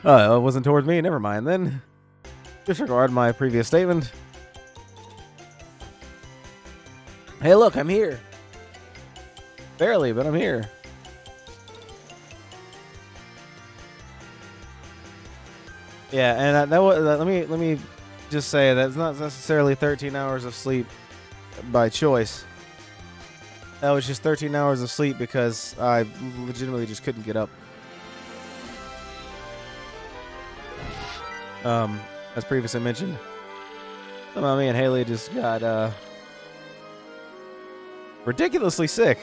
Oh, it wasn't towards me. Never mind then. Disregard my previous statement. Hey, look, I'm here. Barely, but I'm here. Yeah, and that was let me just say that's not necessarily 13 hours of sleep by choice. That was just 13 hours of sleep because I legitimately just couldn't get up. As previously mentioned, somehow me and Haley just got ridiculously sick.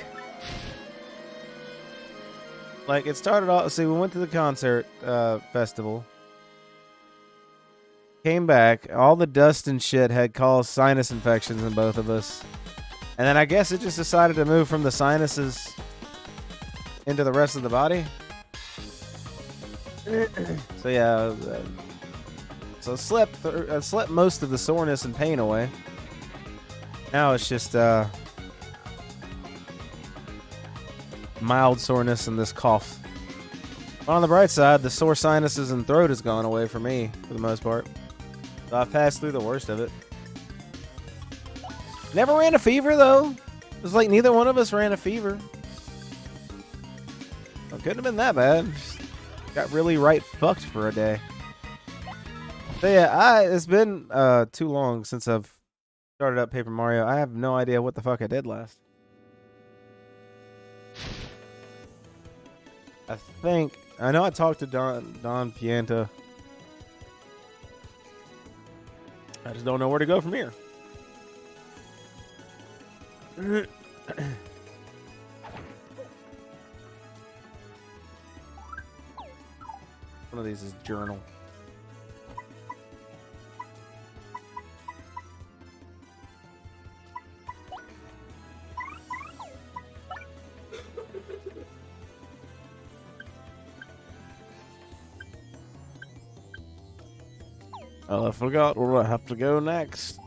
Like, it started off. See, we went to the concert festival. Came back. All the dust and shit had caused sinus infections in both of us. And then I guess it just decided to move from the sinuses into the rest of the body. So yeah, so I slept most of the soreness and pain away. Now it's just mild soreness and this cough. But on the bright side, the sore sinuses and throat has gone away for me for the most part. So I've passed through the worst of it. Never ran a fever, though. It was like neither one of us ran a fever. It couldn't have been that bad. Just got really right fucked for a day. So yeah, it's been too long since I've started up Paper Mario. I have no idea what the fuck I did last. I know I talked to Don Pianta. I just don't know where to go from here. One of these is journal. Oh, I forgot where I have to go next.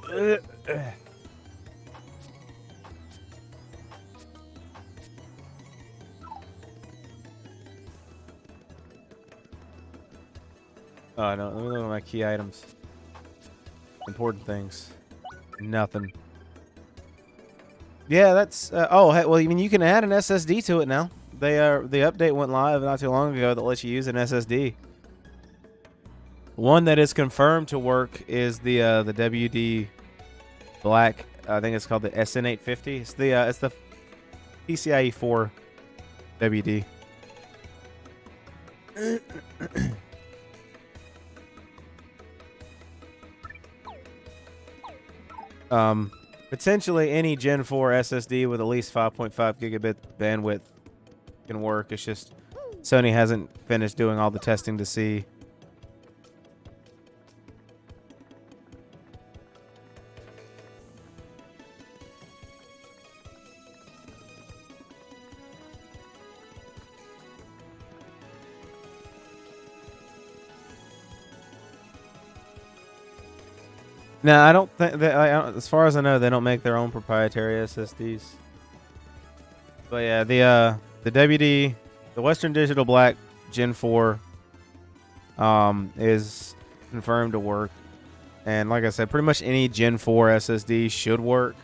Oh, no. Let me look at my key items. Important things. Nothing. Yeah, that's... oh, hey, well, I mean, you can add an SSD to it now. The update went live not too long ago that lets you use an SSD. One that is confirmed to work is the WD Black. I think it's called the SN850. It's the PCIe 4 WD. Potentially any Gen 4 SSD with at least 5.5 gigabit bandwidth can work. It's just Sony hasn't finished doing all the testing to see. No, I don't think that. As far as I know, they don't make their own proprietary SSDs. But yeah, the WD, the Western Digital Black Gen 4, is confirmed to work, and like I said, pretty much any Gen 4 SSD should work.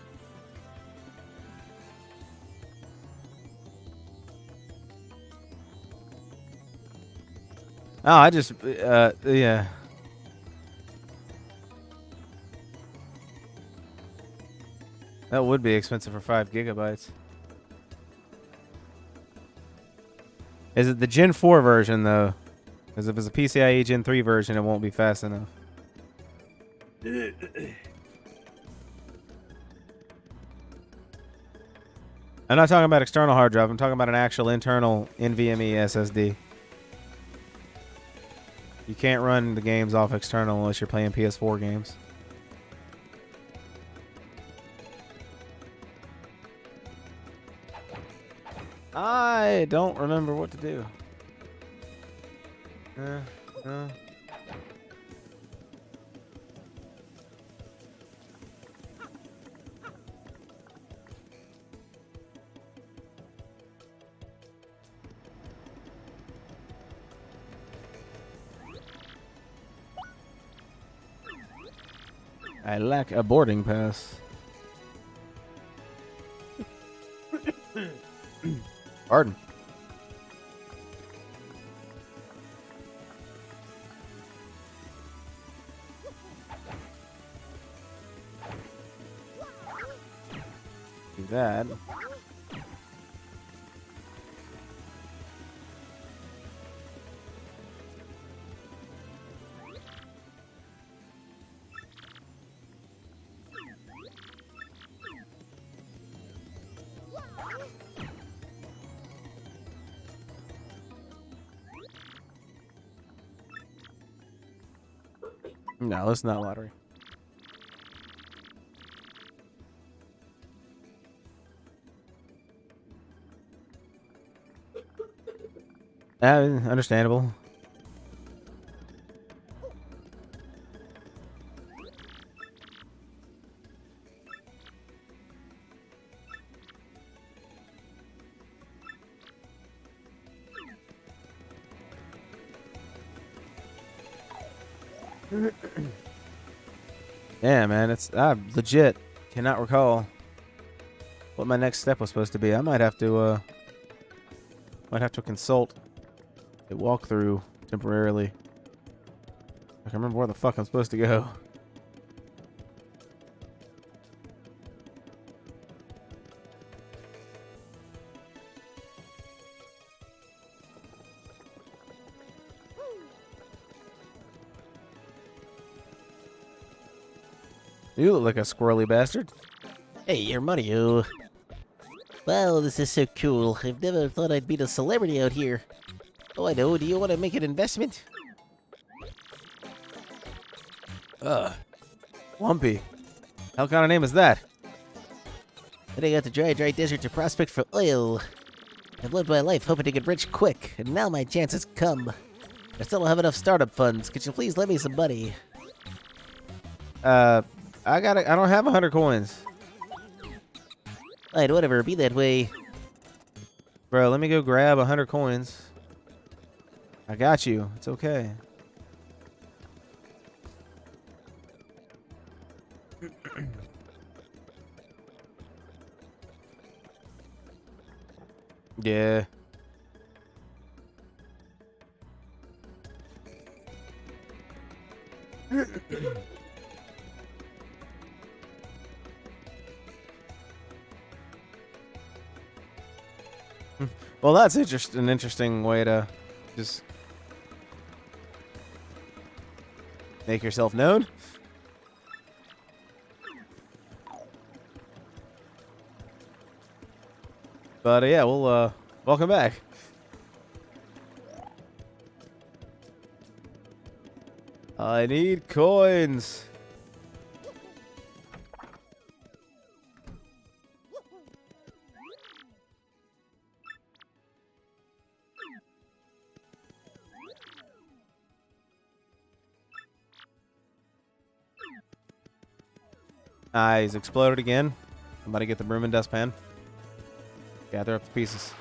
Oh, I just yeah. That would be expensive for 5 gigabytes. Is it the Gen 4 version, though? Because if it's a PCIe Gen 3 version, it won't be fast enough. I'm not talking about external hard drive. I'm talking about an actual internal NVMe SSD. You can't run the games off external unless you're playing PS4 games. I don't remember what to do. I lack a boarding pass. Pardon. Do that. No, it's not lottery. Understandable. Yeah, man, it's legit cannot recall what my next step was supposed to be. I might have to consult a walkthrough temporarily. I can remember where the fuck I'm supposed to go. You look like a squirrely bastard. Hey, you're money, you. Wow, this is so cool. I've never thought I'd meet a celebrity out here. Oh, I know. Do you want to make an investment? Lumpy. Hell kind of name is that? Heading out to dry desert to prospect for oil. I've lived my life hoping to get rich quick, and now my chance has come. I still don't have enough startup funds. Could you please lend me some money? I don't have 100 coins. Alright, whatever. Be that way. Bro, let me go grab 100 coins. I got you. It's okay. Yeah. Well, that's an interesting way to just make yourself known. But yeah, we'll welcome back. I need coins. He's exploded again. I'm about to get the broom and dustpan. Gather up the pieces.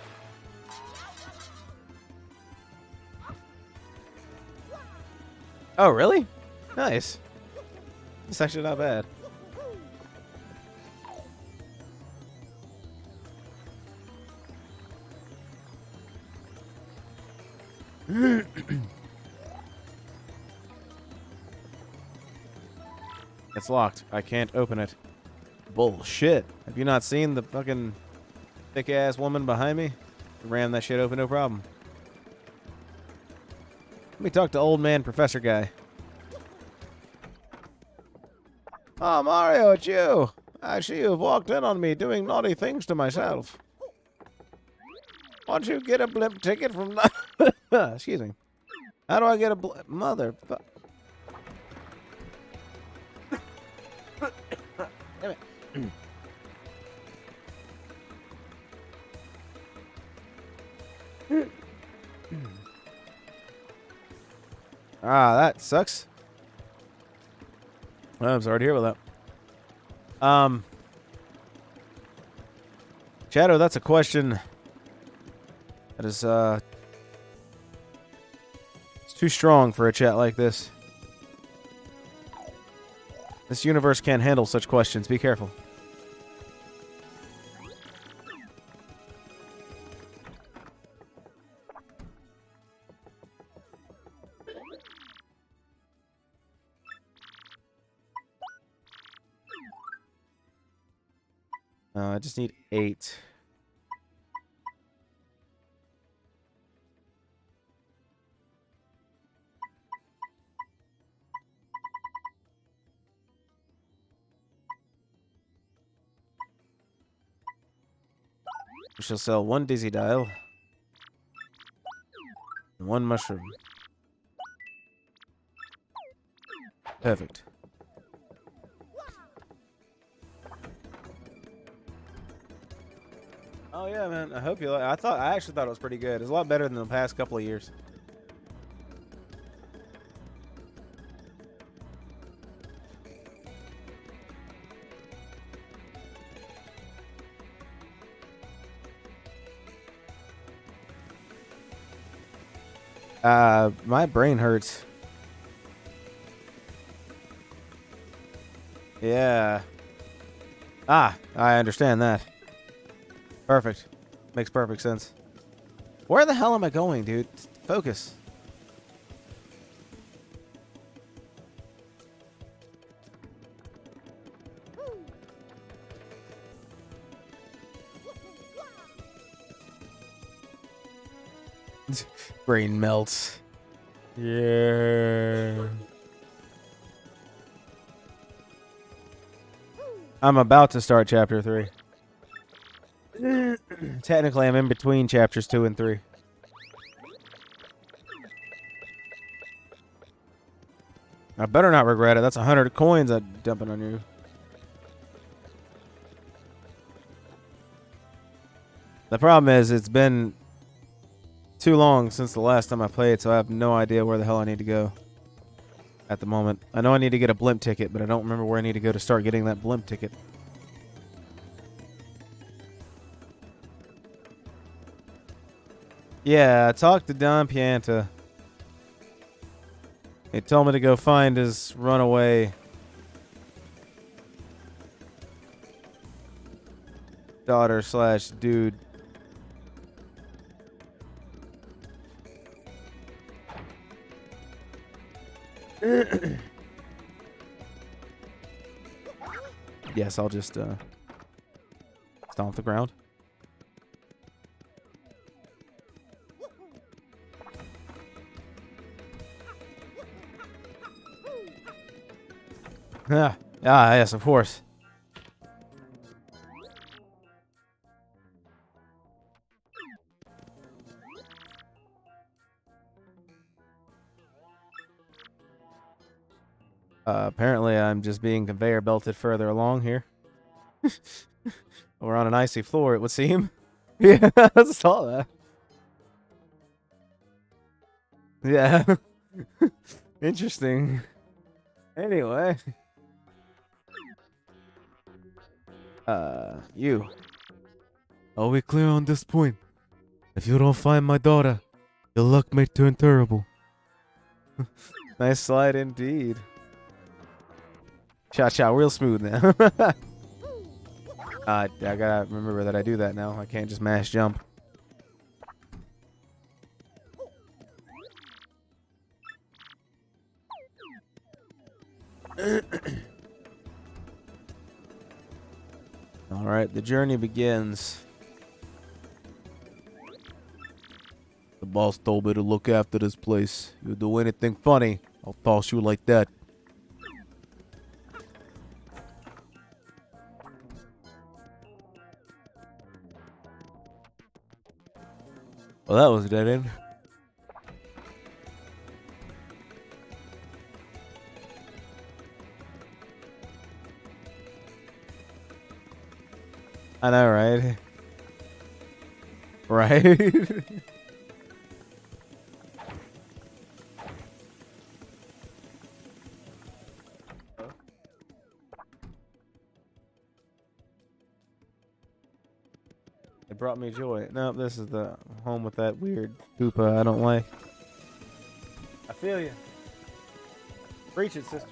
Oh, really? Nice. It's actually not bad. It's locked. I can't open it. Bullshit. Have you not seen the fucking thick-ass woman behind me? Ram that shit open, no problem. Let me talk to old man professor guy. Oh, Mario, it's you. I see you've walked in on me doing naughty things to myself. Why don't you get a blimp ticket from... Excuse me. How do I get a mother... Damn it. That sucks. Well, I'm sorry to hear about that. Shadow, that's a question that is, it's too strong for a chat like this. This universe can't handle such questions. Be careful. I just need 8. We shall sell 1 dizzy dial and 1 mushroom. Perfect. Oh yeah, man. I hope you like. I actually thought it was pretty good. It's a lot better than the past couple of years. My brain hurts. Yeah. I understand that. Perfect. Makes perfect sense. Where the hell am I going, dude? Focus. Brain melts. Yeah. I'm about to start chapter 3. Technically, I'm in between chapters 2 and 3. I better not regret it. That's 100 coins I'm dumping on you. The problem is, it's been too long since the last time I played, so I have no idea where the hell I need to go at the moment. I know I need to get a blimp ticket, but I don't remember where I need to go to start getting that blimp ticket. Yeah, I talked to Don Pianta. He told me to go find his runaway daughter slash dude. Yes, I'll just stomp the ground. Yes, of course. Apparently, I'm just being conveyor belted further along here. We're on an icy floor, it would seem. Yeah, I saw that. Yeah. Interesting. Anyway. You. Are we clear on this point? If you don't find my daughter, your luck may turn terrible. Nice slide indeed. Cha-cha, real smooth now. I gotta remember that I do that now. I can't just mash jump. Alright, the journey begins. The boss told me to look after this place. You do anything funny, I'll toss you like that. Well, that was a dead end. I know, right? Right? It brought me joy. Nope, this is the home with that weird Koopa I don't like. I feel you. Preach it, sister.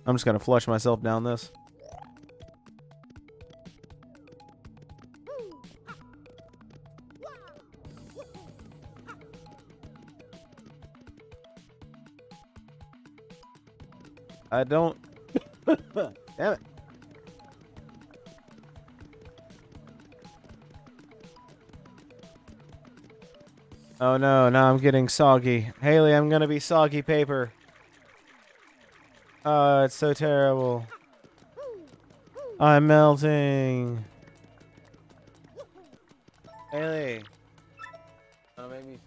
I'm just gonna flush myself down this. I don't. Damn it. Oh no, now I'm getting soggy. Haley, I'm gonna be soggy paper. Oh, it's so terrible. I'm melting. Haley. Oh, maybe.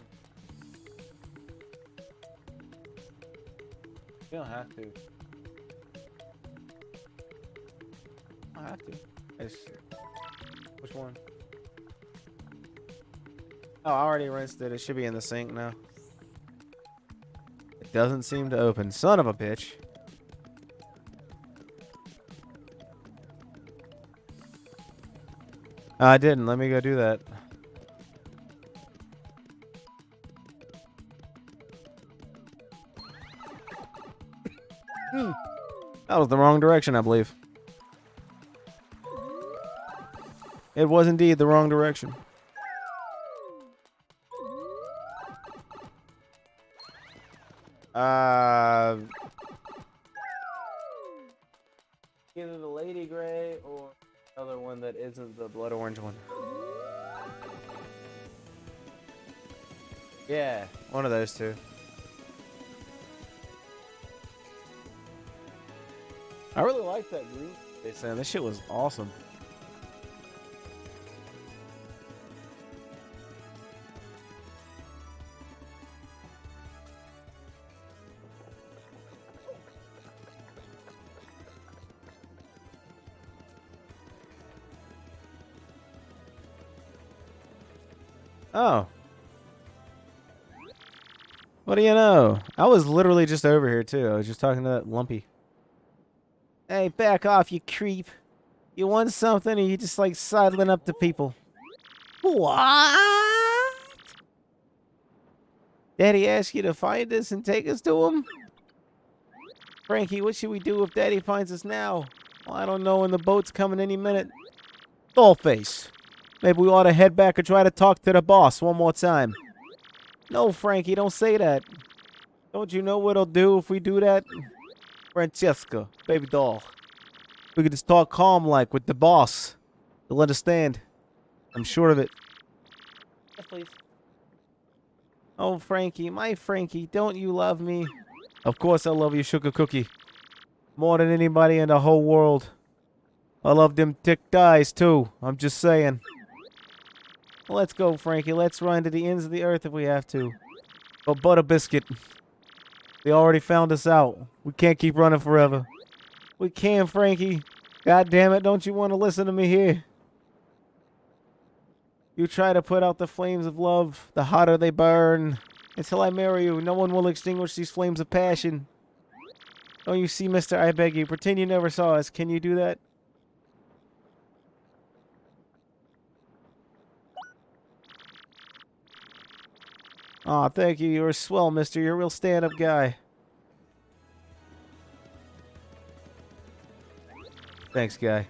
You don't have to. I have to. Which one? Oh, I already rinsed it. It should be in the sink now. It doesn't seem to open. Son of a bitch. I didn't. Let me go do that. That was the wrong direction, I believe. It was indeed the wrong direction. Either the Lady Gray or the other one that isn't the blood orange one. Yeah, one of those two. I really like that green they said. This shit was awesome. Oh. What do you know? I was literally just over here, too. I was just talking to that Lumpy. Hey, back off, you creep. You want something, or you just like sidling up to people? What? Daddy asked you to find us and take us to him? Frankie, what should we do if Daddy finds us now? Well, I don't know, and the boat's coming any minute. Dollface. Maybe we ought to head back and try to talk to the boss one more time. No, Frankie, don't say that. Don't you know what it'll do if we do that? Francesca, baby doll. We could just talk calm like with the boss. He'll understand. I'm sure of it. Yes, please. Oh, Frankie, my Frankie, don't you love me? Of course I love you, sugar cookie. More than anybody in the whole world. I love them thick thighs, too. I'm just saying. Well, let's go, Frankie. Let's run to the ends of the earth if we have to. But Butter Biscuit, they already found us out. We can't keep running forever. We can, Frankie. God damn it, don't you want to listen to me here? You try to put out the flames of love, the hotter they burn. Until I marry you, no one will extinguish these flames of passion. Don't you see, mister, I beg you, pretend you never saw us. Can you do that? Aw, thank you. You're a swell, mister. You're a real stand-up guy. Thanks, guy.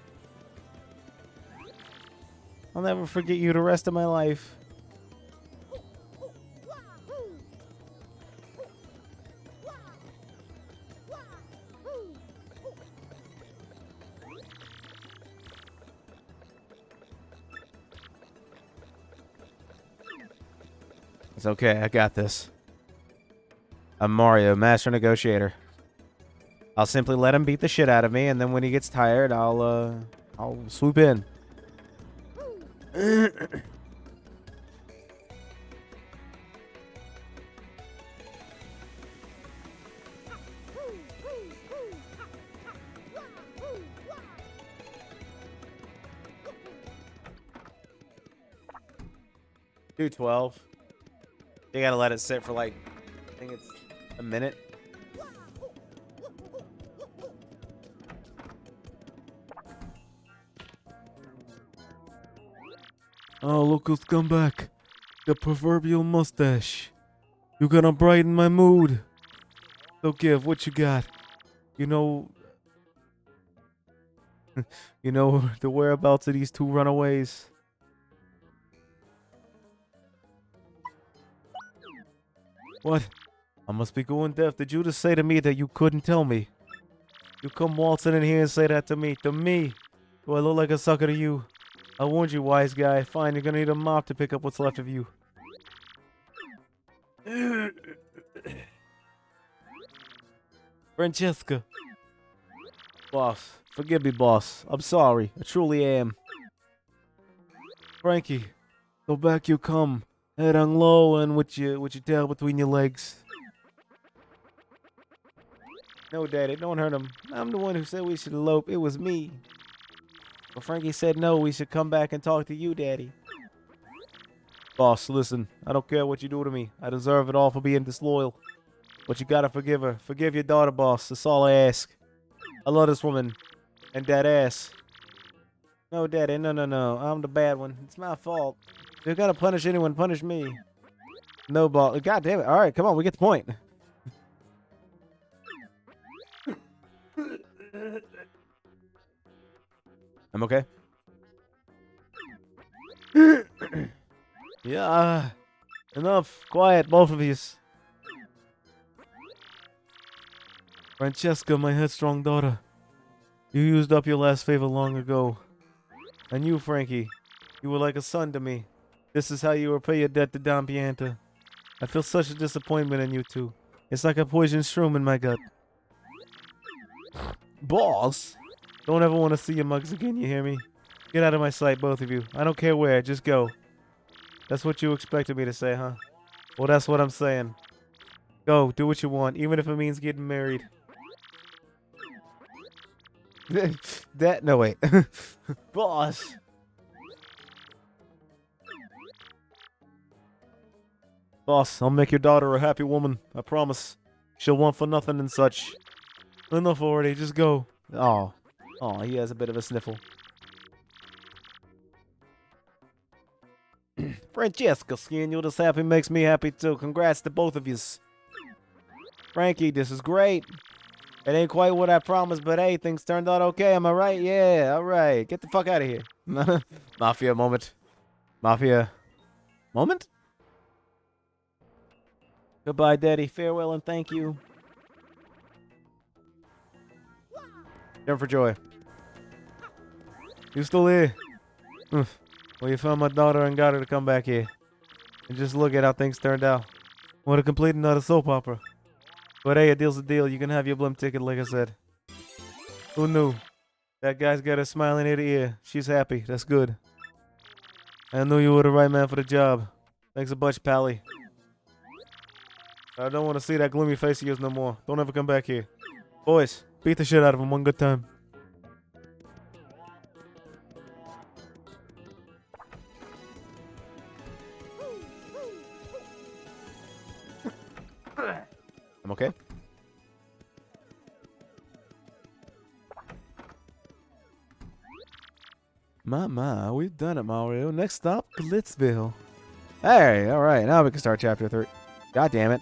I'll never forget you the rest of my life. It's okay, I got this. I'm Mario, Master Negotiator. I'll simply let him beat the shit out of me, and then when he gets tired, I'll swoop in. Do 12. You gotta let it sit for like, I think it's a minute. Oh, look who's come back. The proverbial mustache. You gonna brighten my mood. So give, what you got? You know, You know the whereabouts of these two runaways? What? I must be going deaf. Did you just say to me that you couldn't tell me? You come waltzing in here and say that to me. To me? Do I look like a sucker to you? I warned you, wise guy. Fine, you're gonna need a mop to pick up what's left of you. Francesca. Boss. Forgive me, boss. I'm sorry. I truly am. Frankie. Go back you come. Head hung low and with your tail between your legs. No, Daddy, don't hurt him. I'm the one who said we should elope. It was me. But Frankie said no, we should come back and talk to you, Daddy. Boss, listen. I don't care what you do to me. I deserve it all for being disloyal. But you gotta forgive her. Forgive your daughter, boss. That's all I ask. I love this woman. And that ass. No, Daddy, no. I'm the bad one. It's my fault. If you're gonna punish anyone, punish me. No, boss. God damn it. Alright, come on, we get the point. I'm okay. Yeah. Enough. Quiet, both of you. Francesca, my headstrong daughter. You used up your last favor long ago. And you, Frankie, you were like a son to me. This is how you repay your debt to Don Pianta. I feel such a disappointment in you two. It's like a poison shroom in my gut. Boss? Don't ever want to see your mugs again, you hear me? Get out of my sight, both of you. I don't care where, just go. That's what you expected me to say, huh? Well, that's what I'm saying. Go, do what you want, even if it means getting married. No, wait. Boss! Boss, I'll make your daughter a happy woman. I promise. She'll want for nothing and such. Enough already, just go. Oh, he has a bit of a sniffle. Francesca, seeing you this happy makes me happy too. Congrats to both of yous. Frankie, this is great. It ain't quite what I promised, but hey, things turned out okay. Am I right? Yeah, alright. Get the fuck out of here. Mafia moment. Mafia moment? Goodbye, Daddy. Farewell and thank you. Jump for joy. You still here? Well, you found my daughter and got her to come back here. And just look at how things turned out. What a complete and utter soap opera. But hey, a deal's a deal. You can have your blimp ticket, like I said. Who knew? That guy's got her smiling ear to ear. She's happy. That's good. I knew you were the right man for the job. Thanks a bunch, Pally. I don't want to see that gloomy face of yours no more. Don't ever come back here. Boys, beat the shit out of him one good time. I'm okay. My, we've done it, Mario. Next stop, Glitzville. Hey, alright, now we can start chapter 3. God damn it.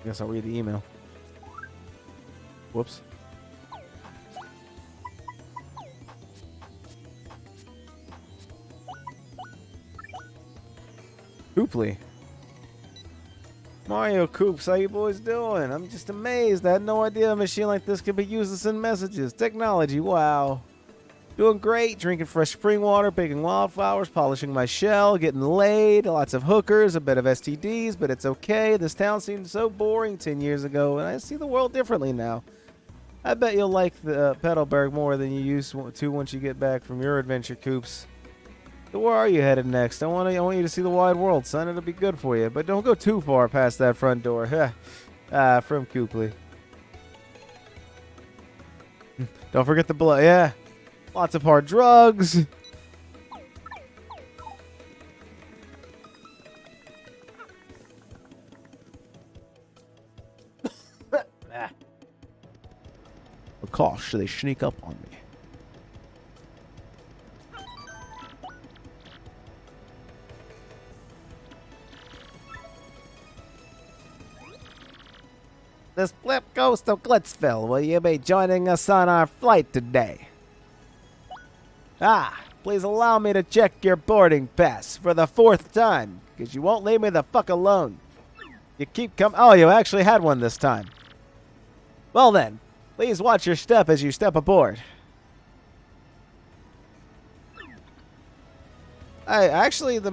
Guess I'll read the email. Whoops. Hoopley. Mario Coops, how you boys doing? I'm just amazed. I had no idea a machine like this could be used to send messages. Technology, wow. Doing great, drinking fresh spring water, picking wildflowers, polishing my shell, getting laid, lots of hookers, a bit of STDs, but it's okay. This town seemed so boring 10 years ago, and I see the world differently now. I bet you'll like the Petalburg more than you used to once you get back from your adventure, Coops. So where are you headed next? I want you to see the wide world, son. It'll be good for you, but don't go too far past that front door. From Coopley. Don't forget the blood. Yeah. Lots of hard drugs. Gosh, they sneak up on me. This flip ghost of Glitzville, will you be joining us on our flight today? Ah, please allow me to check your boarding pass for the 4th time, because you won't leave me the fuck alone. You keep Oh, you actually had one this time. Well then, please watch your step as you step aboard. Actually, the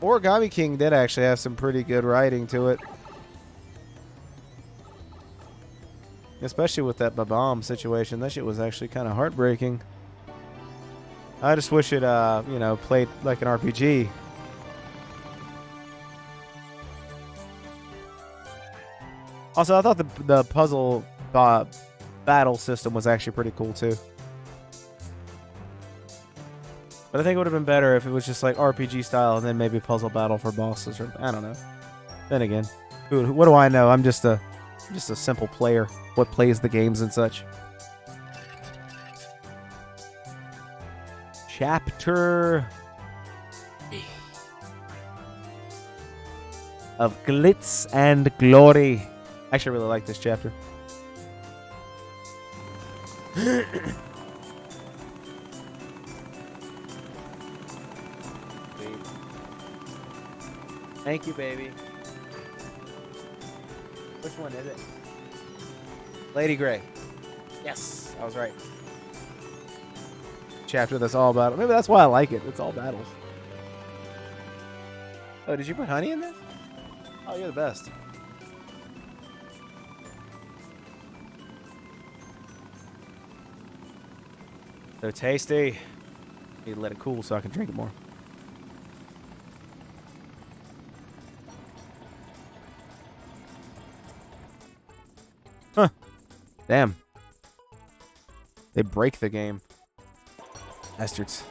Origami King did actually have some pretty good writing to it. Especially with that bomb situation. That shit was actually kind of heartbreaking. I just wish it, you know, played like an RPG. Also, I thought the puzzle battle system was actually pretty cool, too. But I think it would have been better if it was just like RPG style and then maybe puzzle battle for bosses, or I don't know. Then again, what do I know? I'm just a simple player. What plays the games and such. Chapter of Glitz and Glory. I actually really like this chapter. Thank you, baby. Which one is it? Lady Grey. Yes, I was right. Chapter that's all about it. Maybe that's why I like it. It's all battles. Oh, did you put honey in this? Oh, you're the best. So tasty. Need to let it cool so I can drink it more. Huh. Damn. They break the game. Bastards.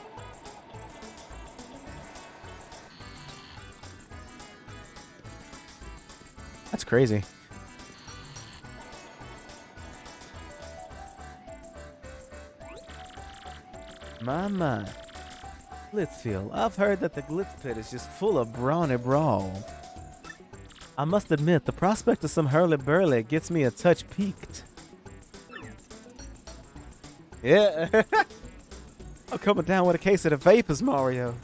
That's crazy. Mama. Glitzfield. I've heard that the Glitz Pit is just full of brawny brawl. I must admit, the prospect of some hurly-burly gets me a touch peaked. Yeah. I'm coming down with a case of the vapors, Mario.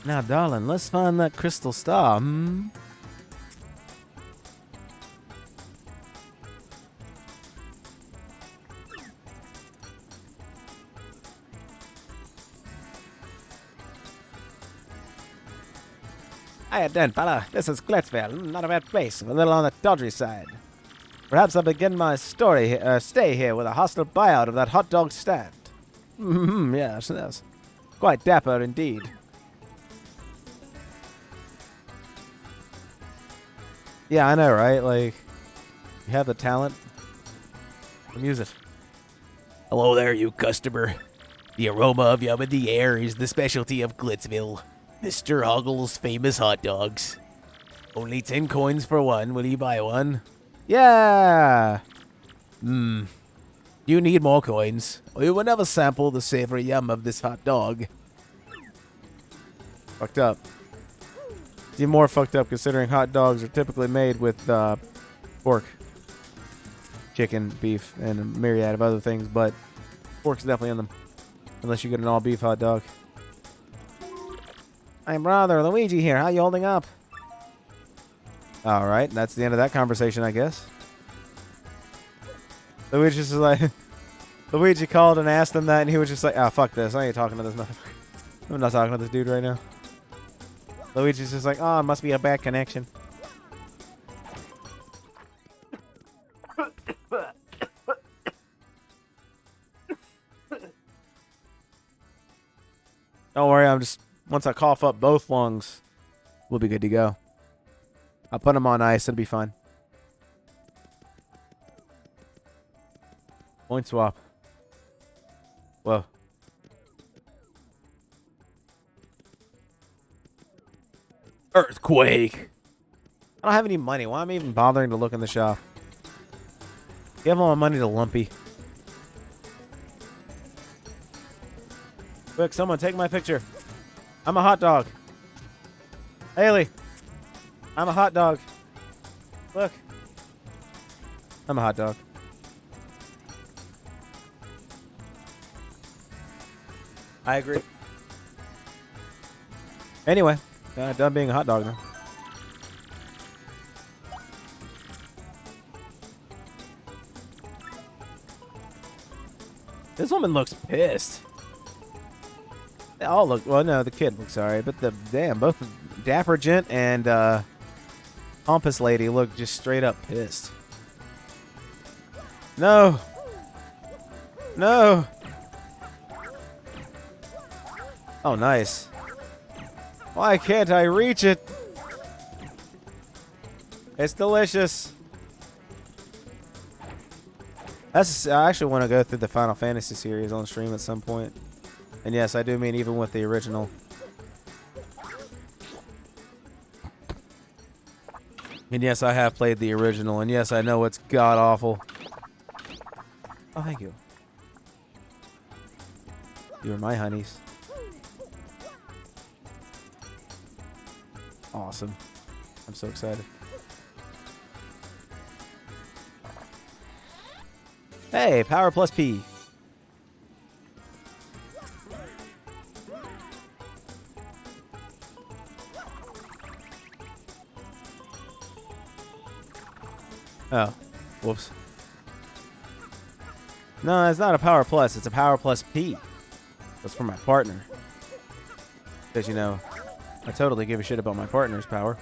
Now, darling, let's find that crystal star, hmm? Hiya, then, fella. This is Glitzville. Not a bad place. A little on the dodgy side. Perhaps I'll begin my stay here with a hostile buyout of that hot dog stand. Yes, yes. Quite dapper indeed. Yeah, I know, right? Like, you have the talent. Use it. Hello there, you customer. The aroma of yum in the air is the specialty of Glitzville. Mr. Hoggle's famous hot dogs. Only 10 coins for one. Will you buy one? Yeah! You need more coins, or you will never sample the savory yum of this hot dog. Fucked up. Even more fucked up considering hot dogs are typically made with pork, chicken, beef, and a myriad of other things, but pork's definitely in them. Unless you get an all-beef hot dog. Hey, brother, Luigi here. How you holding up? All right, that's the end of that conversation, I guess. Luigi just like... Luigi called and asked him that, and he was just like, ah, fuck this. I ain't talking to this motherfucker. I'm not talking to this dude right now. Luigi's just like, oh, it must be a bad connection. Don't worry, once I cough up both lungs, we'll be good to go. I'll put them on ice, it'll be fine. Point swap. Whoa. Earthquake! I don't have any money. Why am I even bothering to look in the shop? Give all my money to Lumpy. Quick, someone take my picture. I'm a hot dog. Haley, I'm a hot dog. Look. I'm a hot dog. I agree. Anyway, done being a hot dog now. This woman looks pissed. They all look, well, no, the kid looks alright, but both Dapper Gent and Pompous Lady look just straight up pissed. No. No. Oh, nice. Why can't I reach it? It's delicious. I actually want to go through the Final Fantasy series on stream at some point. And yes, I do mean even with the original. And yes, I have played the original. And yes, I know it's god-awful. Oh, thank you. You are my honeys. Awesome. I'm so excited. Hey, power plus P. Oh, whoops. No, it's not a power plus. It's a power plus P. That's for my partner. Because, you know, I totally give a shit about my partner's power.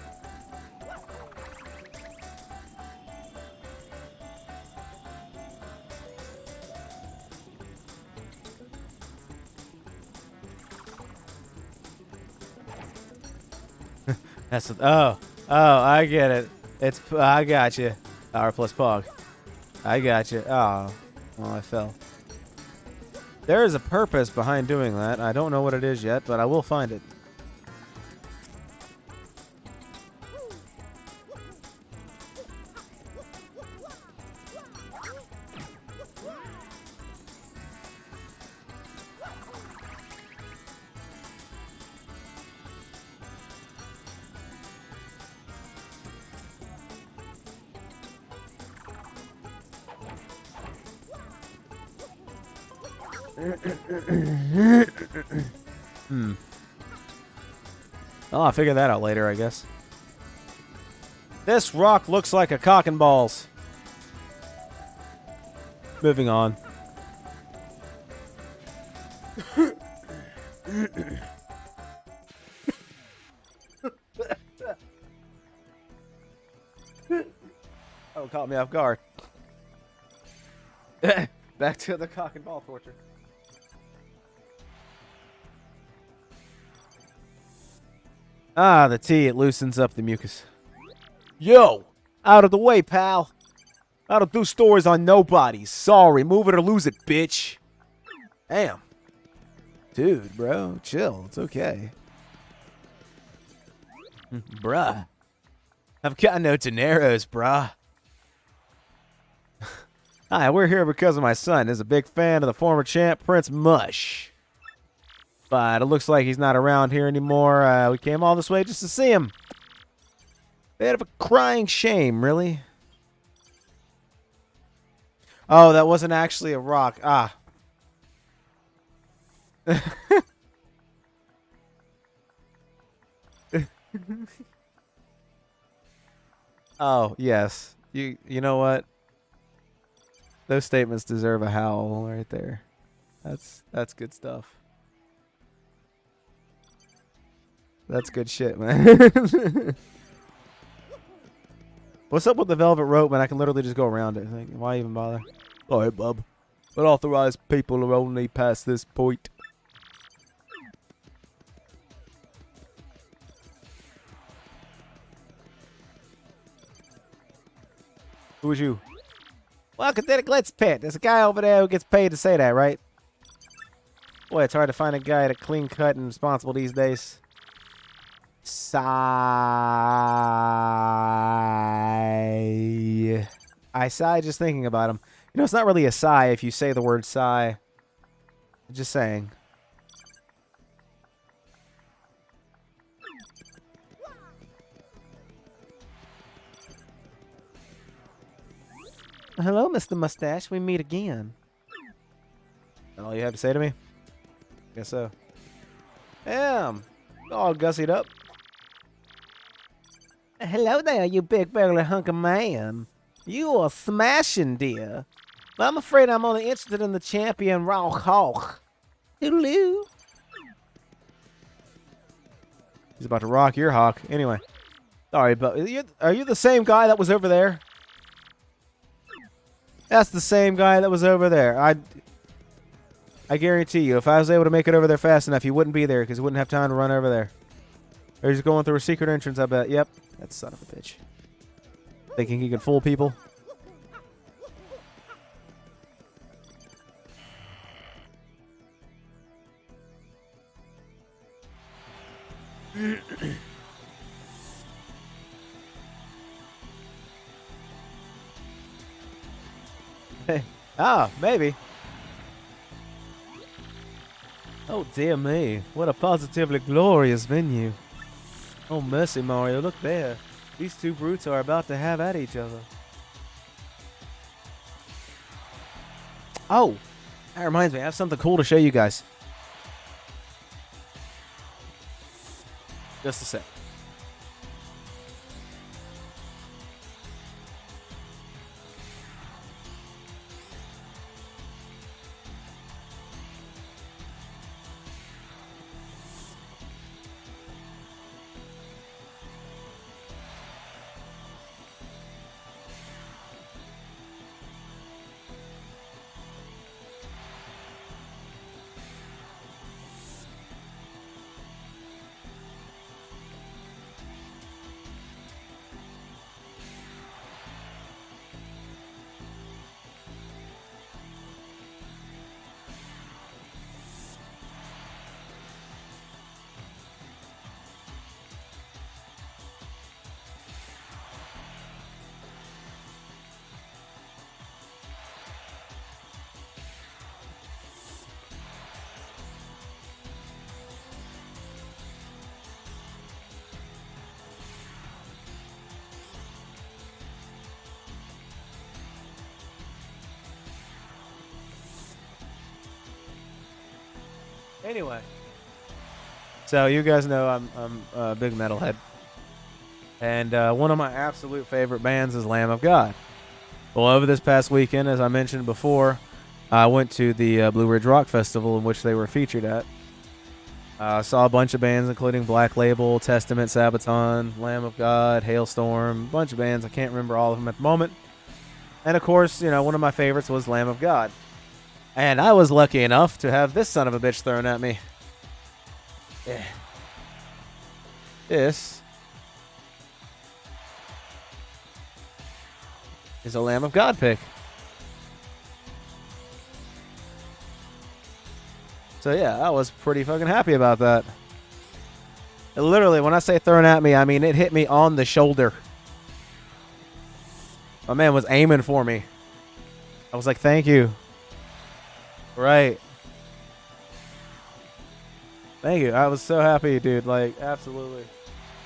That's oh, I get it. I got you. Power plus Pog. I got you. Oh, well, I fell. There is a purpose behind doing that. I don't know what it is yet, but I will find it. Oh, I'll figure that out later, I guess. This rock looks like a cock and balls. Moving on. Oh, caught me off guard. Back to the cock and ball torture. Ah, the tea, it loosens up the mucus. Yo! Out of the way, pal! I don't do stories on nobody. Sorry, move it or lose it, bitch! Damn. Dude, bro, chill. It's okay. Bruh. I've got no Teneros, bruh. Hi, we're here because of my son. He's a big fan of the former champ, Prince Mush. But it looks like he's not around here anymore. We came all this way just to see him. Bit of a crying shame, really. Oh, that wasn't actually a rock. Ah. Oh, yes. You know what? Those statements deserve a howl right there. That's good stuff. That's good shit, man. What's up with the velvet rope, man? I can literally just go around it. Like, why even bother? All right, bub. But authorized people are only past this point. Who is you? Welcome to the Glitz Pit. There's a guy over there who gets paid to say that, right? Boy, it's hard to find a guy that clean cut and responsible these days. Sigh. I sigh just thinking about him. You know, it's not really a sigh if you say the word sigh. Just saying. Hello, Mr. Mustache. We meet again. All you have to say to me? Guess so. Damn. All gussied up. Hello there, you big burly hunk of man. You are smashing, dear. But I'm afraid I'm only interested in the champion raw hawk. Toodaloo. He's about to rock your hawk. Anyway. Sorry, but are you the same guy that was over there? That's the same guy that was over there. I guarantee you, if I was able to make it over there fast enough, he wouldn't be there because he wouldn't have time to run over there. Or he's going through a secret entrance, I bet. Yep. That son of a bitch. Thinking he can fool people. Maybe. Oh, dear me. What a positively glorious venue. Oh, mercy, Mario. Look there. These two brutes are about to have at each other. Oh, that reminds me. I have something cool to show you guys. Just a sec. Anyway, so you guys know I'm a big metalhead, and one of my absolute favorite bands is Lamb of God. Well, over this past weekend, as I mentioned before, I went to the Blue Ridge Rock Festival in which they were featured at. Saw a bunch of bands, including Black Label, Testament, Sabaton, Lamb of God, Hailstorm, a bunch of bands. I can't remember all of them at the moment. And of course, one of my favorites was Lamb of God. And I was lucky enough to have this son of a bitch thrown at me. Yeah. This is a Lamb of God pick. So yeah, I was pretty fucking happy about that. Literally, when I say thrown at me, I mean it hit me on the shoulder. My man was aiming for me. I was like, thank you. Right. Thank you. I was so happy, dude. Like, absolutely.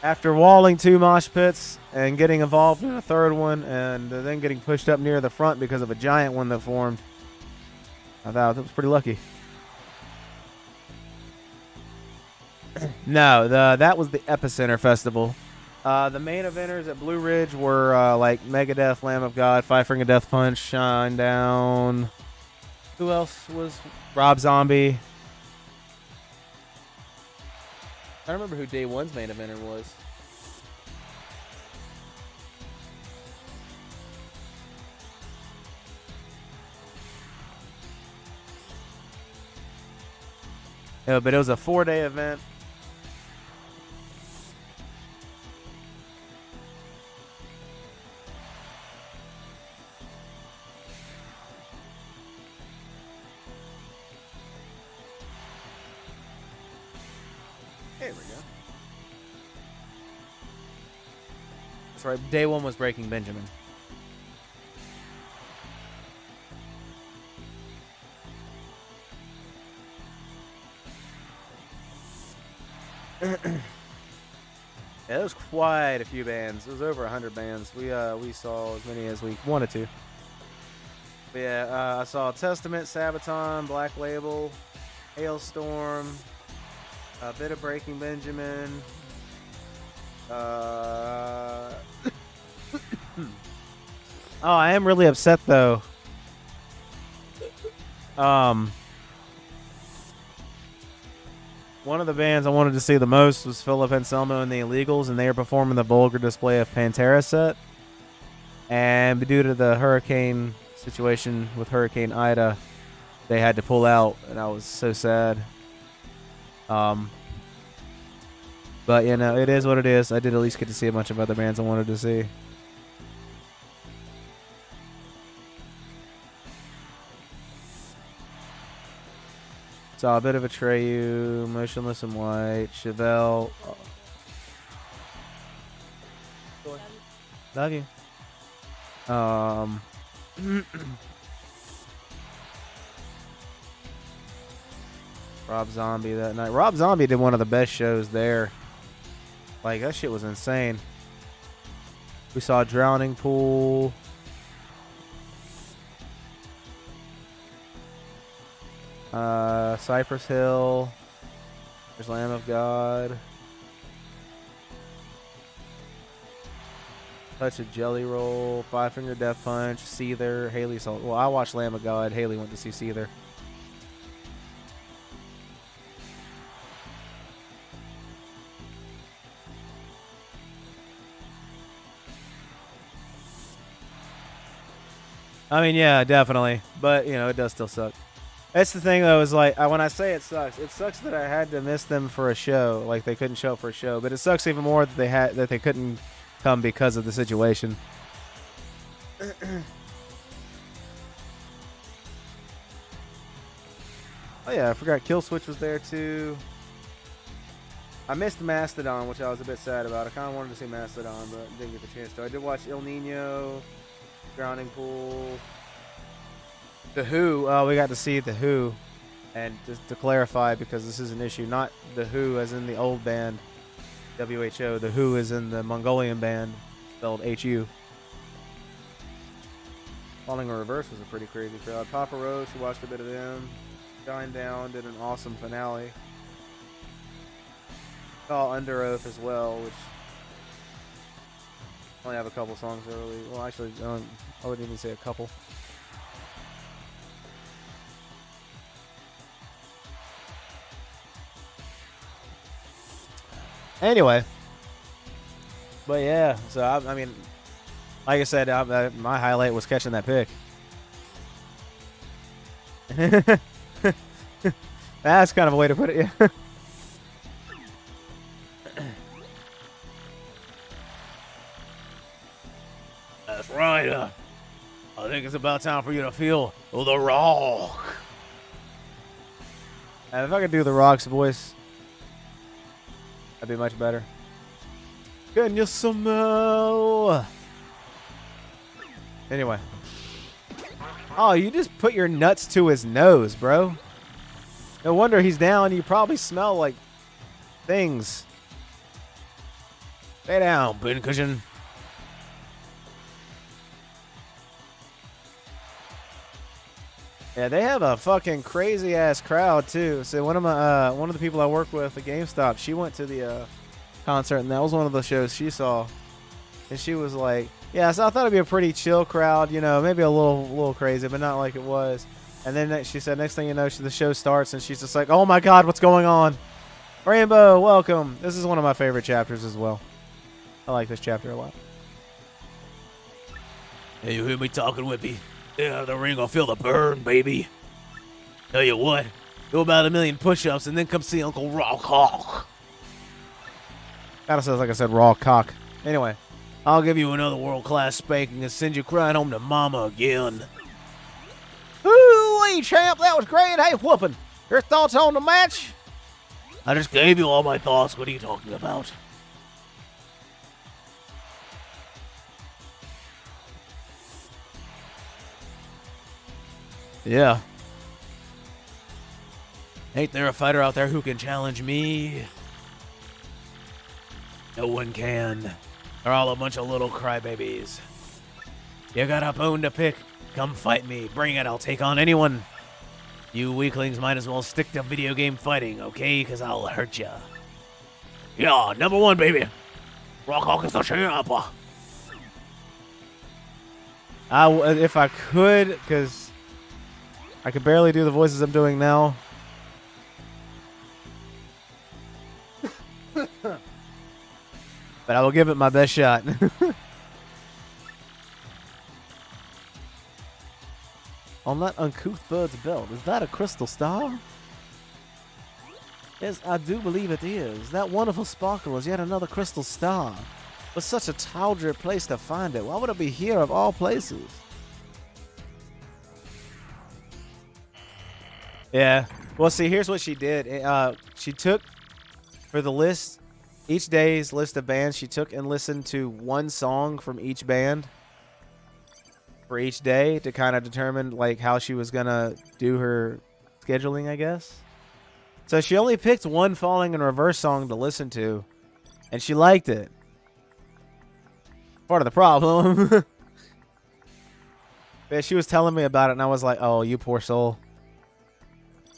After walling 2 mosh pits and getting involved in a third one and then getting pushed up near the front because of a giant one that formed, I thought that was pretty lucky. No, that was the Epicenter Festival. The main eventers at Blue Ridge were like Megadeth, Lamb of God, Five Finger Death Punch, Shine Down. Who else was? Rob Zombie. I don't remember who Day One's main eventer was. Yeah, but it was a 4-day event. There we go. That's right. Day 1 was Breaking Benjamin. Yeah, there was quite a few bands. It was over 100 bands. We saw as many as we wanted to. But yeah, I saw Testament, Sabaton, Black Label, Hailstorm, a bit of Breaking Benjamin. Oh, I am really upset though. One of the bands I wanted to see the most was Philip Anselmo and the Illegals, and they are performing the Vulgar Display of Pantera set. And due to the hurricane situation with Hurricane Ida, they had to pull out, and I was so sad. But you know, it is what it is. I did at least get to see a bunch of other bands I wanted to see. Saw a bit of Atreyu, Motionless in White, Chevelle. Oh. Love you. Rob Zombie that night. Rob Zombie did one of the best shows there. Like, that shit was insane. We saw Drowning Pool. Cypress Hill. There's Lamb of God. Touch of Jelly Roll. Five Finger Death Punch. Seether. Haley saw. Well, I watched Lamb of God. Haley went to see Seether. I mean, yeah, definitely. But, you know, it does still suck. That's the thing, though, is like, when I say it sucks that I had to miss them for a show. Like, they couldn't show up for a show. But it sucks even more that they couldn't come because of the situation. Oh, yeah, I forgot Killswitch was there, too. I missed Mastodon, which I was a bit sad about. I kind of wanted to see Mastodon, but didn't get the chance to. I did watch Il Nino, Drowning Pool, The Who. We got to see The Who. And just to clarify, because this is an issue, not The Who as in the old band, WHO. The Who is in the Mongolian band, spelled H-U. Falling in Reverse was a pretty crazy crowd. Papa Roach, we watched a bit of them. Shine Down did an awesome finale. Saw Under Oath as well, which only have a couple songs early. Well, actually, I wouldn't even say a couple. Anyway, but yeah, so I mean, like I said, my highlight was catching that pick. That's kind of a way to put it, yeah. That's right. I think it's about time for you to feel the rock. If I could do the Rock's voice, that'd be much better. Can you smell? Anyway. Oh, you just put your nuts to his nose, bro. No wonder he's down. You probably smell like things. Stay down, pincushion. Yeah, they have a fucking crazy ass crowd too. So one of the people I work with at GameStop, she went to the concert, and that was one of the shows she saw. And she was like, "Yeah, so I thought it'd be a pretty chill crowd, you know, maybe a little crazy, but not like it was." And then she said, next thing you know, the show starts, and she's just like, "Oh my God, what's going on? Rainbow, welcome." This is one of my favorite chapters as well. I like this chapter a lot. Hey, you hear me talking, Whippy? Yeah, the ring will feel the burn, baby. Tell you what, do about 1,000,000 push-ups and then come see Uncle Raw Cock. Kinda says like I said, raw cock. Anyway. I'll give you another world-class spanking and send you crying home to mama again. Ooh-wee, champ, that was great. Hey, whooping. Your thoughts on the match? I just gave you all my thoughts. What are you talking about? Yeah. Ain't there a fighter out there who can challenge me? No one can. They're all a bunch of little crybabies. You got a bone to pick? Come fight me. Bring it. I'll take on anyone. You weaklings might as well stick to video game fighting, okay? Because I'll hurt ya. Yeah, number one, baby. Rock is the champ. If I could, because I could barely do the voices I'm doing now. But I will give it my best shot. On that uncouth bird's belt, is that a crystal star? Yes, I do believe it is. That wonderful sparkle is yet another crystal star. But such a tawdry place to find it. Why would it be here of all places? Yeah. Well, see, here's what she did. She took, for the list, each day's list of bands, she took and listened to one song from each band for each day to kind of determine, like, how she was going to do her scheduling, I guess. So she only picked one Falling in Reverse song to listen to, and she liked it. Part of the problem. Yeah, she was telling me about it, and I was like, "Oh, you poor soul."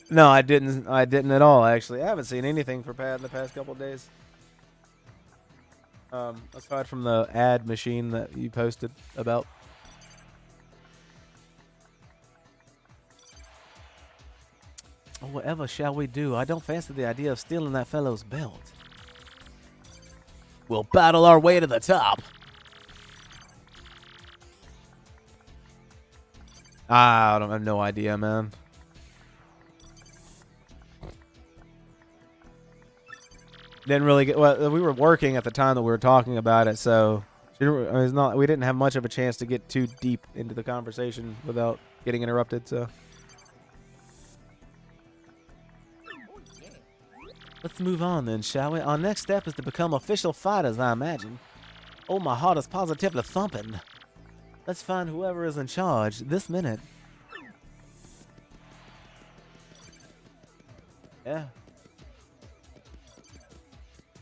No, I didn't. I didn't at all. Actually, I haven't seen anything for Pat in the past couple of days. Aside from the ad machine that you posted about. Whatever shall we do? I don't fancy the idea of stealing that fellow's belt. We'll battle our way to the top. I have no idea, man. Didn't really get. Well, we were working at the time that we were talking about it, so it's not. We didn't have much of a chance to get too deep into the conversation without getting interrupted. So let's move on then, shall we? Our next step is to become official fighters, I imagine. Oh, my heart is positively thumping. Let's find whoever is in charge this minute. Yeah.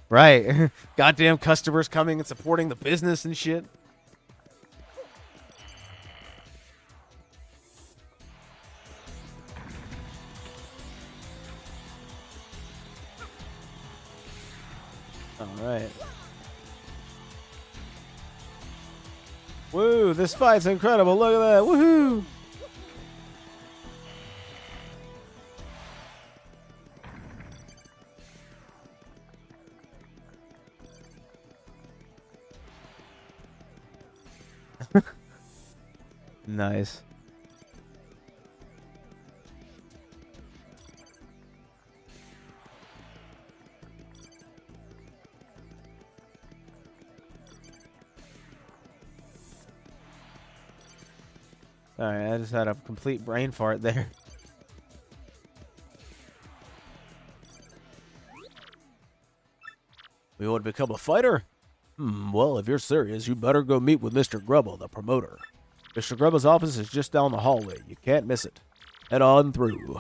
Right. Goddamn customers coming and supporting the business and shit. All right. Woo, this fight's incredible. Look at that. Woohoo. Nice. Alright, I just had a complete brain fart there. We want to become a fighter? Well, if you're serious, you better go meet with Mr. Grubble, the promoter. Mr. Grubble's office is just down the hallway. You can't miss it. Head on through.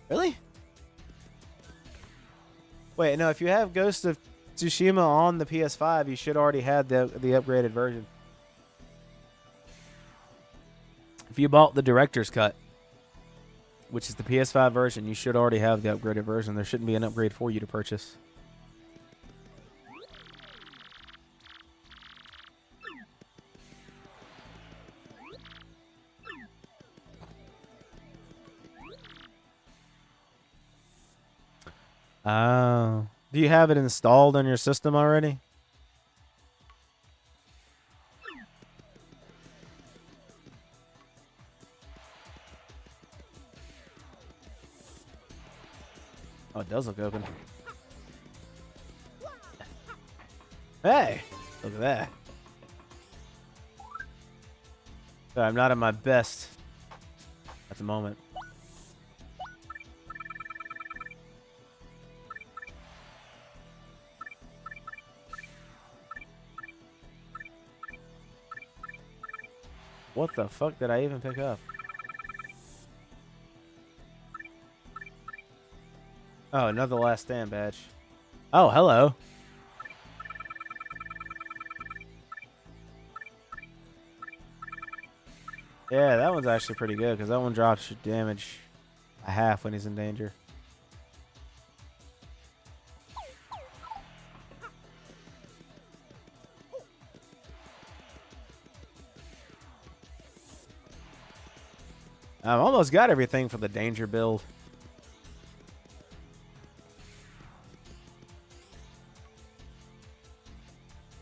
Really? Wait, no, if you have Ghost of Tsushima on the PS5, you should already have the upgraded version. If you bought the director's cut, which is the PS5 version, you should already have the upgraded version. There shouldn't be an upgrade for you to purchase. Oh. Do you have it installed on your system already? Oh, it does look open. Hey! Look at that. Sorry, I'm not at my best at the moment. What the fuck did I even pick up? Oh, another Last Stand badge. Oh, hello. Yeah, that one's actually pretty good because that one drops your damage a half when he's in danger. I've almost got everything for the danger build.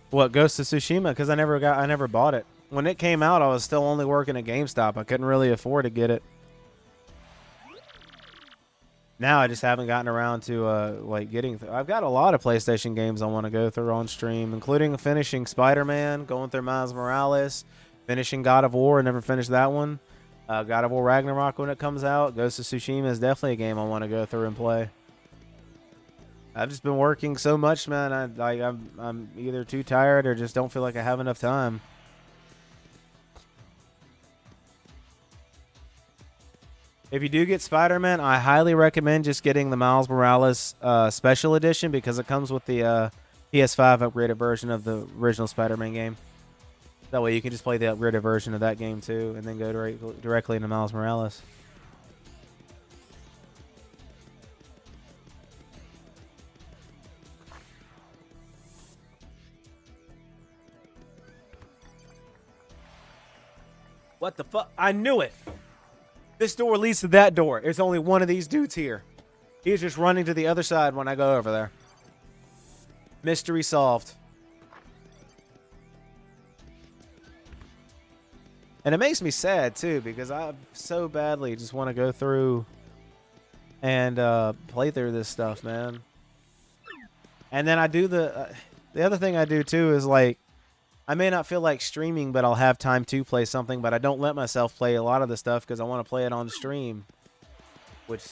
What, Ghost of Tsushima? Because I never bought it. When it came out, I was still only working at GameStop. I couldn't really afford to get it. Now I just haven't gotten around to like getting. I've got a lot of PlayStation games I want to go through on stream, including finishing Spider-Man, going through Miles Morales, finishing God of War. I never finished that one. God of War Ragnarok when it comes out. Ghost of Tsushima is definitely a game I want to go through and play. I've just been working so much, man. I'm either too tired or just don't feel like I have enough time. If you do get Spider-Man, I highly recommend just getting the Miles Morales Special Edition because it comes with the PS5 upgraded version of the original Spider-Man game. That way you can just play the upgraded version of that game too and then go directly into Miles Morales. What the fuck? I knew it! This door leads to that door. There's only one of these dudes here. He's just running to the other side when I go over there. Mystery solved. And it makes me sad, too, because I so badly just want to go through and play through this stuff, man. And then I do the other thing I do, too, is, like, I may not feel like streaming, but I'll have time to play something, but I don't let myself play a lot of the stuff because I want to play it on stream, which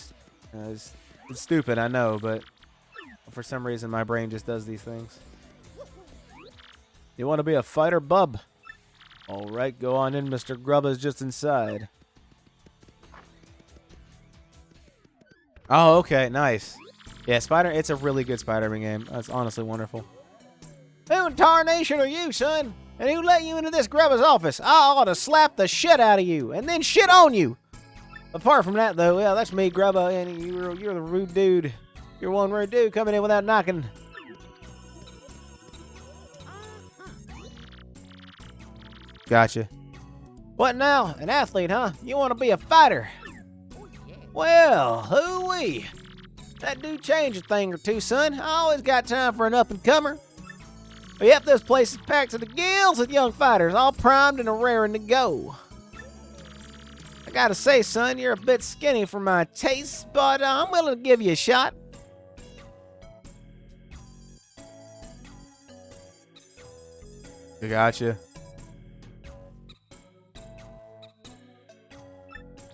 is it's stupid, I know, but for some reason my brain just does these things. You want to be a fighter, bub? All right, go on in. Mr. Grubba's just inside. Oh, okay, nice. Yeah, it's a really good Spider-Man game. That's honestly wonderful. Who in tarnation are you, son? And who let you into this Grubba's office? I ought to slap the shit out of you and then shit on you. Apart from that, though, yeah, that's me, Grubba, and you're the rude dude. You're one rude dude coming in without knocking. Gotcha. What now? An athlete, huh? You want to be a fighter? Well, hoo-wee. That do change a thing or two, son. I always got time for an up-and-comer. Yep, this place is packed to the gills with young fighters, all primed and raring to go. I gotta say, son, you're a bit skinny for my taste, but I'm willing to give you a shot. I gotcha.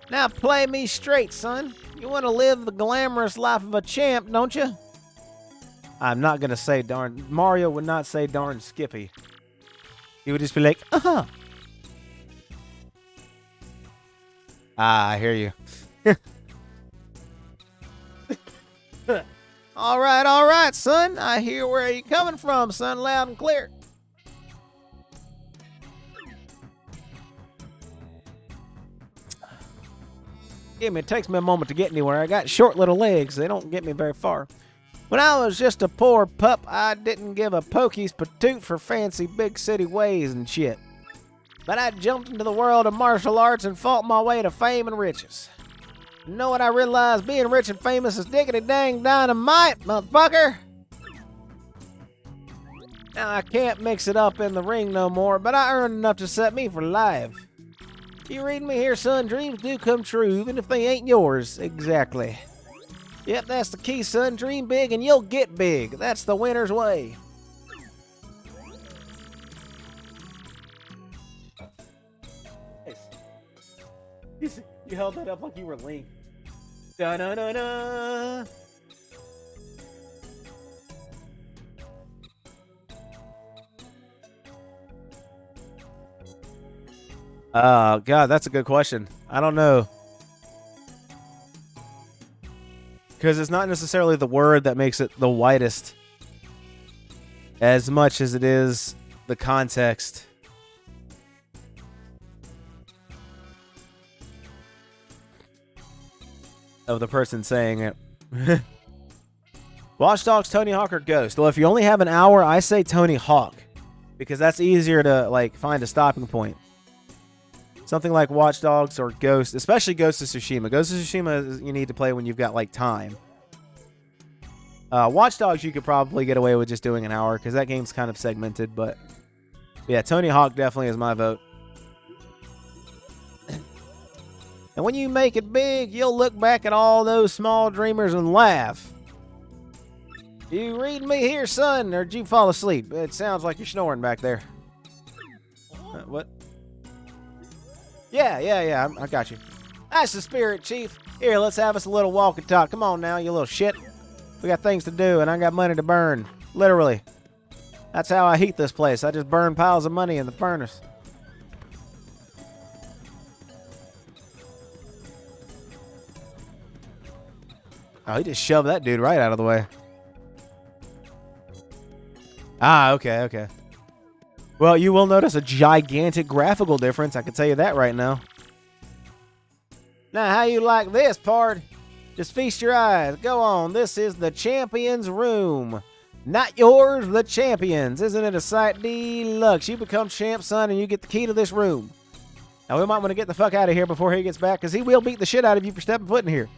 Now play me straight, son. You want to live the glamorous life of a champ, don't you? I'm not going to say darn. Mario would not say darn Skippy. He would just be like, uh-huh. Ah, I hear you. All right, son. I hear where you're coming from, son, loud and clear. It takes me a moment to get anywhere. I got short little legs. They don't get me very far. When I was just a poor pup, I didn't give a pokey's patoot for fancy big city ways and shit. But I jumped into the world of martial arts and fought my way to fame and riches. You know what I realized? Being rich and famous is diggity dang dynamite, motherfucker. Now I can't mix it up in the ring no more, but I earned enough to set me for life. You reading me here, son? Dreams do come true, even if they ain't yours. Exactly. Yep, that's the key, son. Dream big and you'll get big. That's the winner's way. You held that up like you were Link. Da-da-da-da. God, that's a good question. I don't know. Because it's not necessarily the word that makes it the whitest as much as it is the context. of the person saying it. Watch Dogs, Tony Hawk, or Ghost? Well, if you only have an hour, I say Tony Hawk, because that's easier to like find a stopping point. Something like Watch Dogs or Ghost, especially Ghost of Tsushima. Ghost of Tsushima you need to play when you've got like time. Watch Dogs you could probably get away with just doing an hour because that game's kind of segmented, but yeah, Tony Hawk definitely is my vote. And when you make it big, you'll look back at all those small dreamers and laugh. You read me here, son, or did you fall asleep? It sounds like you're snoring back there. What? Yeah, I got you. That's the spirit, Chief. Here, let's have us a little walk and talk. Come on now, you little shit. We got things to do, and I got money to burn. Literally. That's how I heat this place. I just burn piles of money in the furnace. Oh, he just shoved that dude right out of the way. Ah, okay. Well, you will notice a gigantic graphical difference. I can tell you that right now. Now, how you like this, pard? Just feast your eyes. Go on. This is the champion's room. Not yours, the champion's. Isn't it a sight deluxe? You become champ, son, and you get the key to this room. Now, we might want to get the fuck out of here before he gets back, because he will beat the shit out of you for stepping foot in here.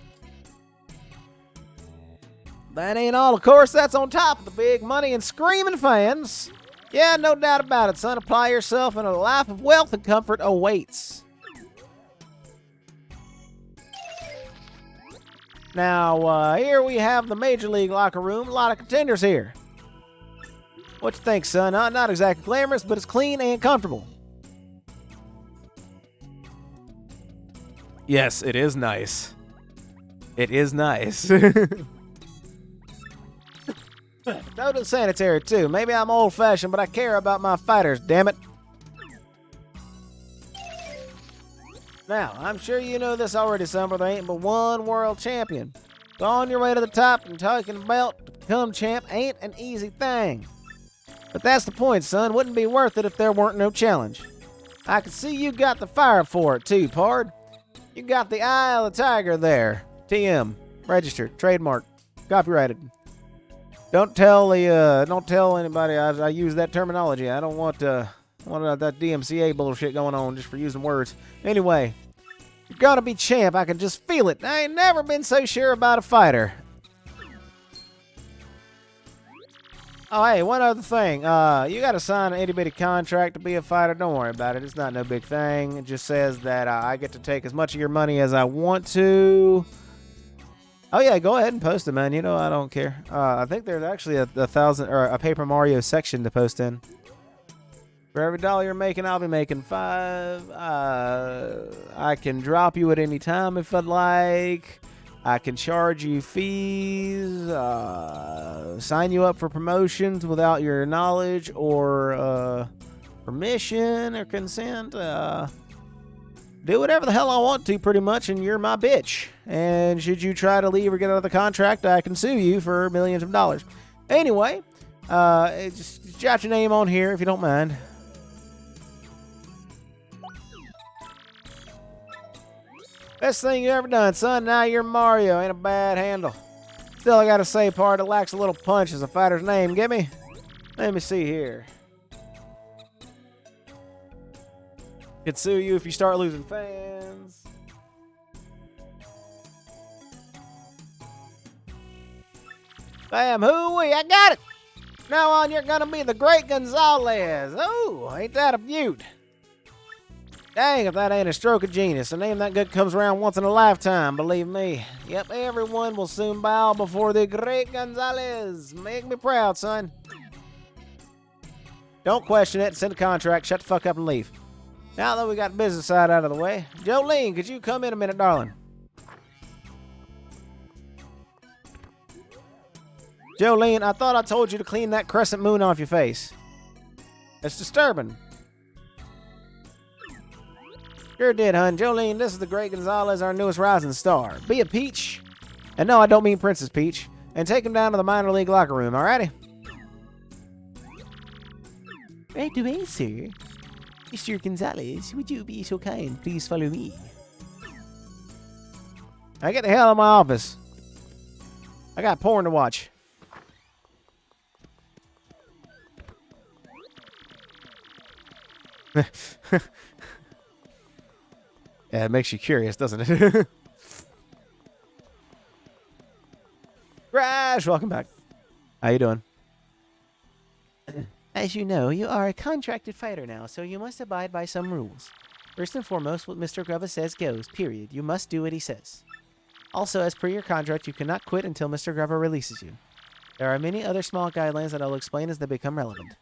That ain't all, of course. That's on top of the big money and screaming fans. Yeah, no doubt about it, son. Apply yourself and a life of wealth and comfort awaits. Now, here we have the Major League locker room. A lot of contenders here. What you think, son? Not exactly glamorous, but it's clean and comfortable. Yes, it is nice. It is nice. Totally sanitary, too. Maybe I'm old-fashioned, but I care about my fighters, damn it. Now, I'm sure you know this already, son, but there ain't but one world champion. So on your way to the top and taking a belt to become champ ain't an easy thing. But that's the point, son. Wouldn't be worth it if there weren't no challenge. I can see you got the fire for it, too, pard. You got the eye of the tiger there. TM. Registered. Trademark. Copyrighted. Don't tell anybody I use that terminology. I don't want that DMCA bullshit going on just for using words. Anyway, you're gonna be champ. I can just feel it. I ain't never been so sure about a fighter. Oh, hey, one other thing. You gotta sign an itty-bitty contract to be a fighter. Don't worry about it. It's not no big thing. It just says that I get to take as much of your money as I want to. Oh yeah, go ahead and post it, man. You know I don't care. I think there's actually a Paper Mario section to post in. For every dollar you're making, I'll be making 5. I can drop you at any time if I'd like. I can charge you fees. Sign you up for promotions without your knowledge or permission or consent. Do whatever the hell I want to, pretty much, and you're my bitch. And should you try to leave or get out of the contract, I can sue you for millions of dollars. Anyway, just jot your name on here if you don't mind. Best thing you ever done, son. Now you're Mario. Ain't a bad handle. Still, I gotta say, part that lacks a little punch is a fighter's name. Get me? Let me see here. Could sue you if you start losing fans. Bam, hooey, I got it. Now on, you're gonna be the Great Gonzalez. Oh, ain't that a beaut? Dang, if that ain't a stroke of genius. A name that good comes around once in a lifetime, believe me. Yep, everyone will soon bow before the Great Gonzalez. Make me proud, son. Don't question it. Send a contract. Shut the fuck up and leave. Now that we got the business side out of the way, Jolene, could you come in a minute, darling? Jolene, I thought I told you to clean that crescent moon off your face. It's disturbing. Sure did, hun. Jolene, this is the Great Gonzalez, our newest rising star. Be a peach. And no, I don't mean Princess Peach. And take him down to the minor league locker room, alrighty? Right away, sir. Mr. Gonzalez, would you be so kind? Please follow me. Now get the hell out of my office. I got porn to watch. Yeah, it makes you curious, doesn't it? Crash, welcome back. How you doing? As you know, you are a contracted fighter now, so you must abide by some rules. First and foremost, what Mr. Grubba says goes, period. You must do what he says. Also, as per your contract, you cannot quit until Mr. Grubba releases you. There are many other small guidelines that I'll explain as they become relevant.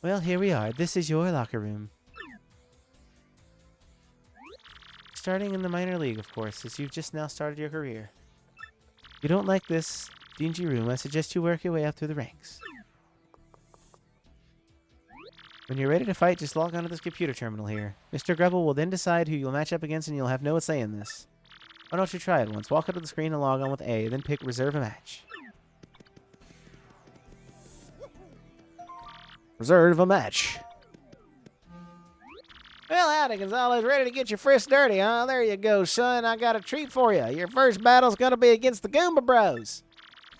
Well, here we are. This is your locker room. Starting in the minor league, of course, as you've just now started your career. If you don't like this dingy room, I suggest you work your way up through the ranks. When you're ready to fight, just log onto this computer terminal here. Mr. Grubba will then decide who you'll match up against, and you'll have no say in this. Why don't you try it once? Walk up to the screen and log on with A, then pick Reserve a Match. Reserve a match. Well, howdy, Gonzalez. Ready to get your frisk dirty, huh? There you go, son. I got a treat for you. Your first battle's gonna be against the Goomba Bros.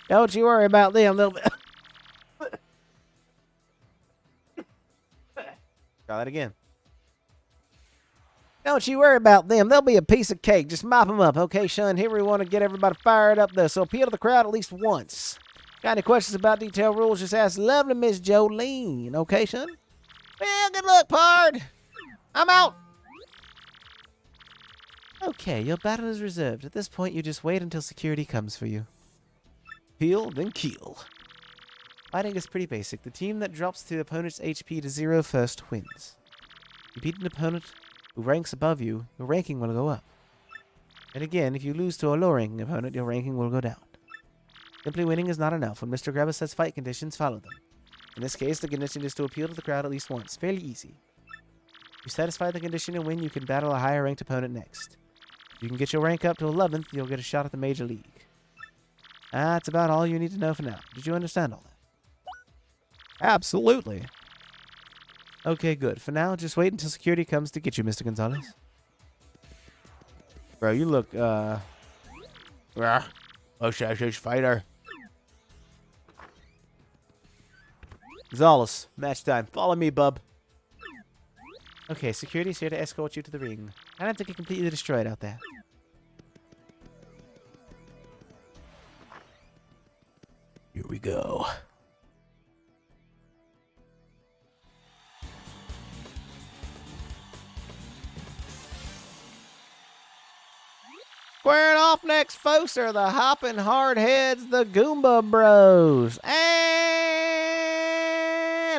Don't you worry about them. They'll be... Try that again. Don't you worry about them. They'll be a piece of cake. Just mop them up, okay, son? Here we want to get everybody fired up, though, so appeal to the crowd at least once. Got any questions about detailed rules, just ask lovely Miss Jolene. Okay, son? Well, good luck, pard. I'm out. Okay, your battle is reserved. At this point, you just wait until security comes for you. Peel, then kill. Fighting is pretty basic. The team that drops the opponent's HP to 0 first wins. If you beat an opponent who ranks above you, your ranking will go up. And again, if you lose to a low-ranking opponent, your ranking will go down. Simply winning is not enough. When Mr. Grubba says fight conditions, follow them. In this case, the condition is to appeal to the crowd at least once. Fairly easy. If you satisfy the condition and win, you can battle a higher-ranked opponent next. If you can get your rank up to 11th, you'll get a shot at the Major League. That's about all you need to know for now. Did you understand all that? Absolutely. Okay, good. For now, just wait until security comes to get you, Mr. Gonzalez. Bro, you look, Mustache fighter. Gonzalez, match time. Follow me, bub. Okay, security's here to escort you to the ring. I don't think you're completely destroyed out there. Here we go. Squaring off next, folks, are the hopping hardheads, the Goomba Bros. And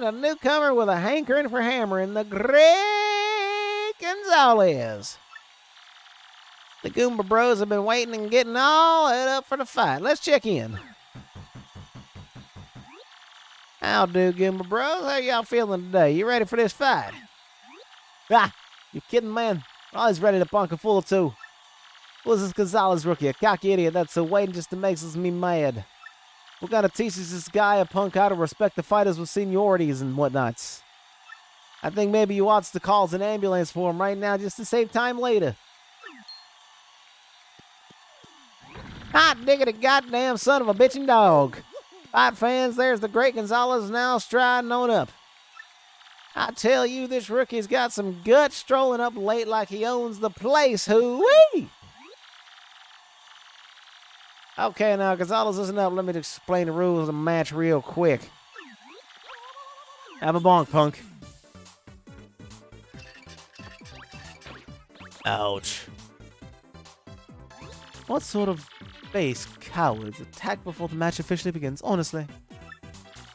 a newcomer with a hankering for hammering, the Great Gonzalez. The Goomba Bros have been waiting and getting all head up for the fight. Let's check in. How do, Goomba Bros? How y'all feeling today? You ready for this fight? Ah, you kidding, man? Always ready to punk a fool or two. Who's this Gonzalez rookie? A cocky idiot that's waiting just to make me mad. We're gonna teach this guy a punk how to respect the fighters with seniorities and whatnots. I think maybe you ought to call an ambulance for him right now just to save time later. Hot diggity goddamn son of a bitchin' dog. Fight fans, there's the Great Gonzalez now striding on up. I tell you, this rookie's got some guts, strolling up late like he owns the place. Hoo-wee! Okay, now, Gonzalez, listen up. Let me explain the rules of the match real quick. Have a bonk, punk. Ouch. What sort of base cowards attack before the match officially begins, honestly?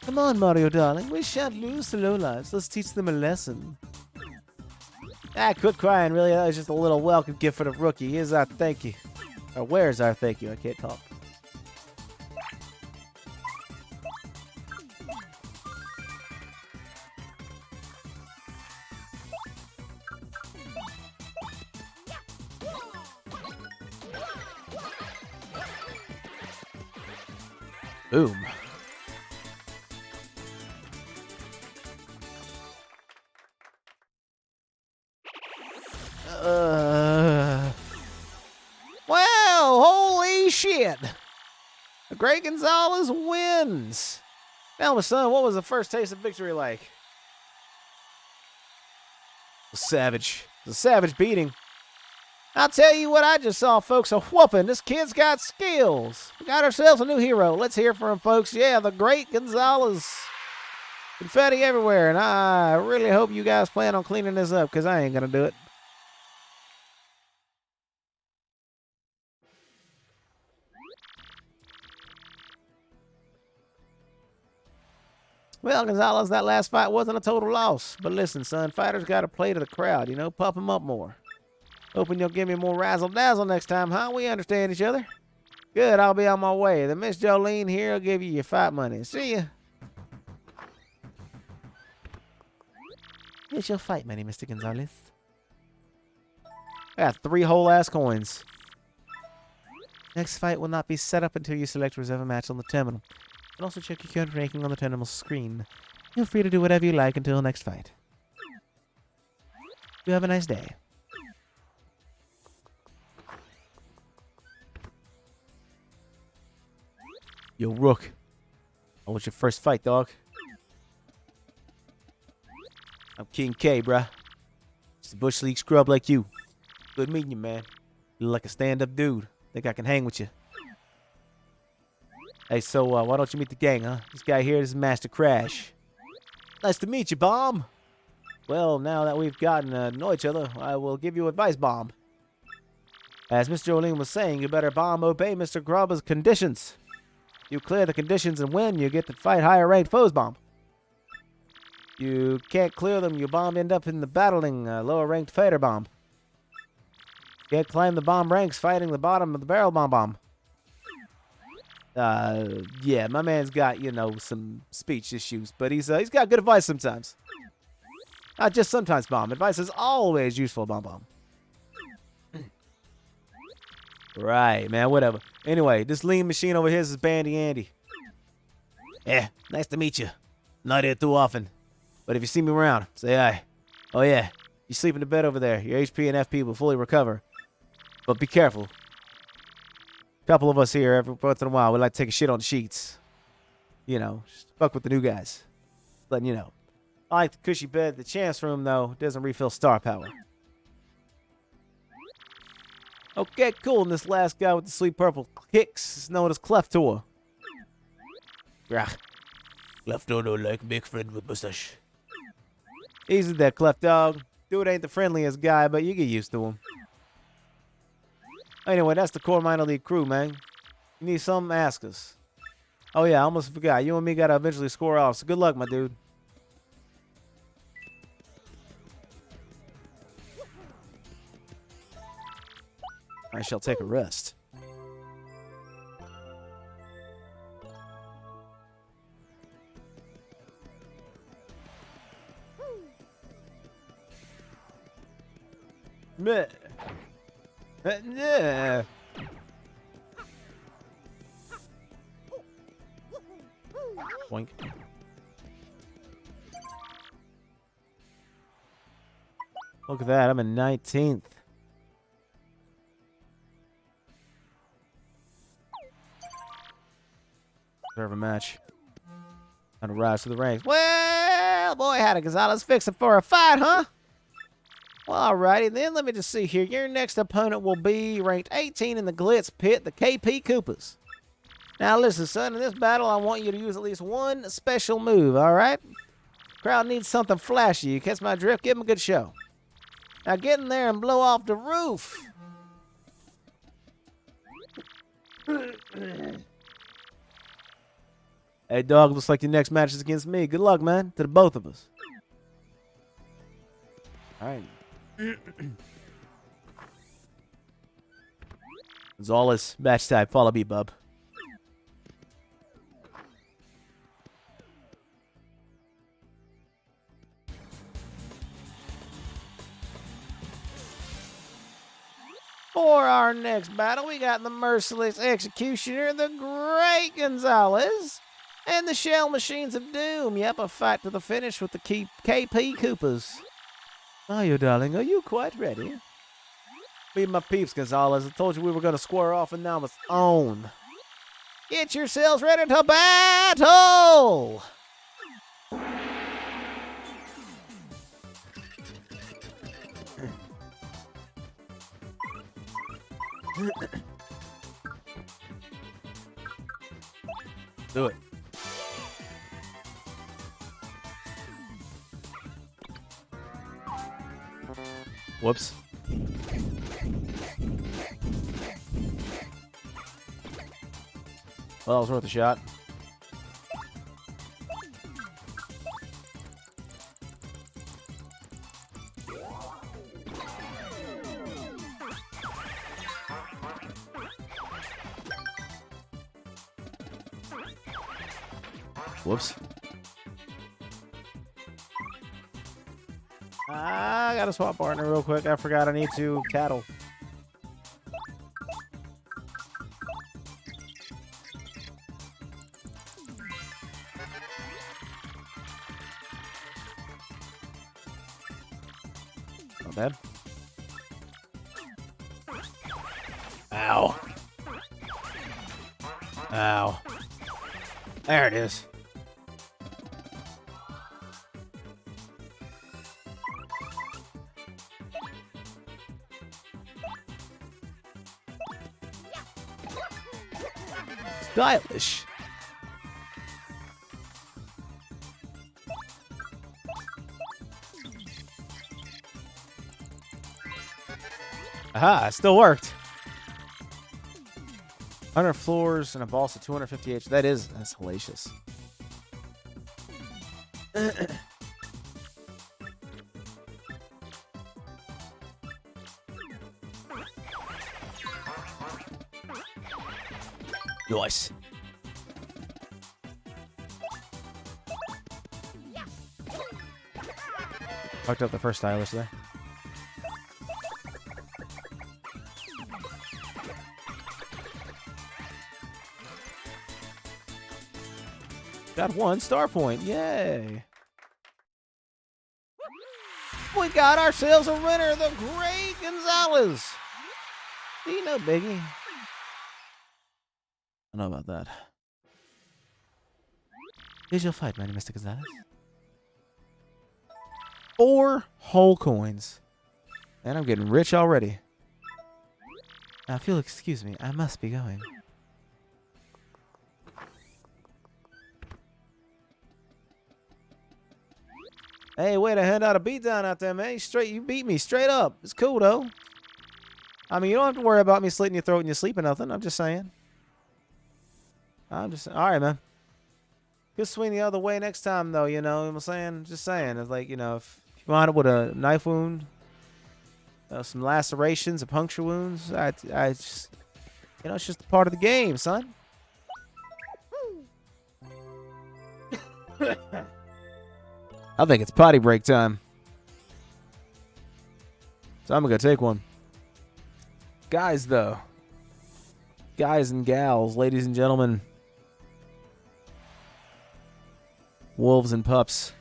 Come on, Mario, darling. We shan't lose to lowlifes. Let's teach them a lesson. Ah, quit crying, really. That was just a little welcome gift for the rookie. Here's our thank you. Or where's our thank you? I can't talk. Boom. holy shit! The Great Gonzalez wins. Now, my son, what was the first taste of victory like? Savage. It's a savage beating. I'll tell you what I just saw, folks. A whooping. This kid's got skills. We got ourselves a new hero. Let's hear from him, folks. Yeah, the Great Gonzalez. Confetti everywhere, and I really hope you guys plan on cleaning this up, because I ain't going to do it. Well, Gonzalez, that last fight wasn't a total loss. But listen, son, fighters got to play to the crowd, pump them up more. Hoping you'll give me more razzle-dazzle next time, huh? We understand each other. Good, I'll be on my way. The Miss Jolene here will give you your fight money. See ya. Here's your fight money, Mr. Gonzalez. I got 3 whole-ass coins. Next fight will not be set up until you select reserve a match on the terminal. And also check your current ranking on the terminal screen. Feel free to do whatever you like until next fight. You have a nice day. Yo, Rook. How was your first fight, dog? I'm King K, bruh. Just a bush league scrub like you. Good meeting you, man. You look like a stand-up dude. Think I can hang with you. Hey, so, why don't you meet the gang, huh? This guy here is Master Crash. Nice to meet you, Bomb. Well, now that we've gotten to know each other, I will give you advice, Bomb. As Mr. Jolene was saying, you better, Bomb, obey Mr. Grubba's conditions. You clear the conditions and win, you get to fight higher-ranked foes, Bomb. You can't clear them, you, Bomb, end up in the battling lower-ranked fighter, Bomb. Can't climb the bomb ranks fighting the bottom of the barrel, Bomb. Yeah, my man's got, some speech issues, but he's got good advice sometimes. Not just sometimes, Bomb. Advice is always useful, Bomb. Right, man, whatever. Anyway, this lean machine over here is Bandy Andy. Yeah, nice to meet you. Not here too often. But if you see me around, say hi. Oh, yeah, you sleep in the bed over there. Your HP and FP will fully recover. But be careful. A couple of us here, every once in a while, we like to take a shit on the sheets. Just fuck with the new guys. Letting you know. I like the cushy bed. The chance room, though, doesn't refill star power. Okay, cool. And this last guy with the sweet purple kicks is known as Cleftor. Yeah. Cleftor don't like big friend with mustache. Easy there, Clef Dog. Dude ain't the friendliest guy, but you get used to him. Anyway, that's the core minor league crew, man. You need something, ask us. Oh, yeah, I almost forgot. You and me got to eventually score off, so good luck, my dude. I shall take a rest. Meh. Yeah. Boink. Look at that. I'm in 19th. Deserve a match. Time to rise to the ranks. Well, boy, howdy, Gonzalez. Fixing for a fight, huh? Well, alrighty then. Let me just see here. Your next opponent will be ranked 18 in the Glitz Pit, the KP Koopas. Now, listen, son. In this battle, I want you to use at least one special move, alright? Crowd needs something flashy. You catch my drift? Give them a good show. Now, get in there and blow off the roof. Hey, dog, looks like your next match is against me. Good luck, man, to the both of us. All right. Gonzalez, match type. Follow me, bub. For our next battle, we got the Merciless Executioner, the Great Gonzalez, and the Shell Machines of Doom. Yep, a fight to the finish with the KP Koopas. Are you, darling? Are you quite ready? Be my peeps, Gonzalez. I told you we were going to square off, and now it's on. Get yourselves ready to battle! Do it. Whoops. Well, it was worth a shot. Whoops. I gotta swap partner real quick. I forgot I need to cattle. Not bad. Ow. Ow. There it is. Stylish. Aha, it still worked. 100 floors and a boss of 250 H. That's hellacious. Nice. Fucked up the first stylish there. Got 1 star point. Yay. We got ourselves a winner, the Great Gonzalez. See, no biggie. I don't know about that. Here's your fight, man, Mr. Gonzalez. 4 whole coins. And I'm getting rich already. Now, if you'll excuse me, I must be going. Hey, way to hand out a beatdown out there, man. You beat me straight up. It's cool, though. I mean, you don't have to worry about me slitting your throat in your sleep or nothing. I'm just saying. All right, man. Good swing the other way next time, though, you know what I'm saying? Just saying. It's like, you know, if you wind up with a knife wound, some lacerations, a puncture wounds, I just, you know, it's just a part of the game, son. I think it's potty break time. So I'm going to go take one. Guys, though. Guys and gals, ladies and gentlemen. Wolves and pups.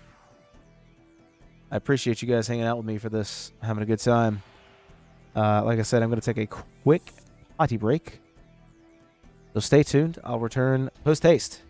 I appreciate you guys hanging out with me for this. Having a good time. Like I said, I'm going to take a quick potty break. So stay tuned. I'll return post-haste.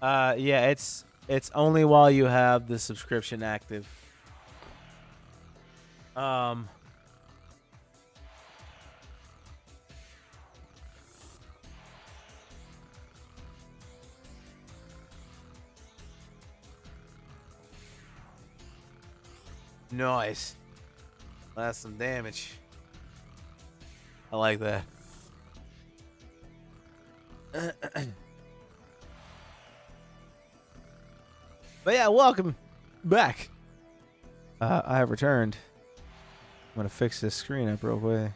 Yeah, it's only while you have the subscription active. Nice. That's some damage. I like that. But yeah, welcome back. I have returned. I'm gonna fix this screen up real quick.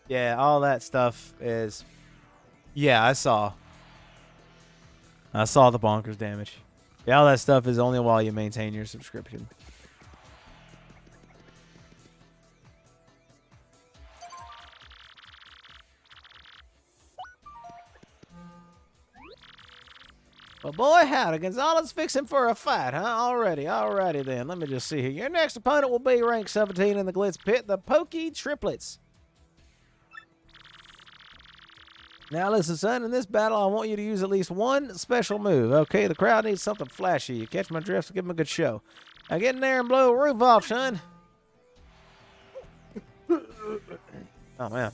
Yeah, all that stuff is. Yeah, I saw the bonkers damage. Yeah, all that stuff is only while you maintain your subscription. Well, boy, howdy, Gonzalez fixing for a fight, huh? Alrighty then. Let me just see here. Your next opponent will be rank 17 in the Glitz Pit, the Pokey Triplets. Now listen, son, in this battle, I want you to use at least one special move. Okay, the crowd needs something flashy. You catch my drift, so give them a good show. Now get in there and blow a roof off, son. Oh, man.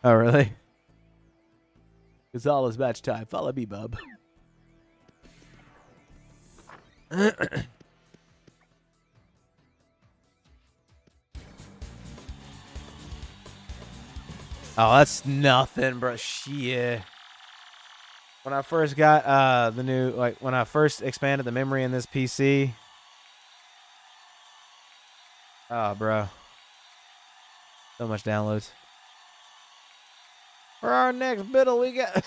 Oh, really? Gonzalez match time. Follow me, bub. Oh, that's nothing, bro. Shit. When I first got the new, like, when I first expanded the memory in this PC. Oh, bro. So much downloads. For our next battle, we got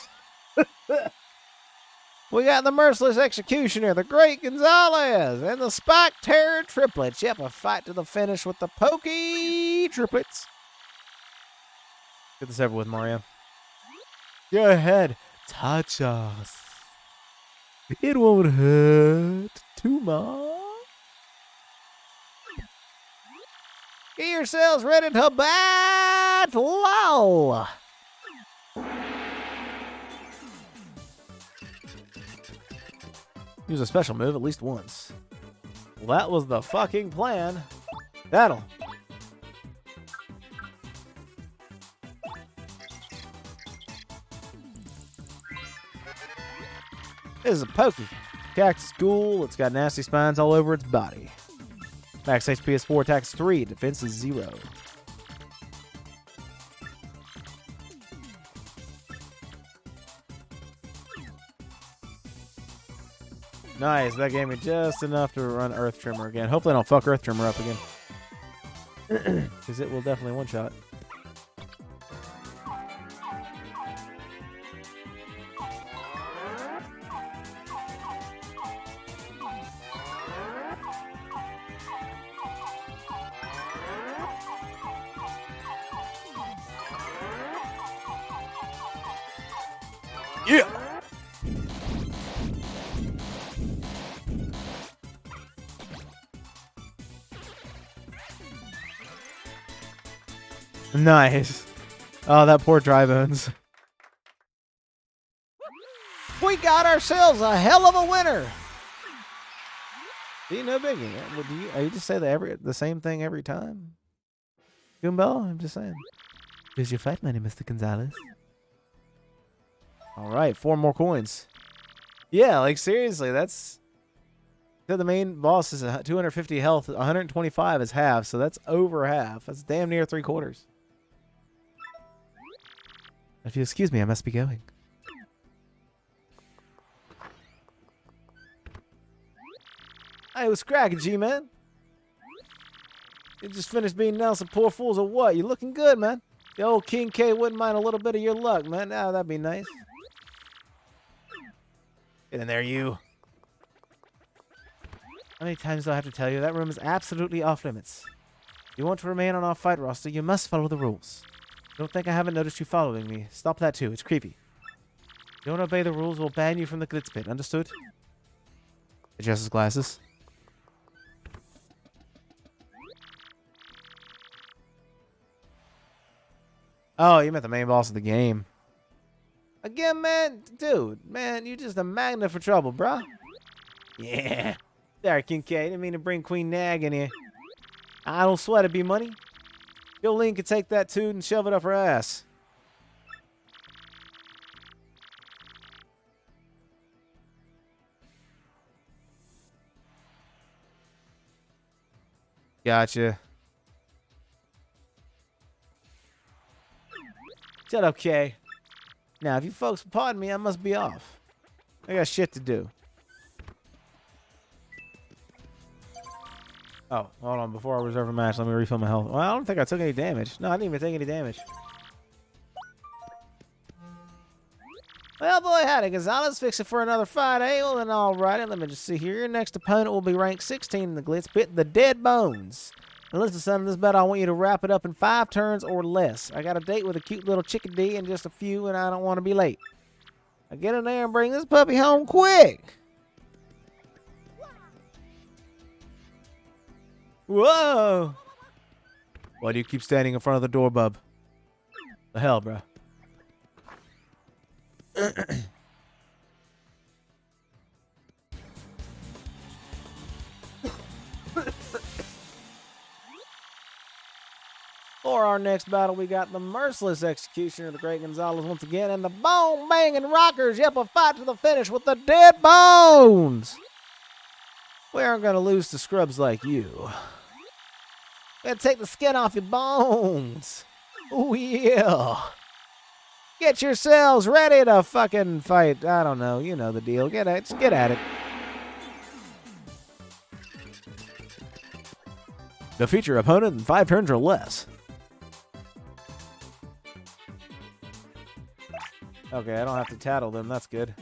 we got the Merciless Executioner, the Great Gonzalez, and the Spike Terror Triplets. Yep, a fight to the finish with the Pokey Triplets. Get this over with, Mario. Go ahead. Touch us. It won't hurt too much. Get yourselves ready to battle. Use a special move at least once. Well, that was the fucking plan. Battle. This is a Pokey. Cactus Ghoul. It's got nasty spines all over its body. Max HP is 4, attacks 3, defense is 0. Nice, that gave me just enough to run Earth Trimmer again. Hopefully I don't fuck Earth Trimmer up again. Because it will definitely one-shot. Yeah! Nice. Oh, that poor Dry Bones. We got ourselves a hell of a winner. See, no biggie. Well, you just say the same thing every time? Goombell? I'm just saying. Here's your fight money, Mr. Gonzalez. All right, 4 more coins. Yeah, like seriously, that's... The main boss is 250 health, 125 is half, so that's over half. That's damn near 3/4. If you excuse me, I must be going. Hey, what's cracking, G-Man? You just finished being down some poor fools or what? You looking good, man. The old King K wouldn't mind a little bit of your luck, man. Ah, that'd be nice. Get in there, you. How many times do I have to tell you? That room is absolutely off limits. If you want to remain on our fight roster, you must follow the rules. Don't think I haven't noticed you following me. Stop that too. It's creepy. You don't obey the rules, we'll ban you from the glitz pit. Understood? Adjust his glasses. Oh, you meant the main boss of the game. Again, man, dude, man, you just a magnet for trouble, bruh. Yeah. Sorry, Kincaid. Didn't mean to bring Queen Nag in here. I don't sweat it, B-Money. Jolene could take that toot and shove it up her ass. Gotcha. Shut up, Kay. Now, if you folks pardon me, I must be off. I got shit to do. Oh, hold on. Before I reserve a match, let me refill my health. Well, I don't think I took any damage. No, I didn't even take any damage. Well, boy, howdy, Gonzalez. Fix it for another fight, eh? Well, then, all right. Let me just see here. Your next opponent will be ranked 16 in the Glitz Pit, the Dead Bones. And listen, son, this battle, I want you to wrap it up in 5 turns or less. I got a date with a cute little chickadee in just a few, and I don't want to be late. Now get in there and bring this puppy home quick. Whoa! Why do you keep standing in front of the door, bub? The hell, bro? For our next battle, we got the merciless executioner of the Great Gonzalez once again, and the bone-banging rockers. Yep, a fight to the finish with the Dead Bones. We aren't going to lose to scrubs like you. Gonna take the skin off your bones. Oh, yeah. Get yourselves ready to fucking fight. I don't know. You know the deal. Get at it. Defeat your opponent in 5 turns or less. Okay, I don't have to tattle them. That's good.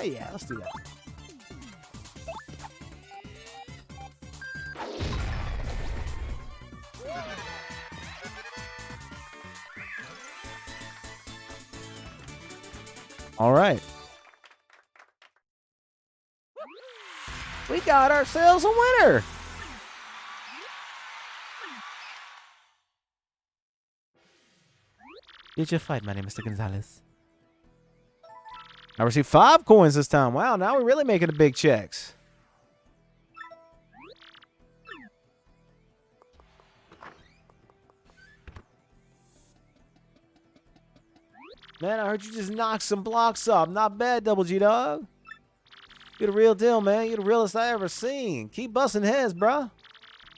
Yeah, let's do that. All right. We got ourselves a winner. Did you fight, my name, Mr. Gonzalez? I received 5 coins this time. Wow, now we're really making the big checks. Man, I heard you just knocked some blocks up. Not bad, Double G Dog. You're the real deal, man. You're the realest I ever seen. Keep busting heads, bruh.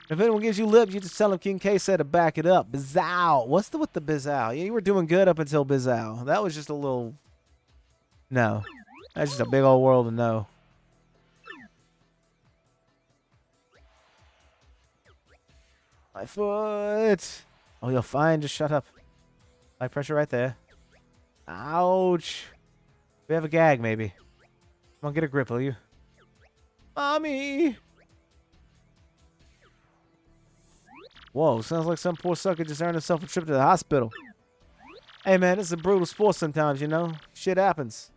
If anyone gives you lip, you just tell them King K said to back it up. Bizow. What's the with the Bizow? Yeah, you were doing good up until Bizow. That was just a little... No. That's just a big old world of no. My foot. Oh, you're fine. Just shut up. High pressure right there. Ouch. We have a gag, maybe. Come on, get a grip, will you? Mommy! Whoa, sounds like some poor sucker just earned himself a trip to the hospital. Hey, man, this is a brutal sport sometimes, you know? Shit happens.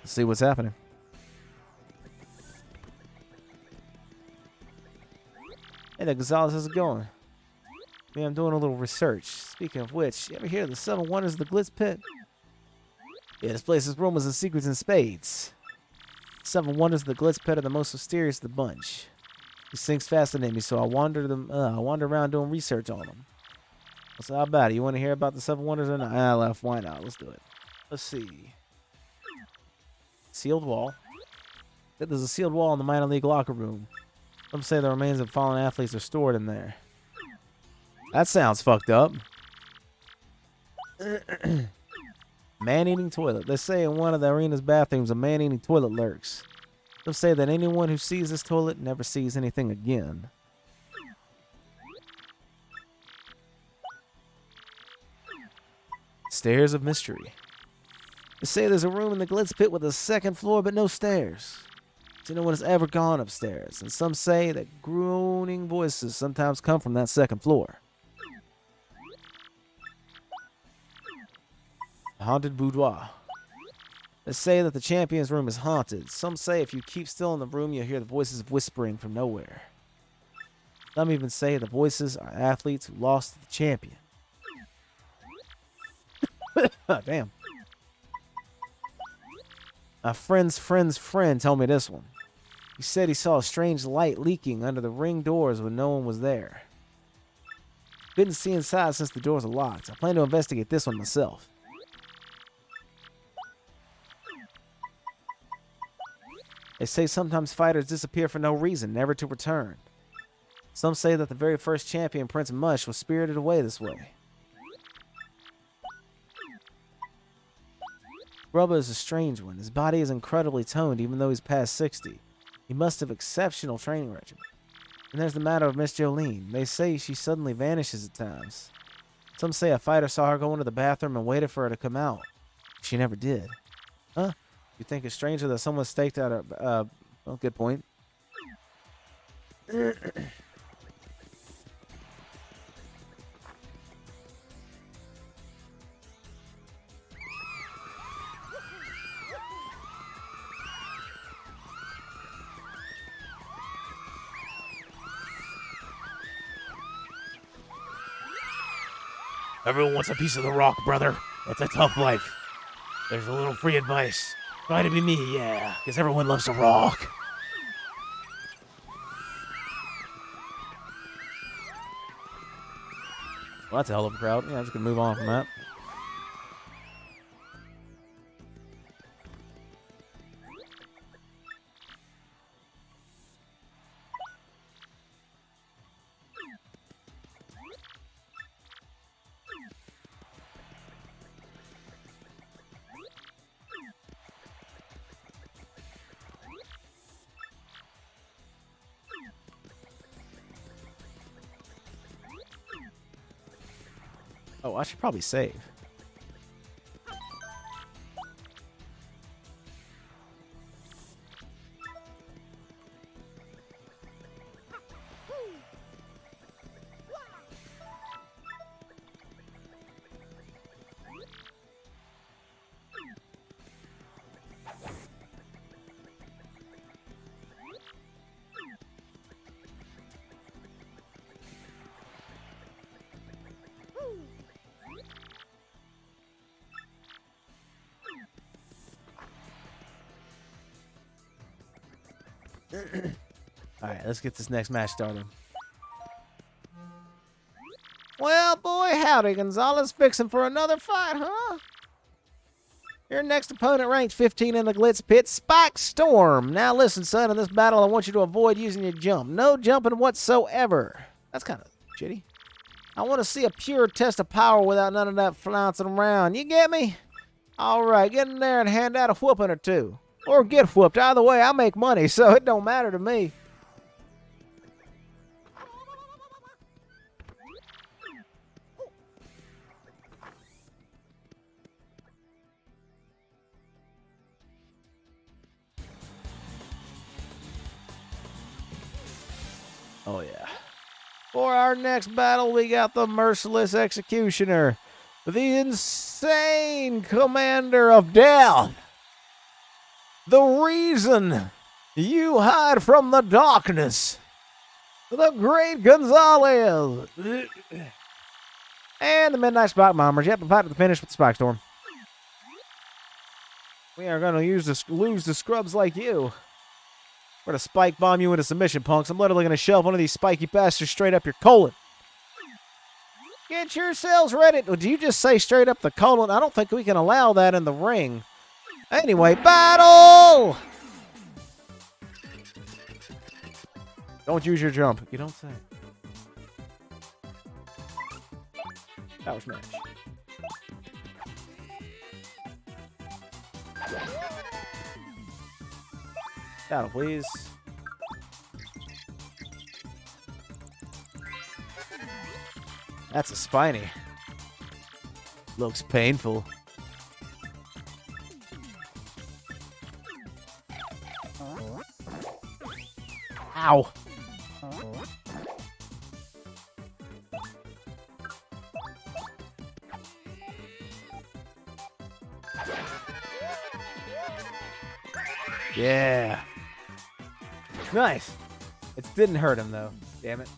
Let's see what's happening. Hey there, Gonzalez, how's it going? Yeah, I'm doing a little research. Speaking of which, you ever hear of the 7 Wonders of the Glitz Pit? Yeah, this place is rumors and secrets and spades. 7 Wonders of the Glitz Pit are the most mysterious of the bunch. These things fascinate me, so I wander around doing research on them. So how about it? You want to hear about the 7 Wonders or not? Ah, left. Why not? Let's do it. Let's see. Sealed wall. There's a sealed wall in the minor league locker room. Some say the remains of fallen athletes are stored in there. That sounds fucked up. Man-eating toilet. They say in one of the arena's bathrooms a man-eating toilet lurks. Some say that anyone who sees this toilet never sees anything again. Stairs of mystery. They say there's a room in the Glitz Pit with a second floor but no stairs. So no one has ever gone upstairs, and some say that groaning voices sometimes come from that second floor. A haunted boudoir. They say that the champion's room is haunted. Some say if you keep still in the room, you'll hear the voices whispering from nowhere. Some even say the voices are athletes who lost to the champion. Damn. A friend's friend told me this one. He said he saw a strange light leaking under the ring doors when no one was there. Couldn't see inside since the doors are locked. I plan to investigate this one myself. They say sometimes fighters disappear for no reason, never to return. Some say that the very first champion, Prince Mush, was spirited away this way. Grubba is a strange one. His body is incredibly toned, even though he's past 60. He must have exceptional training regimen. And there's the matter of Miss Jolene. They say she suddenly vanishes at times. Some say a fighter saw her go into the bathroom and waited for her to come out. She never did. Huh? You think it's stranger that someone staked out a... well, good point. Everyone wants a piece of the rock, brother. It's a tough life. There's a little free advice. Try to be me, yeah, because everyone loves the rock. Well, that's a hell of a crowd. Yeah, I'm just going to move on from that. Oh, I should probably save. Alright, let's get this next match started. Well, boy, howdy, Gonzalez. Fixing for another fight, huh? Your next opponent ranked 15 in the Glitz Pit, Spike Storm. Now listen, son, in this battle, I want you to avoid using your jump. No jumping whatsoever. That's kind of shitty. I want to see a pure test of power without none of that flouncing around. You get me? All right, get in there and hand out a whooping or two. Or get whooped. Either way, I make money, so it don't matter to me. Oh, yeah. For our next battle, we got the Merciless Executioner, the insane Commander of Death, the reason you hide from the darkness, the Great Gonzalez, and the Midnight Spike Bombers. Yep, the fight to the finish with the Spike Storm. We are going to lose to scrubs like you. We're going to spike bomb you into submission, punks. I'm literally going to shove one of these spiky bastards straight up your colon. Get yourselves ready. Did you just say straight up the colon? I don't think we can allow that in the ring. Anyway, battle! Don't use your jump. You don't say. Power smash. Battle, please. That's a spiny. Looks painful. Ow. Yeah. Nice. It didn't hurt him, though. Damn it.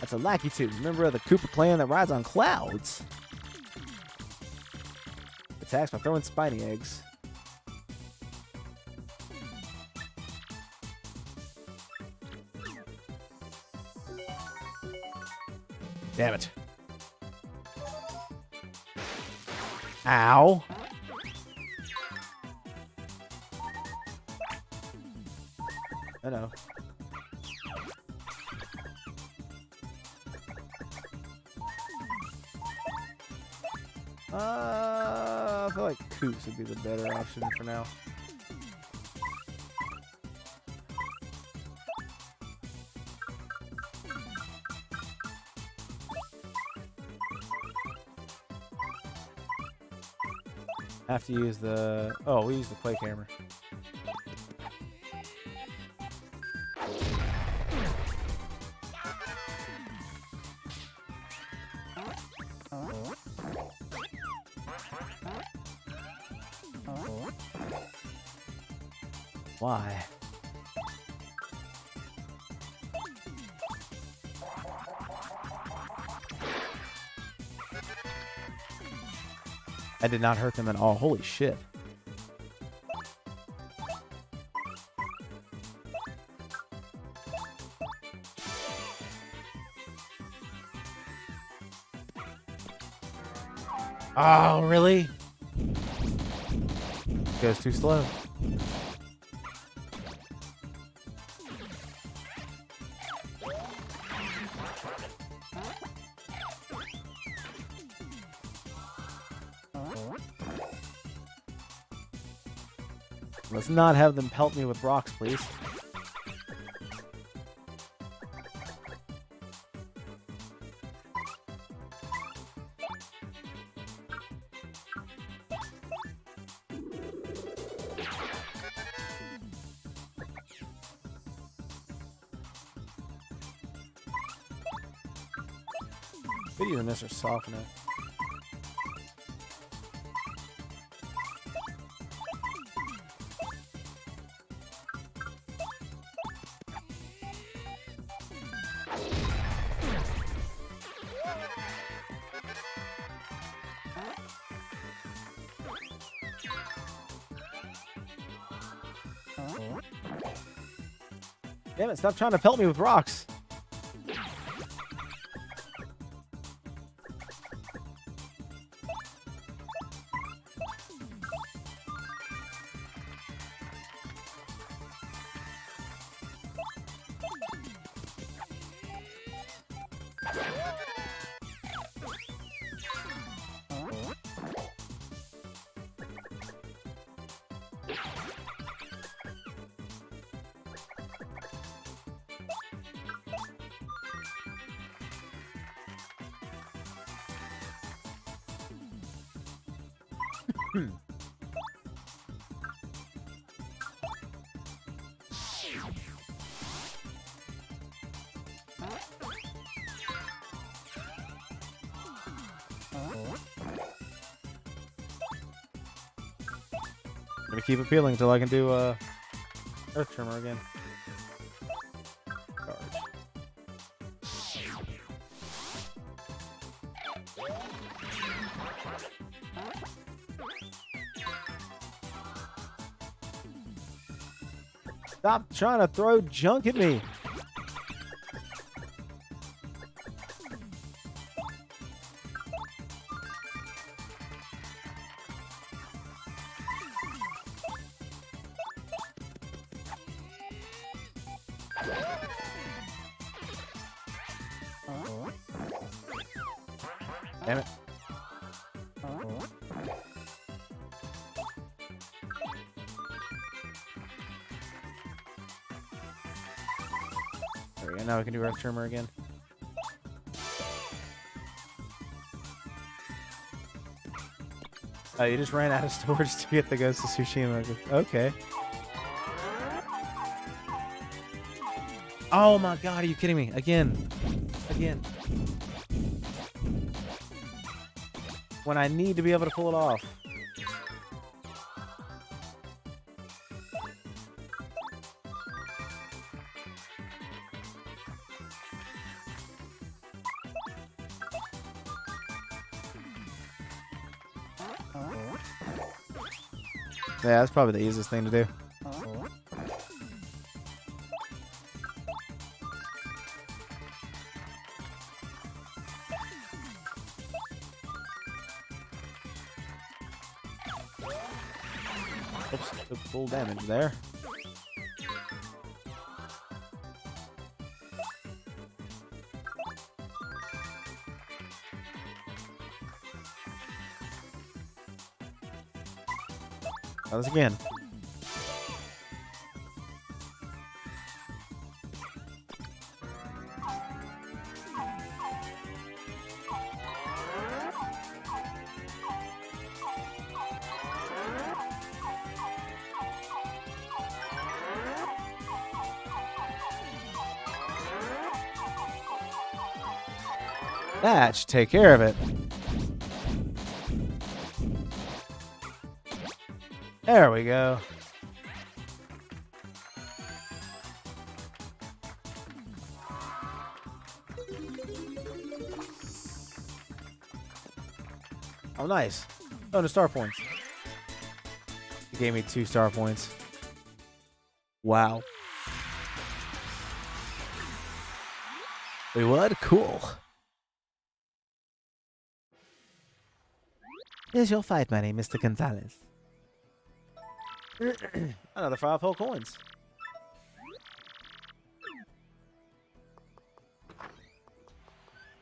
That's a Lackey Tooth, member of the Koopa clan that rides on clouds. Attacks by throwing spiny eggs. Damn it. Ow. I know. I feel like Koops would be the better option for now. Have to use the... Oh, we use the Quake Hammer. Why? I did not hurt them at all. Holy shit. Oh, really? Goes too slow. Let's not have them pelt me with rocks, please. Video in this are softening. Damn it, stop trying to pelt me with rocks. I'm gonna keep appealing until I can do Earth Tremor again. Charge. Stop trying to throw junk at me. Damn it. There we go. Now we can do Earth Tremor again. Oh, you just ran out of storage to get the Ghost of Tsushima. Okay. Oh my god, are you kidding me? Again. Again. When I need to be able to pull it off. Yeah, that's probably the easiest thing to do. Oops, took full damage there. Try this again. That should take care of it. There we go. Oh, nice. Oh, no star points. He gave me 2 star points. Wow. Wait, what? Cool. Here's your fight money, Mr. Gonzalez. Another 5 whole coins.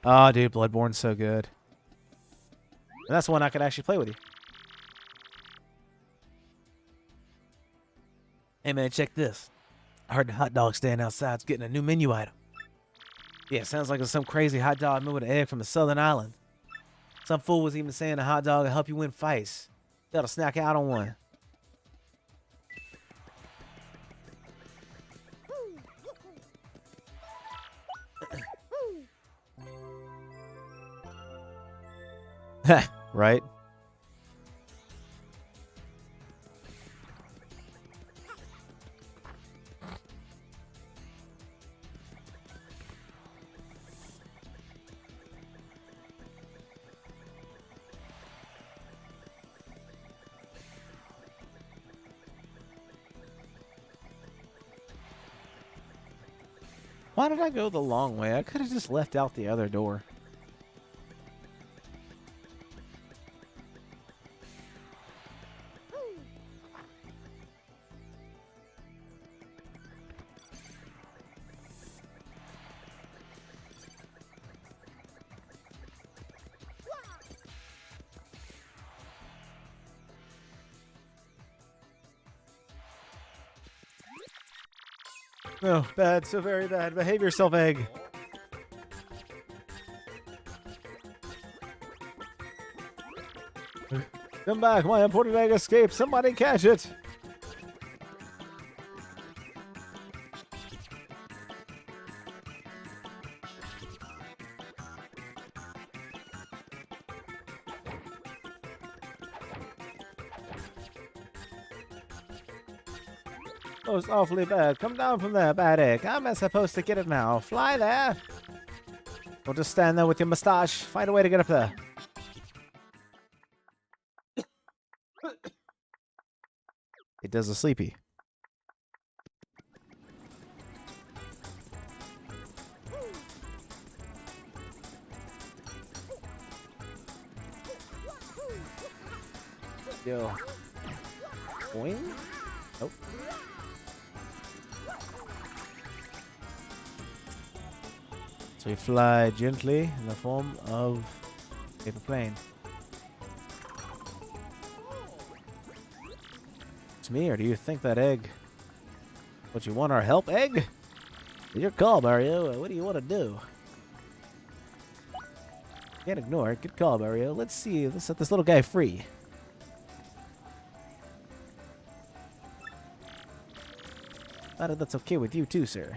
Oh, dude, Bloodborne's so good. And that's the one I could actually play with you. Hey, man, check this. I heard the hot dog stand outside's getting a new menu item. Yeah, sounds like it's some crazy hot dog made with an egg from a southern island. Some fool was even saying a hot dog will help you win fights. You gotta snack out on one. Right? Why did I go the long way? I could have just left out the other door. No, bad, so very bad. Behave yourself, egg. Come back, my important egg escaped. Somebody catch it. Oh, it's awfully bad. Come down from there, bad egg. How am I supposed to get it now? Fly there? Or just stand there with your mustache. Find a way to get up there. It does a sleepy. Yo. Boing? Nope. So we fly gently in the form of a paper plane. It's me, or do you think that egg? What, you want our help, egg? Your call, Mario. What do you want to do? Can't ignore it. Good call, Mario. Let's see. Let's set this little guy free. Glad that's okay with you too, sir.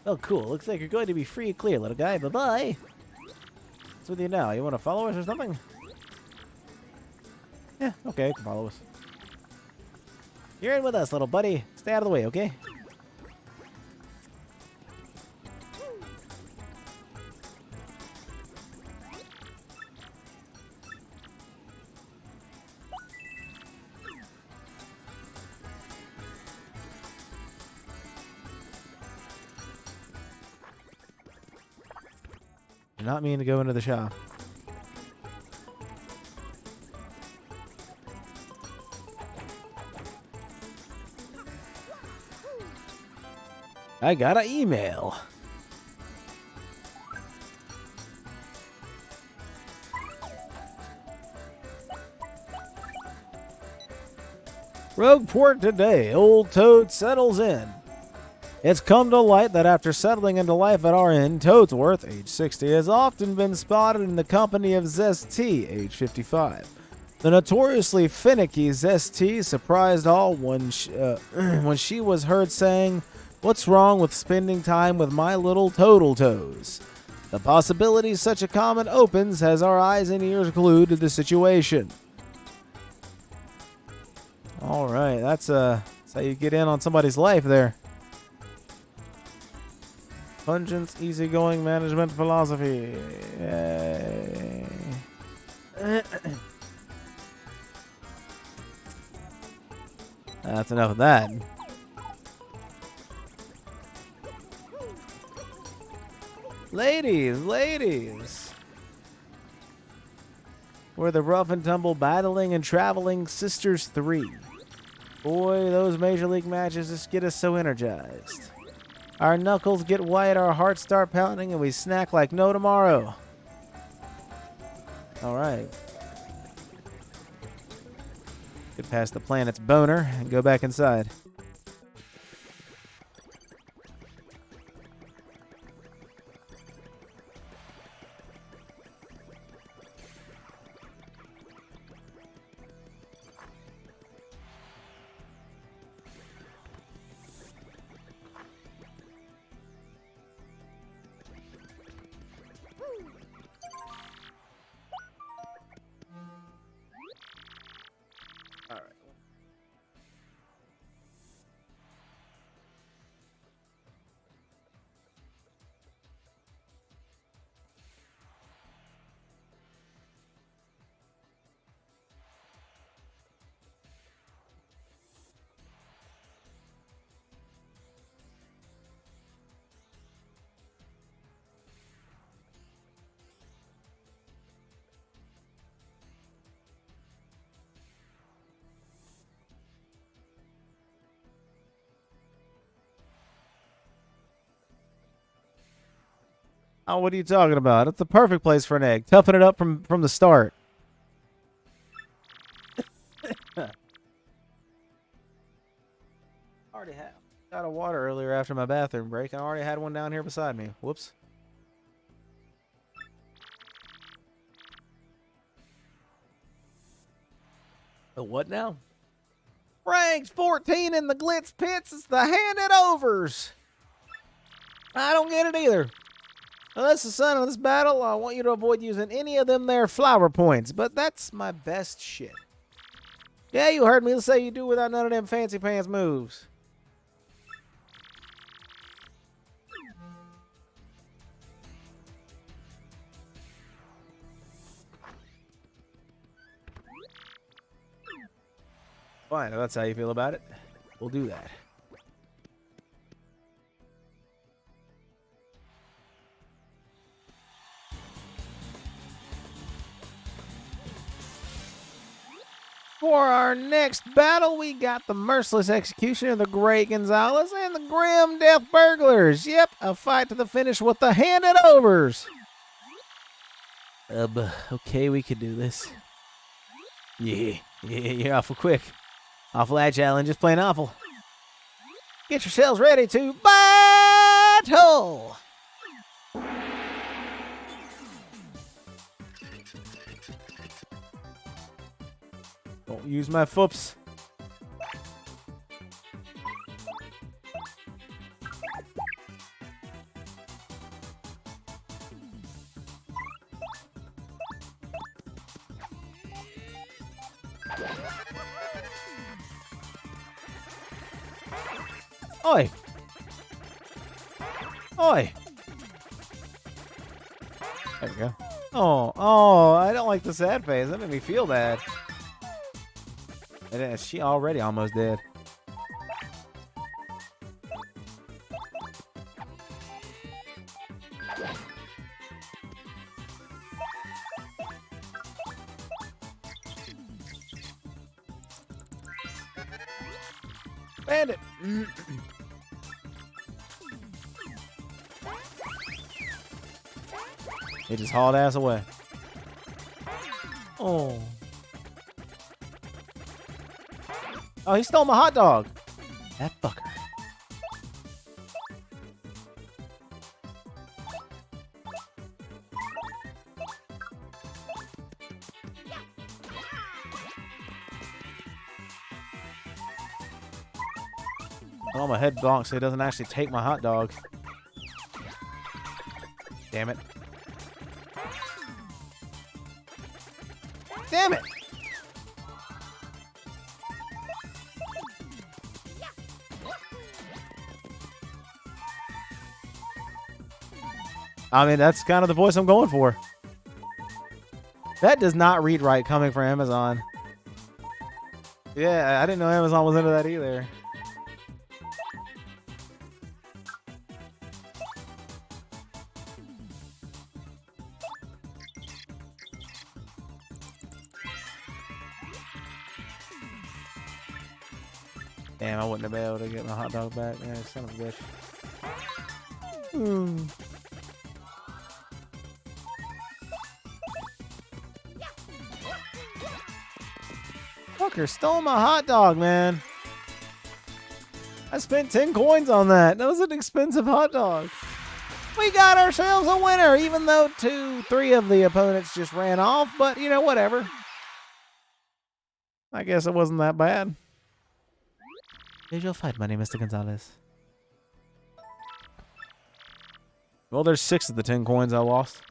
Oh, cool. Looks like you're going to be free and clear, little guy. Bye-bye. What's with you now? You want to follow us or something? Yeah, okay, you can follow us. You're in with us, little buddy. Stay out of the way, okay? Did not mean to go into the shop. I got an email. Rogueport today. Old Toad settles in. It's come to light that after settling into life at our inn, Toadsworth, age 60, has often been spotted in the company of Zest T, age 55. The notoriously finicky Zest T surprised all when she was heard saying, "What's wrong with spending time with my little Toadle Toes?" The possibility such a comment opens has our eyes and ears glued to the situation. All right, that's how you get in on somebody's life there. Pungent's easygoing management philosophy. Yay. That's enough of that. Ladies. We're the rough and tumble battling and traveling Sisters 3. Boy, those Major League matches just get us so energized. Our knuckles get white, our hearts start pounding, and we snack like no tomorrow. All right. Get past the planet's boner and go back inside. All right. Oh, what are you talking about? It's the perfect place for an egg. Toughen it up from the start. Already had got a water earlier after my bathroom break, and I already had one down here beside me. Whoops. The what now? Ranks 14 in the Glitz Pits. It's the handed overs. I don't get it either. Unless the son of this battle, I want you to avoid using any of them there flower points, but that's my best shit. Yeah, you heard me say you do without none of them fancy pants moves. Fine, if that's how you feel about it, we'll do that. For our next battle, we got the merciless execution of the Great Gonzalez and the Grim Death Burglars. Yep, a fight to the finish with the handed overs. Okay, we can do this. Yeah, you're awful quick. Awful agile and just plain awful. Get yourselves ready to battle! Don't use my foops. Oi! Oi! There we go. Oh, I don't like the sad face. That made me feel bad. And she already almost dead. Bandit! He just hauled ass away. Oh. Oh, he stole my hot dog. That fucker. Oh, my head bonks so he doesn't actually take my hot dog. Damn it. Damn it! I mean, that's kind of the voice I'm going for. That does not read right coming from Amazon. Yeah, I didn't know Amazon was into that either. Damn, I wouldn't have been able to get my hot dog back. Yeah, son of a bitch. Fucker stole my hot dog, man. I spent 10 coins on that. That was an expensive hot dog. We got ourselves a winner, even though 3 of the opponents just ran off. But, you know, whatever. I guess it wasn't that bad. Here's your fight money, Mr. Gonzalez. Well, there's 6 of the 10 coins I lost.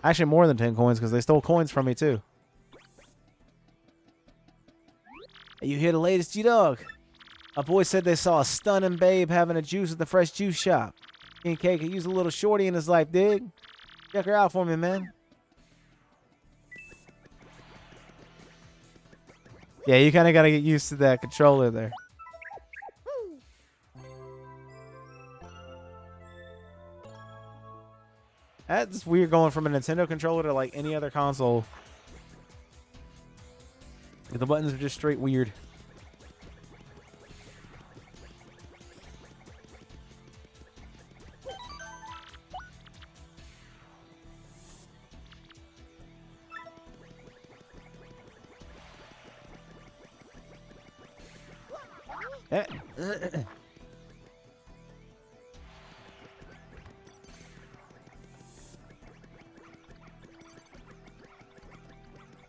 Actually, more than 10 coins because they stole coins from me, too. Hey, you hear the latest, G-Dog? A boy said they saw a stunning babe having a juice at the fresh juice shop. King K could use a little shorty in his life, dig? Check her out for me, man. Yeah, you kind of got to get used to that controller there. That's weird going from a Nintendo controller to like any other console. The buttons are just straight weird.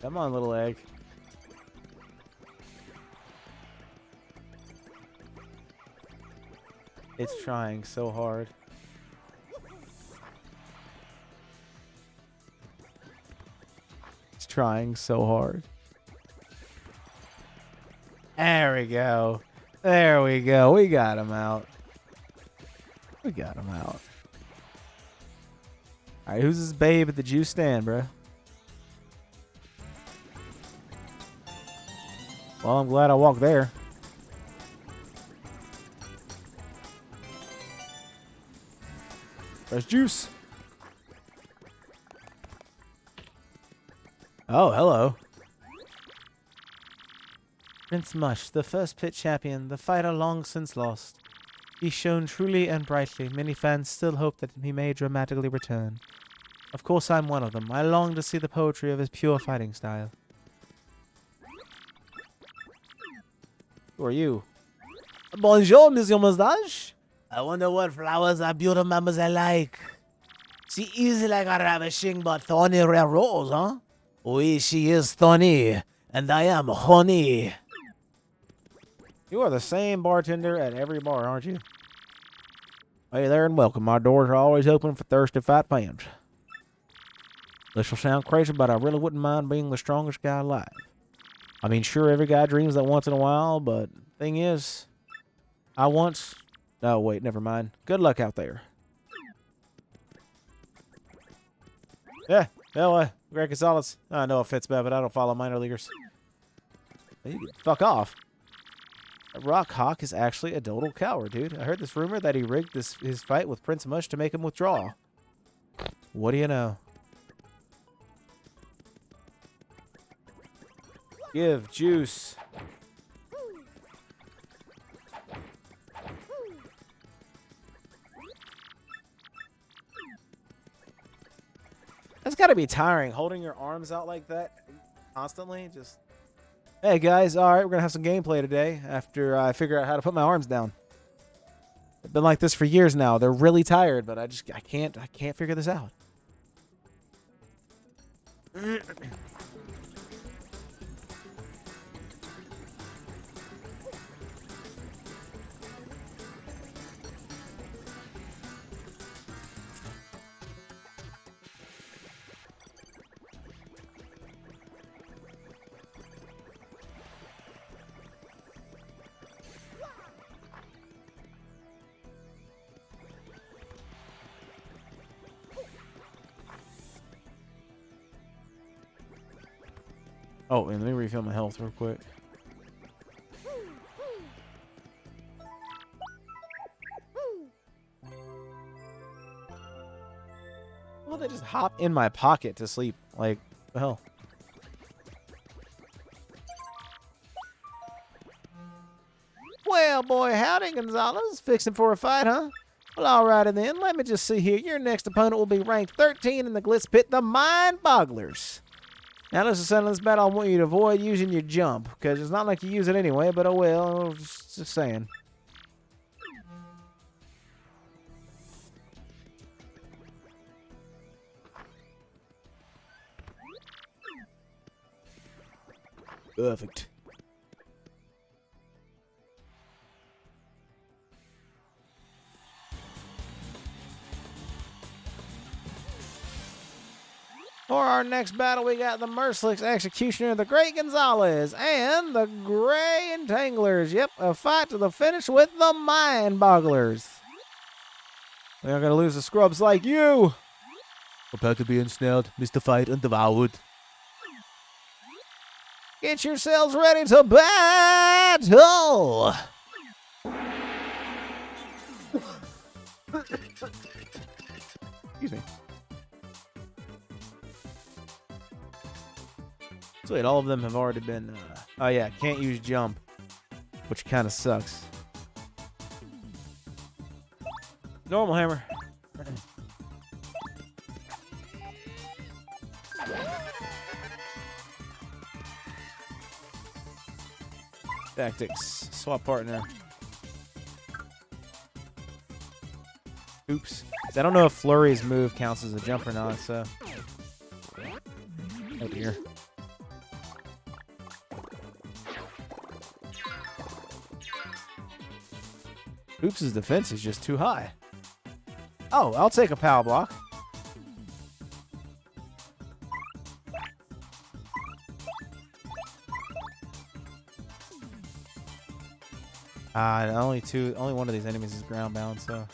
Come on, little egg. It's trying so hard. It's trying so hard. There we go. There we go. We got him out. We got him out. All right, who's this babe at the juice stand, bro? Well, I'm glad I walked there. There's juice. Oh, hello. Prince Mush, the first pit champion, the fighter long since lost. He shone truly and brightly. Many fans still hope that he may dramatically return. Of course, I'm one of them. I long to see the poetry of his pure fighting style. Who are you? Bonjour, Monsieur Moustache. I wonder what flowers our beautiful mademoiselle like. She is like a ravishing but thorny rare rose, huh? Oui, she is funny, and I am honey. You are the same bartender at every bar, aren't you? Hey there and welcome. My doors are always open for thirsty fat fans. This will sound crazy, but I really wouldn't mind being the strongest guy alive. I mean, sure, every guy dreams that once in a while, but thing is, I once... Oh, wait, never mind. Good luck out there. Yeah, Greg Gonzalez. I know it fits bad, but I don't follow minor leaguers. You can fuck off. Rock Hawk is actually a total coward, dude. I heard this rumor that he rigged his fight with Prince Mush to make him withdraw. What do you know? Give juice. That's got to be tiring, holding your arms out like that constantly. Just, hey guys, all right, we're gonna have some gameplay today. After I figure out how to put my arms down. I've been like this for years now. They're really tired, but I can't figure this out. Oh, and let me refill my health real quick. Well, they just hop in my pocket to sleep. Like, what the hell? Well, boy, howdy, Gonzalez. Fixing for a fight, huh? Well, alrighty then. Let me just see here. Your next opponent will be ranked 13 in the Glitz Pit, the Mind Bogglers. Now, listen, son, this battle, I want you to avoid using your jump, because it's not like you use it anyway, but oh well, just saying. Perfect. For our next battle, we got the Merciless Executioner, the Great Gonzalez, and the Gray Entanglers. Yep, a fight to the finish with the Mind Bogglers. We are going to lose the scrubs like you. About to be ensnared, mystified, and devoured. Get yourselves ready to battle! Excuse me. So wait, all of them have already been... oh yeah, can't use jump, which kind of sucks. Normal hammer. Tactics. Swap partner. Oops. I don't know if Flurry's move counts as a jump or not, so... Oh dear. Oops' defense is just too high. Oh, I'll take a power block. Only one of these enemies is ground bound, so.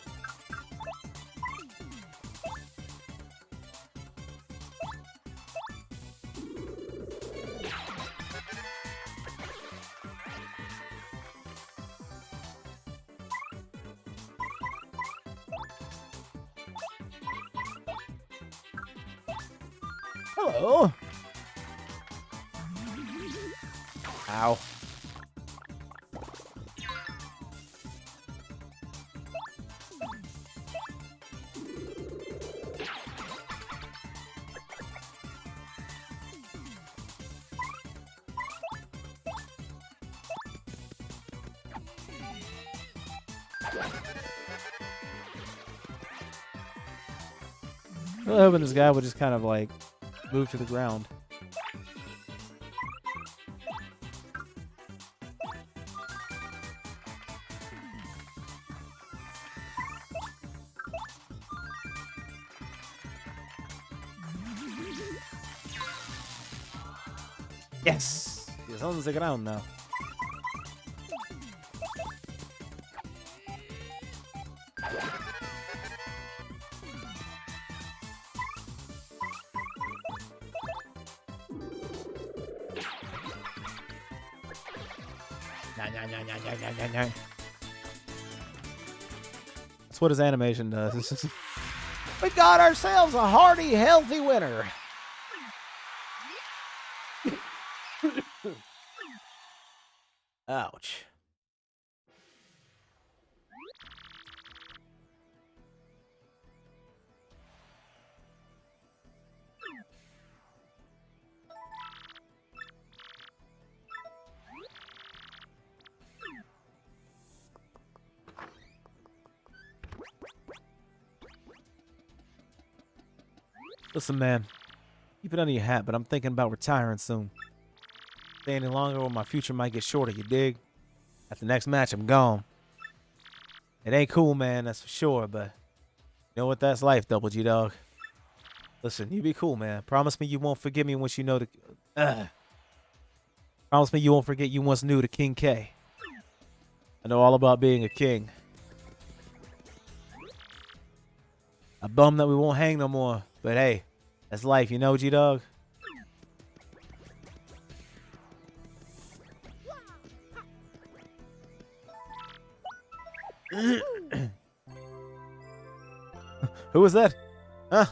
Hello. Ow. I was hoping this guy would just kind of like move to the ground. Yes! The sun's the ground now. That's what his animation does. We got ourselves a hearty, healthy winner. Ouch. Listen, man. Keep it under your hat, but I'm thinking about retiring soon. Stay any longer or my future might get shorter, you dig? At the next match, I'm gone. It ain't cool, man, that's for sure, but you know what? That's life, Double G Dog. Listen, you be cool, man. Promise me you won't forget me once you know the... Promise me you won't forget you once knew the King K. I know all about being a king. I'm bummed that we won't hang no more, but hey, that's life, you know, G-Dog? Who was that? Huh?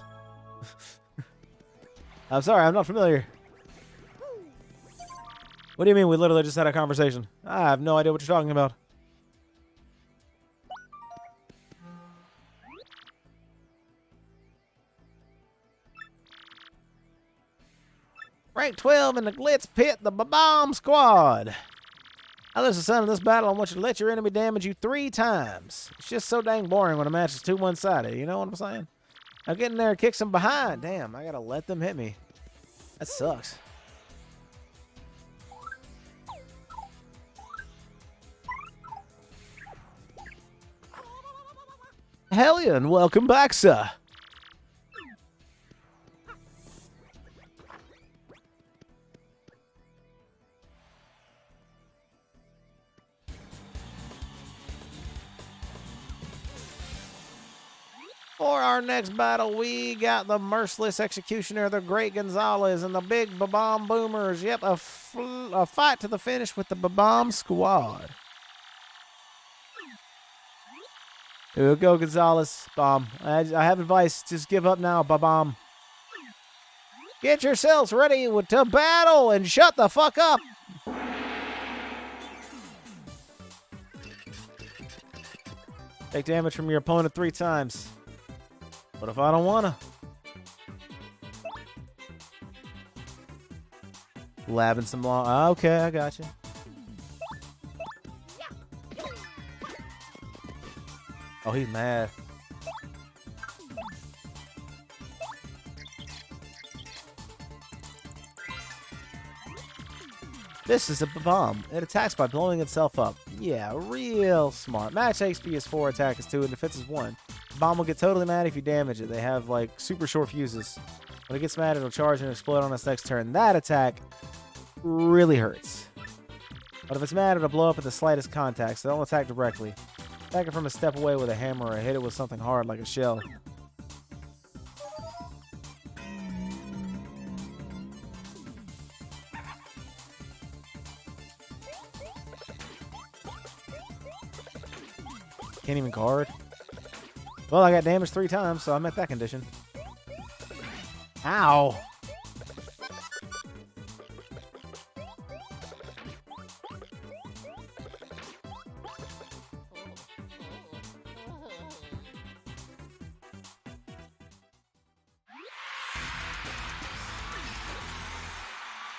I'm sorry, I'm not familiar. What do you mean we literally just had a conversation? I have no idea what you're talking about. Rank 12 in the Glitz Pit, the Bomb Squad. Now there's a son of this battle. I want you to let your enemy damage you 3 times. It's just so dang boring when a match is too one-sided. You know what I'm saying? Now get in there and kick some behind. Damn, I gotta let them hit me. That sucks. Hell yeah, and welcome back, sir. For our next battle, we got the Merciless Executioner, the Great Gonzalez, and the Big Babam Boomers. Yep, a fight to the finish with the Babam Squad. Here we go, Gonzalez. Bomb. I have advice. Just give up now, Babam. Get yourselves ready to battle and shut the fuck up. Take damage from your opponent 3 times. What if I don't wanna? Labbing some long. Okay, I got you. Oh, he's mad. This is a bomb. It attacks by blowing itself up. Yeah, real smart. Max HP is 4, attack is 2, and defense is 1. Bomb will get totally mad if you damage it. They have, like, super short fuses. When it gets mad, it'll charge and explode on its next turn. That attack really hurts. But if it's mad, it'll blow up at the slightest contact, so don't attack directly. Attack it from a step away with a hammer or hit it with something hard like a shell. Can't even guard. Well, I got damaged 3 times, so I'm at that condition. Ow!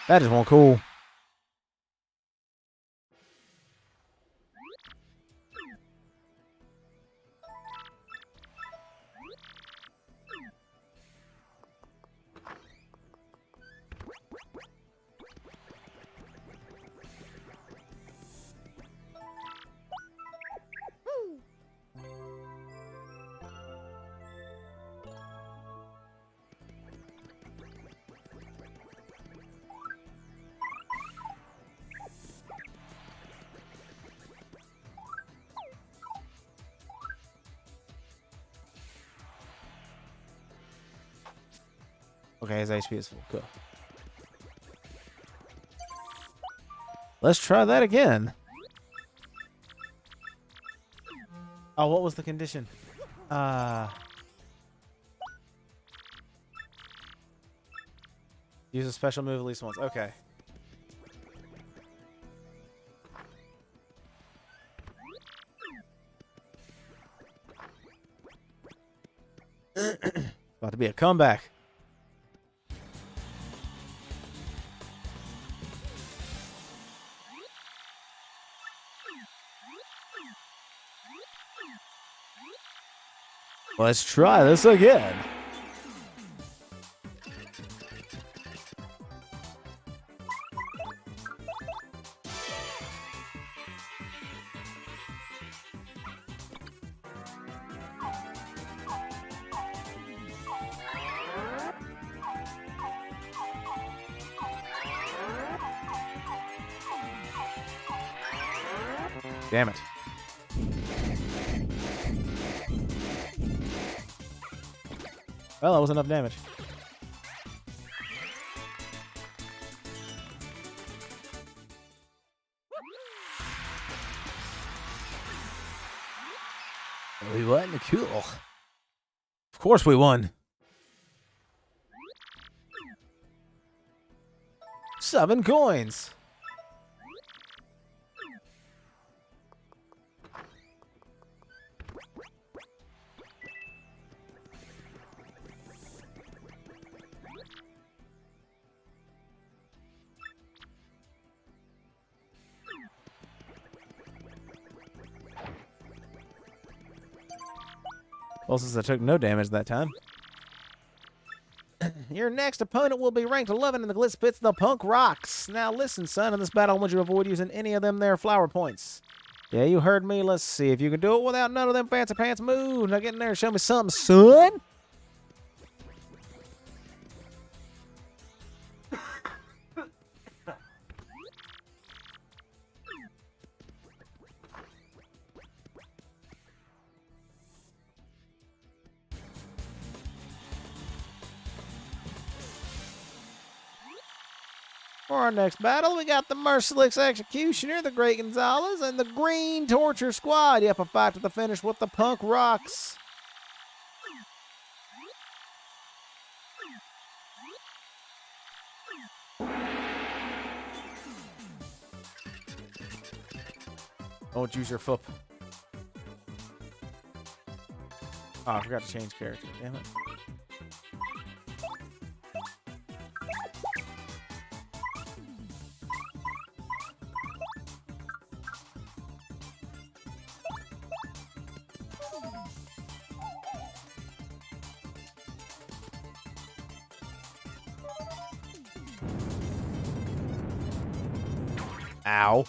That just won't cool. Okay, his HP is full. Cool. Let's try that again. Oh, what was the condition? Use a special move at least once. Okay. About to be a comeback. Let's try this again. Damn it. Well, that was enough damage. We won. Cool. Of course we won. 7 coins. Well, since I took no damage that time. Your next opponent will be ranked 11 in the Glitz Pits, the Punk Rocks. Now listen, son, in this battle I want you to avoid using any of them there flower points. Yeah, you heard me. Let's see if you can do it without none of them fancy pants moves. Now get in there and show me something, son. For our next battle, we got the Merciless Executioner, the Great Gonzalez, and the Green Torture Squad. Yep, a fight to the finish with the Punk Rocks. Don't use your foot. Oh, I forgot to change character. Damn it. Ow.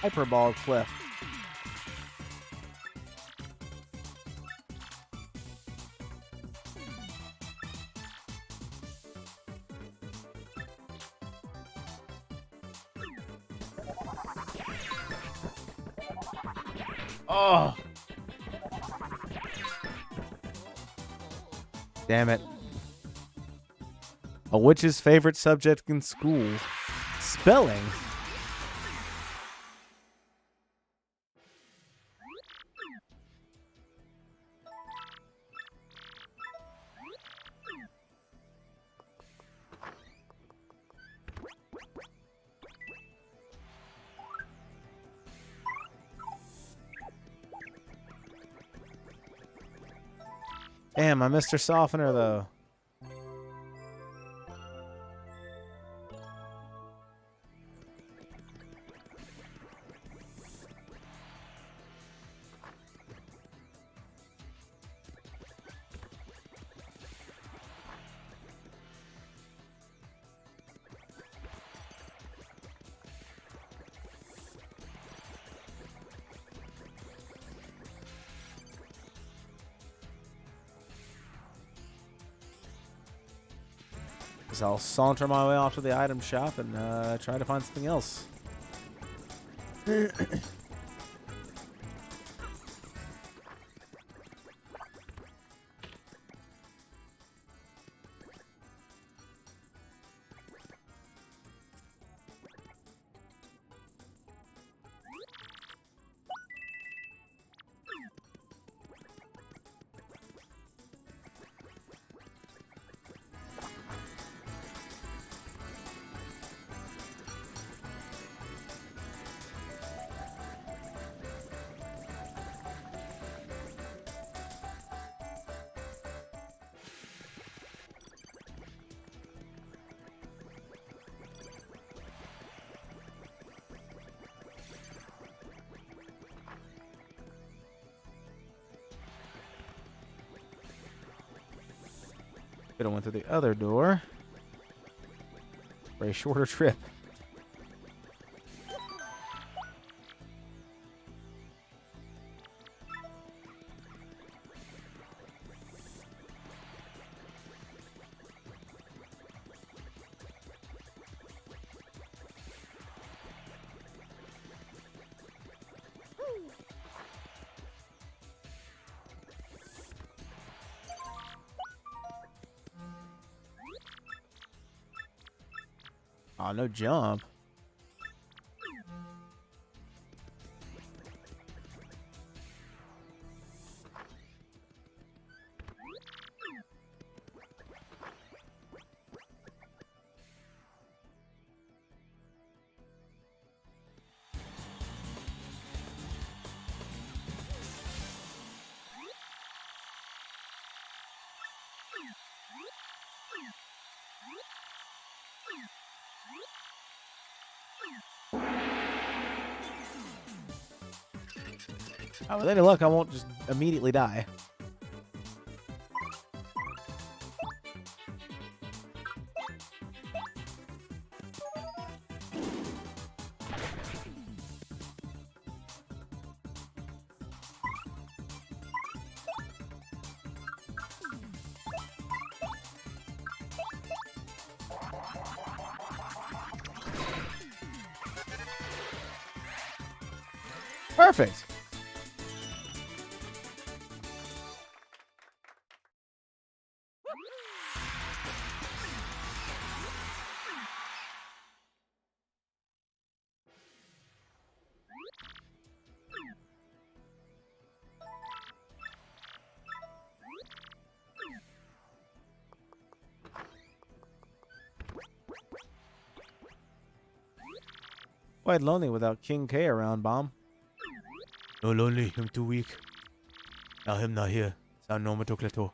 Hyperball Cliff. Oh! Damn it. A witch's favorite subject in school. Spelling. Damn, I missed her softener, though. guess I'll saunter my way off to the item shop and try to find something else. Could have went through the other door for a shorter trip. Oh, no jump. Oh, with any luck, I won't just immediately die. Perfect. Quite lonely without King K around, Bomb. No lonely, I'm too weak. Now him not here. Sound no matokleto.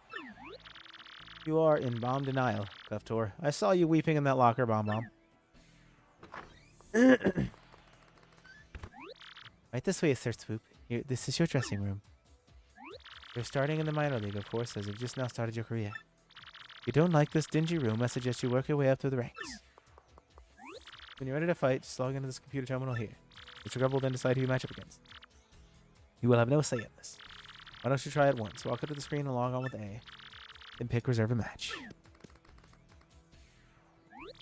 You are in bomb denial, Kuftor. I saw you weeping in that locker, Bomb Bomb. Right this way, Sir Swoop. Here, this is your dressing room. You're starting in the minor league, of course, as you've just now started your career. If you don't like this dingy room, I suggest you work your way up through the ranks. When you're ready to fight, just log into this computer terminal here. Mr. Grub will then decide who you match up against. You will have no say in this. Why don't you try it once? Walk up to the screen and log on with A. Then pick reserve a match.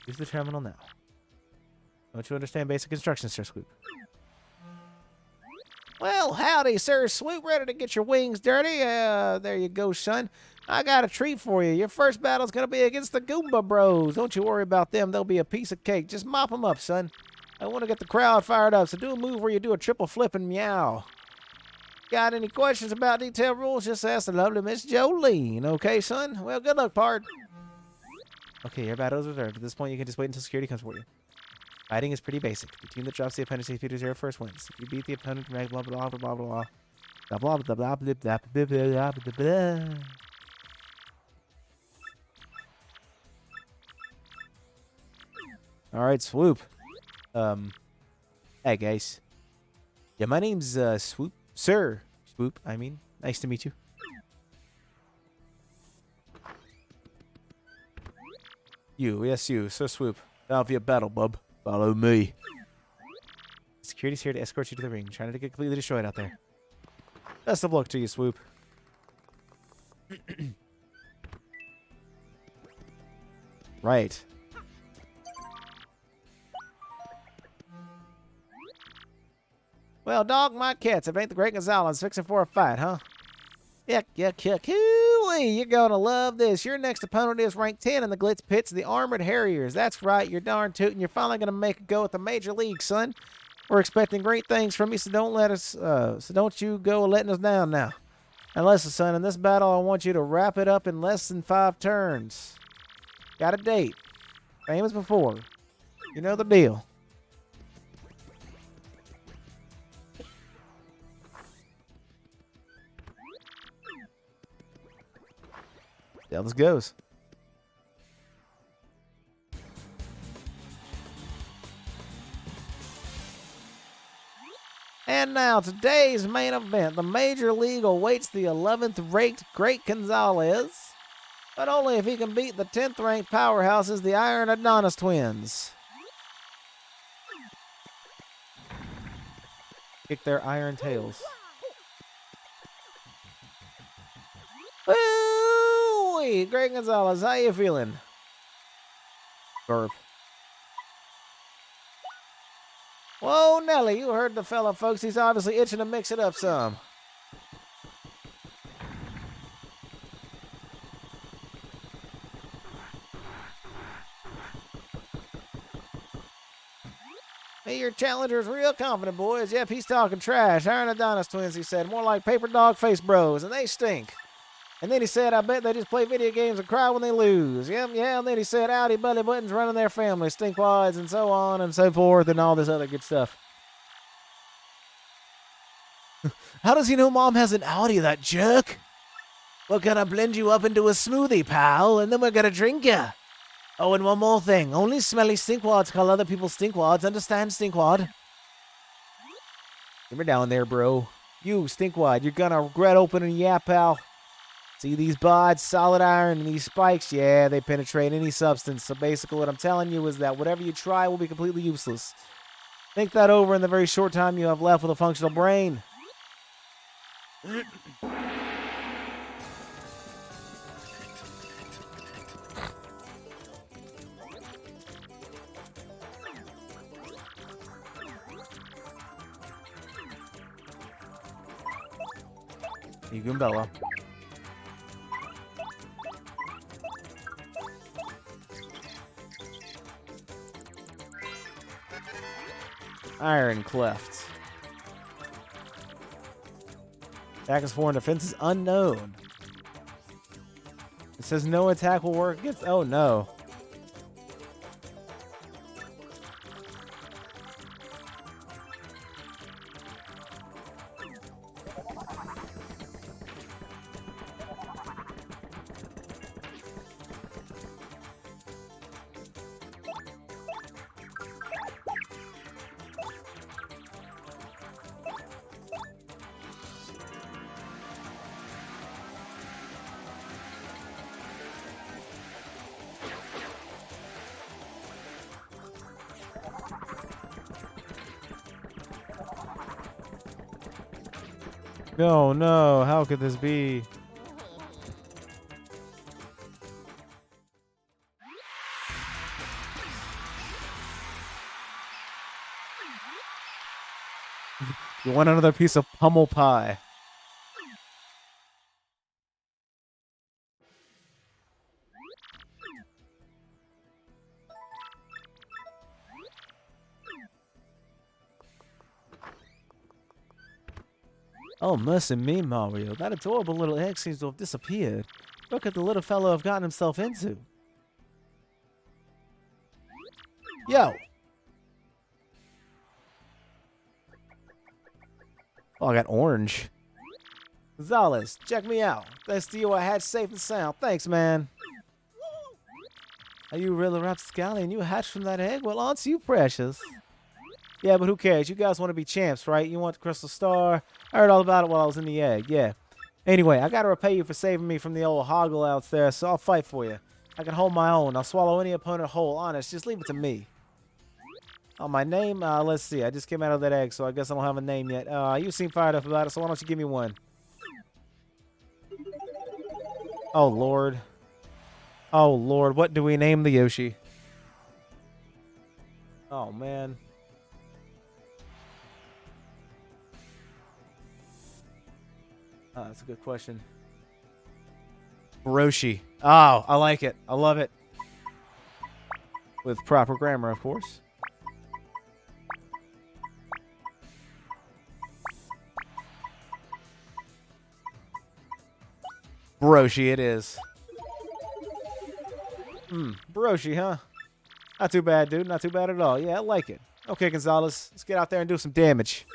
Use the terminal now. Don't you understand basic instructions, Sir Swoop? Well, howdy, Sir Swoop. Ready to get your wings dirty? There you go, son. I got a treat for you. Your first battle's going to be against the Goomba Bros. Don't you worry about them. They'll be a piece of cake. Just mop them up, son. I want to get the crowd fired up, so do a move where you do a triple flip and meow. Got any questions about detailed rules? Just ask the lovely Miss Jolene. Okay, son? Well, good luck, pard. Okay, your battle is reserved. At this point, you can just wait until security comes for you. Fighting is pretty basic. The team that drops the opponent's HP to 0 first wins. If you beat the opponent, blah blah blah blah blah blah. Blah blah blah blah blah blah blah blah blah blah. All right, Swoop. Hey guys. Yeah, my name's Swoop. Sir Swoop, I mean. Nice to meet you. Yes, you, Sir Swoop. Now for your battle, bub. Follow me. Security's here to escort you to the ring. Trying to get completely destroyed out there. Best of luck to you, Swoop. Right. Well, dog my cats, if ain't the great Gonzalez fixing for a fight, huh? Yuck. Hoo-wee, you're gonna love this. Your next opponent is ranked 10 in the Glitz Pits, the Armored Harriers. That's right, you're darn tootin'. You're finally gonna make a go at the major league, son. We're expecting great things from you, so don't you go letting us down now. And listen, son, in this battle, I want you to wrap it up in less than 5 turns. Got a date. Same as before. You know the deal. See how this goes. And now, today's main event. The Major League awaits the 11th ranked Great Gonzalez, but only if he can beat the 10th ranked powerhouses, the Iron Adonis twins. Kick their iron tails. Woo-wee! Great Gonzalez, how you feeling? Burp. Whoa, Nelly, you heard the fella, folks. He's obviously itching to mix it up some. Hey, your challenger's real confident, boys. Yep, he's talking trash. Iron Adonis twins, he said. More like paper dog face bros, and they stink. And then he said, I bet they just play video games and cry when they lose. Yep, yeah. And then he said, Audi belly buttons running their family, stinkwads, and so on and so forth, and all this other good stuff. How does he know Mom has an Audi, that jerk? We're gonna blend you up into a smoothie, pal, and then we're gonna drink ya. Oh, and one more thing. Only smelly stinkwads call other people stinkwads. Understand, stinkwad? Get me down there, bro. You, stinkwad, you're gonna regret opening ya, pal. See these bods, solid iron, and these spikes? Yeah, they penetrate any substance. So basically what I'm telling you is that whatever you try will be completely useless. Think that over in the very short time you have left with a functional brain. Bella. Iron Cleft. Attack is foreign, defense is unknown. It says no attack will work against. Oh no. Oh no, how could this be? You want another piece of pummel pie? Oh, mercy me, Mario. That adorable little egg seems to have disappeared. Look at the little fellow I've gotten himself into. Yo! Oh, I got orange. Gonzalez, check me out. Thanks to you, I hatched safe and sound. Thanks, man. Are you really rapscallion? You hatched from that egg? Well, on to you, precious. Yeah, but who cares? You guys want to be champs, right? You want the crystal star? I heard all about it while I was in the egg, yeah. Anyway, I gotta repay you for saving me from the old hoggle out there, so I'll fight for you. I can hold my own. I'll swallow any opponent whole. Honest, just leave it to me. Oh, my name? Let's see. I just came out of that egg, so I guess I don't have a name yet. You seem fired up about it, so why don't you give me one? Oh, Lord. Oh, Lord. What do we name the Yoshi? Oh, man. That's a good question. Roshi. Oh, I like it. I love it. With proper grammar, of course. Broshi it is. Broshi, huh? Not too bad, dude. Not too bad at all. Yeah, I like it. Okay, Gonzalez. Let's get out there and do some damage.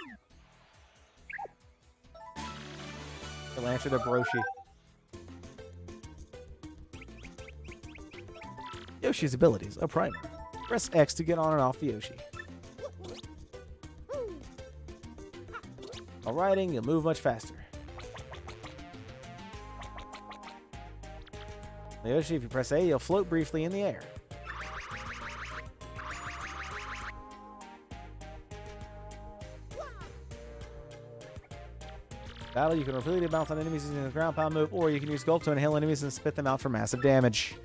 He'll answer to Broshi. Yoshi's abilities. A primer. Press X to get on and off the Yoshi. While riding, you'll move much faster. Yoshi, if you press A, you'll float briefly in the air. Battle, you can repeatedly bounce on enemies using the ground pound move, or you can use Gulp to inhale enemies and spit them out for massive damage.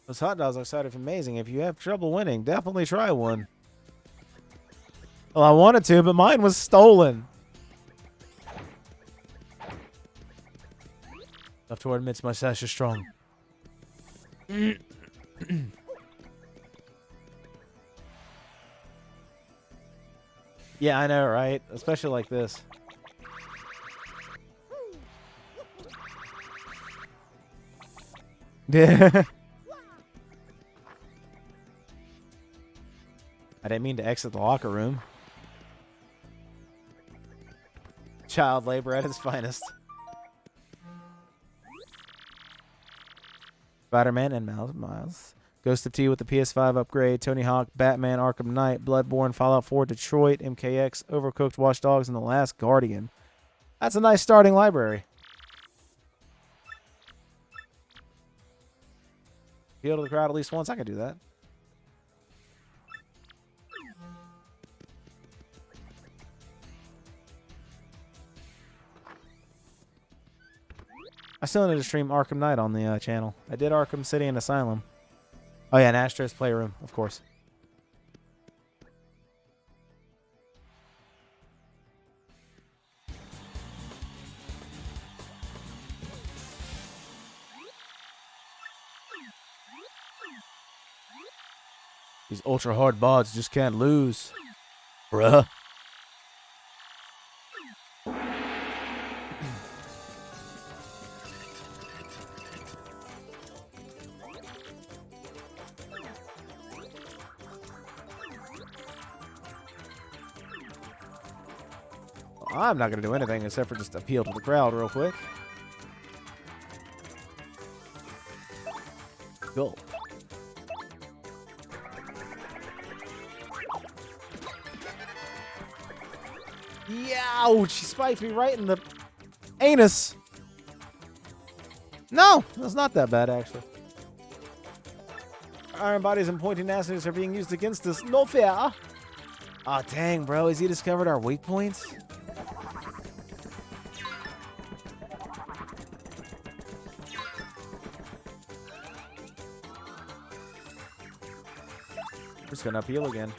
Those hot dogs are sort of amazing. If you have trouble winning, definitely try one. Well, I wanted to, but mine was stolen. Left toward admits my sash is strong. Yeah, I know, right? Especially like this. Yeah. I didn't mean to exit the locker room. Child labor at its finest. Spider-Man and Miles. Ghost of T with the PS5 upgrade. Tony Hawk, Batman, Arkham Knight, Bloodborne, Fallout 4, Detroit, MKX, Overcooked, Watch Dogs, and The Last Guardian. That's a nice starting library. Appeal to the crowd at least once. I can do that. I still need to stream Arkham Knight on the channel. I did Arkham City and Asylum. Oh yeah, and Astro's Playroom, of course. These ultra hard bots just can't lose. Bruh. I'm not going to do anything except for just appeal to the crowd real quick. Cool. Ouch! She spiked me right in the anus. No, that's not that bad, actually. Iron bodies and pointing acids are being used against us. No fair. Aw, dang, bro. Has he discovered our weak points? We're just gonna appeal again.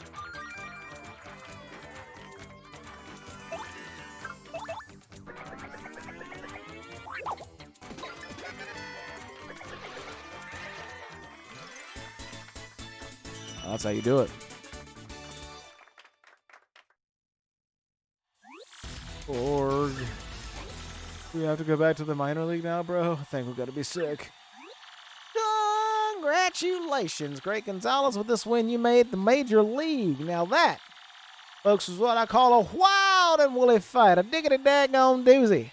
That's how you do it. Org. We have to go back to the minor league now, bro? I think we're gonna be sick. Congratulations, Great Gonzalez. With this win, you made the major league. Now that, folks, is what I call a wild and woolly fight. A diggity daggone doozy.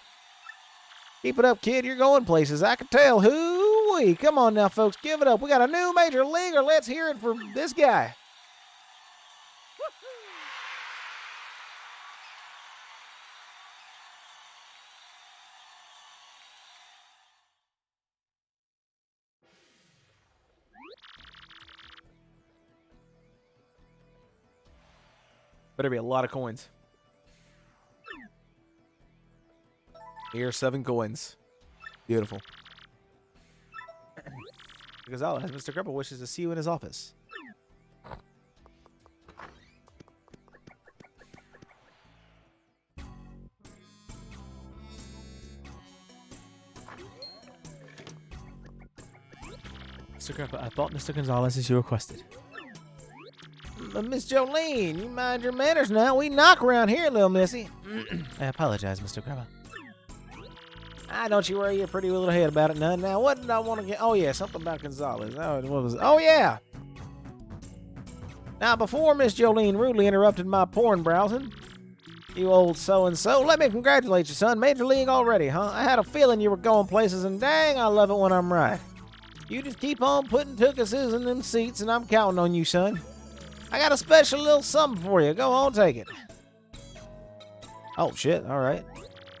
Keep it up, kid. You're going places. I can tell. Hoo-wee. Come on now, folks. Give it up. We got a new major leaguer. Let's hear it for this guy. Better be a lot of coins. Here are 7 coins. Beautiful. Gonzalez, Mr. Grubba wishes to see you in his office. Mr. Grubba, I bought Mr. Gonzalez as you requested. Miss Jolene, you mind your manners now. We knock around here, little missy. I apologize, Mr. Grubba. Don't you worry your pretty little head about it none. Now, what did I want to get? Oh, yeah, something about Gonzalez. Oh, what was it? Oh, yeah. Now, before Miss Jolene rudely interrupted my porn browsing, you old so-and-so, let me congratulate you, son. Major League already, huh? I had a feeling you were going places, and dang, I love it when I'm right. You just keep on putting tookuses in them seats, and I'm counting on you, son. I got a special little something for you. Go on, take it. Oh, shit. All right.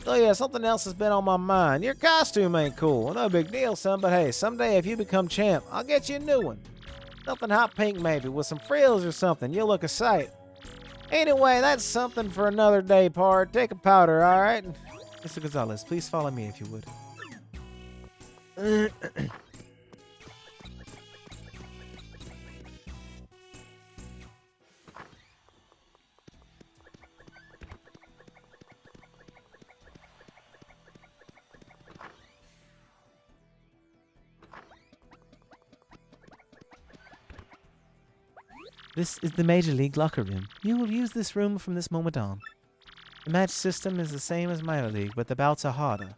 So, yeah, something else has been on my mind. Your costume ain't cool. No big deal, son, but hey, someday if you become champ, I'll get you a new one. Something hot pink, maybe, with some frills or something. You'll look a sight. Anyway, that's something for another day, pard. Take a powder, all right? Mr. Gonzalez, please follow me if you would. This is the Major League locker room. You will use this room from this moment on. The match system is the same as minor league, but the bouts are harder.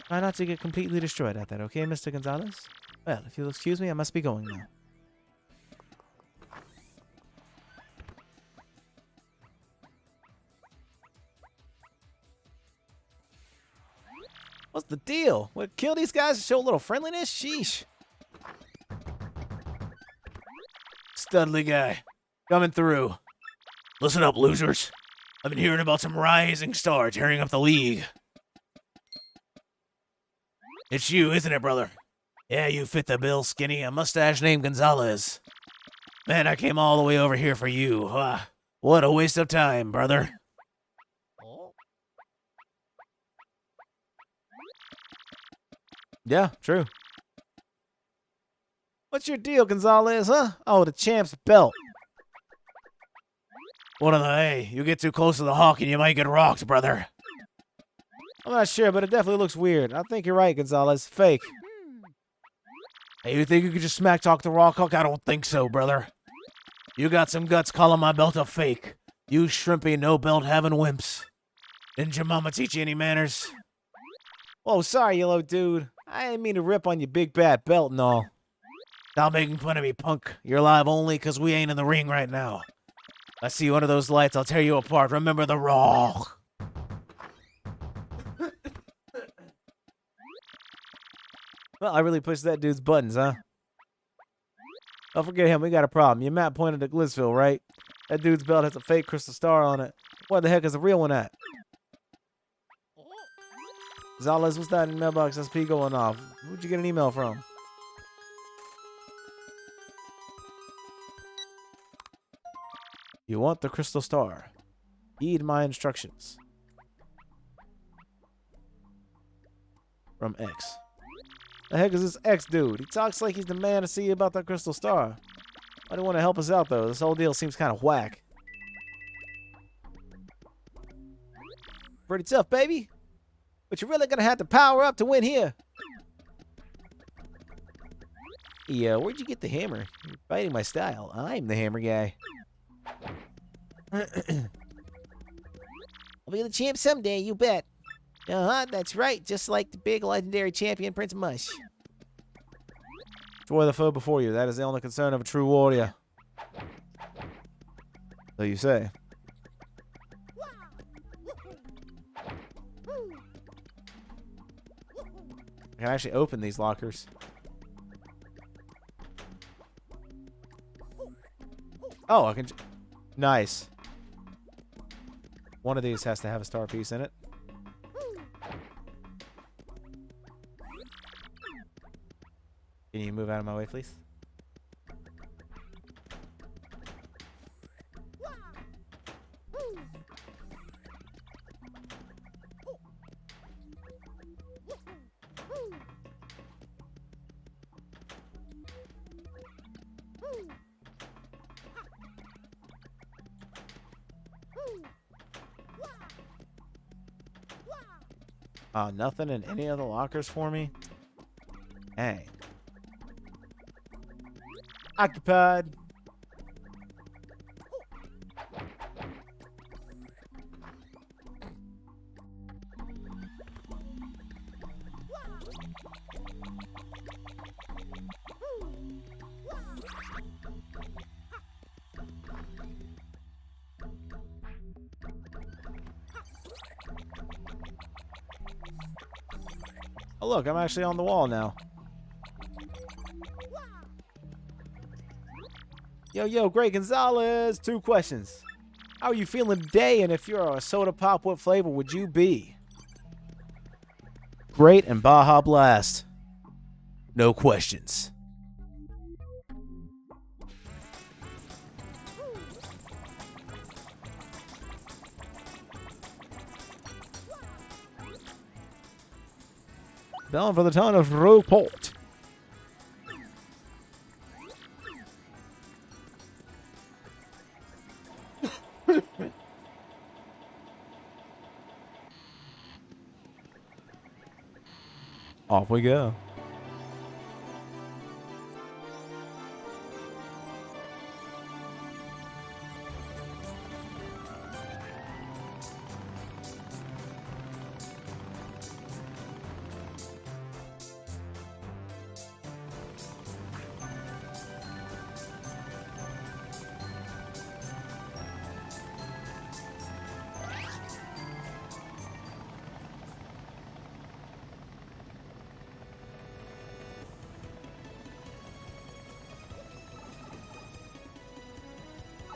Try not to get completely destroyed at that, okay, Mr. Gonzalez? Well, if you'll excuse me, I must be going now. What's the deal? What, kill these guys to show a little friendliness? Sheesh. Studley guy, coming through. Listen up, losers. I've been hearing about some rising star tearing up the league. It's you, isn't it, brother? Yeah, you fit the bill, skinny. A mustache named Gonzalez. Man, I came all the way over here for you. What a waste of time, brother. Yeah, true. What's your deal, Gonzalez, huh? Oh, the champ's belt. Hey, you get too close to the hawk and you might get rocked, brother. I'm not sure, but it definitely looks weird. I think you're right, Gonzalez. Fake. Hey, you think you could just smack talk the Rock Hawk? I don't think so, brother. You got some guts calling my belt a fake. You shrimpy no belt having wimps. Didn't your mama teach you any manners? Oh, sorry, yellow dude. I didn't mean to rip on your big bad belt and all. Stop making fun of me, punk. You're alive only because we ain't in the ring right now. I see you under those lights, I'll tear you apart. Remember the Rock. Well, I really pushed that dude's buttons, huh? Don't forget him, we got a problem. Your map pointed to Glitzville, right? That dude's belt has a fake crystal star on it. What the heck is the real one at? Gonzalez, what's that in mailbox SP going off? Who'd you get an email from? You want the crystal star. Heed my instructions. From X. The heck is this X dude? He talks like he's the man to see about that crystal star. Why do you want to help us out, though? This whole deal seems kind of whack. Pretty tough, baby. But you're really going to have to power up to win here. Yeah, where'd you get the hammer? You're fighting my style. I'm the hammer guy. I'll be the champ someday, you bet. Uh-huh, that's right. Just like the big legendary champion, Prince Mush. Destroy the foe before you. That is the only concern of a true warrior. So you say. I can actually open these lockers. Oh, I can... Nice. One of these has to have a star piece in it. Can you move out of my way, please? Nothing in any of the lockers for me? Dang. Occupied. Oh, look, I'm actually on the wall now. Yo, Greg Gonzalez. 2 questions. How are you feeling today? And if you're a soda pop, what flavor would you be? Great and Baja Blast. No questions. Down for the town of Rowport. Off we go.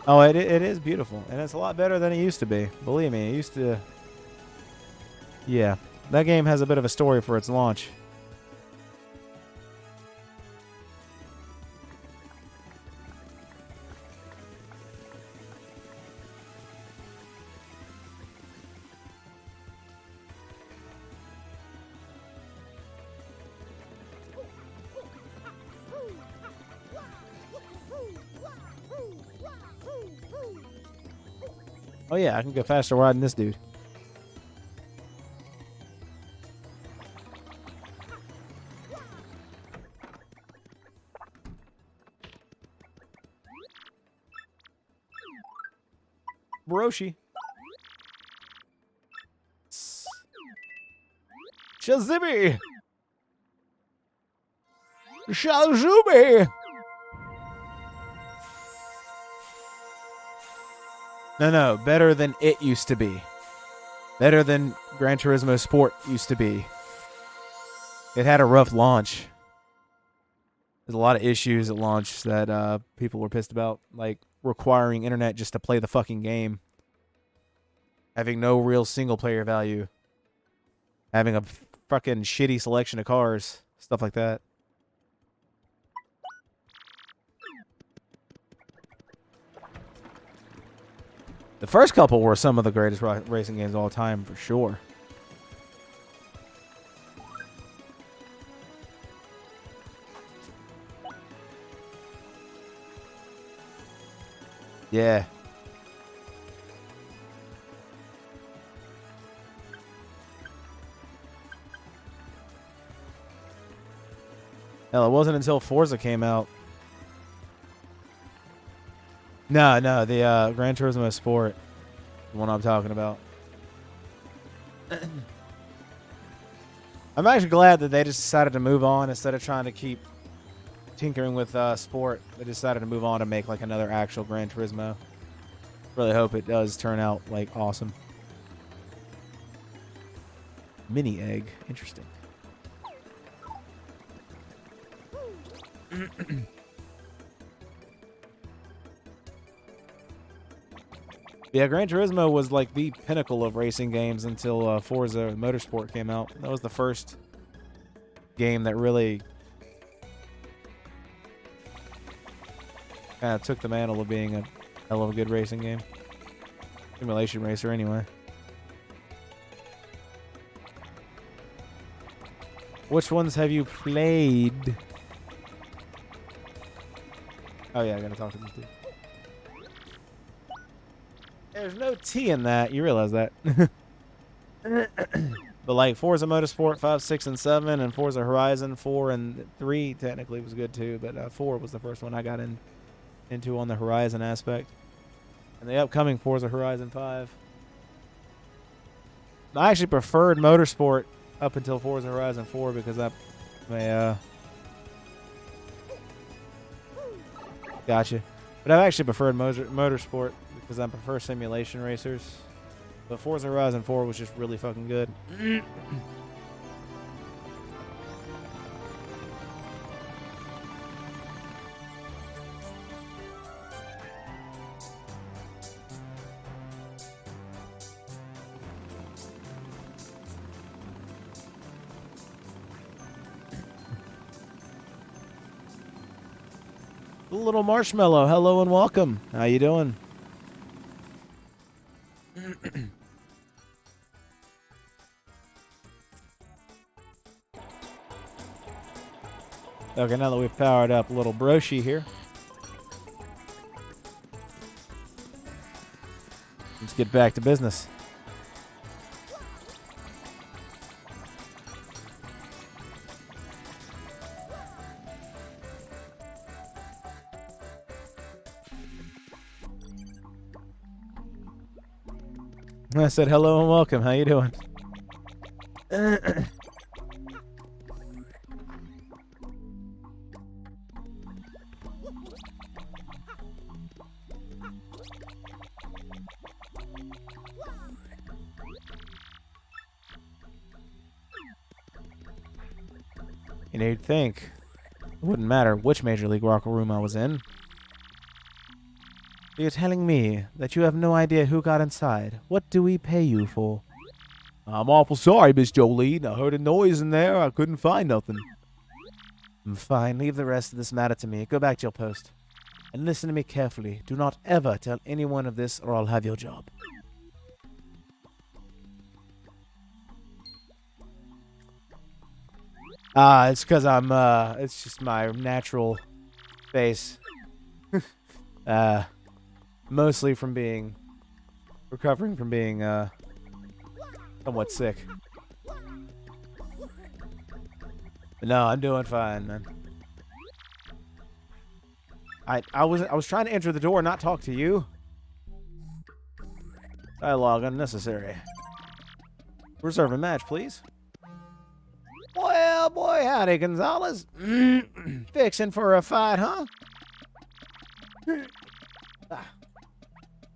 Oh, it is beautiful, and it's a lot better than it used to be. Believe me, it used to. Yeah, that game has a bit of a story for its launch. Oh yeah, I can go faster riding this dude. Broshi. Shazibby! Shazubi! No, better than it used to be. Better than Gran Turismo Sport used to be. It had a rough launch. There's a lot of issues at launch that people were pissed about, like requiring internet just to play the fucking game, having no real single-player value, having a fucking shitty selection of cars, stuff like that. The first couple were some of the greatest racing games of all time, for sure. Yeah. Hell, it wasn't until Forza came out. No, the Gran Turismo Sport, the one I'm talking about. I'm actually glad that they just decided to move on instead of trying to keep tinkering with Sport. They decided to move on and make like another actual Gran Turismo. Really hope it does turn out like awesome. Mini egg, interesting. Yeah, Gran Turismo was like the pinnacle of racing games until Forza Motorsport came out. That was the first game that really kind of took the mantle of being a hell of a good racing game. Simulation racer, anyway. Which ones have you played? Oh yeah, I gotta talk to these two. There's no T in that. You realize that. But But like Forza Motorsport 5, 6, and 7, and Forza Horizon 4 and 3 technically was good too, but 4 was the first one I got into on the Horizon aspect. And the upcoming Forza Horizon 5. I actually preferred Motorsport up until Forza Horizon 4 because gotcha. But I've actually preferred Motorsport because I prefer simulation racers. But Forza Horizon 4 was just really fucking good. Little Marshmallow, hello and welcome. How you doing? Okay, now that we've powered up little Broshi here, let's get back to business. I said hello and welcome. How you doing? You need to think. It wouldn't matter which Major League Locker room I was in. You're telling me that you have no idea who got inside. What do we pay you for? I'm awful sorry, Miss Jolene. I heard a noise in there. I couldn't find nothing. Fine. Leave the rest of this matter to me. Go back to your post. And listen to me carefully. Do not ever tell anyone of this or I'll have your job. It's because it's just my natural face. Mostly from recovering from being, somewhat sick. But no, I'm doing fine, man. I was trying to enter the door, not talk to you. Dialogue unnecessary. Reserve a match, please. Well, boy, howdy, Gonzalez. Fixing for a fight, huh?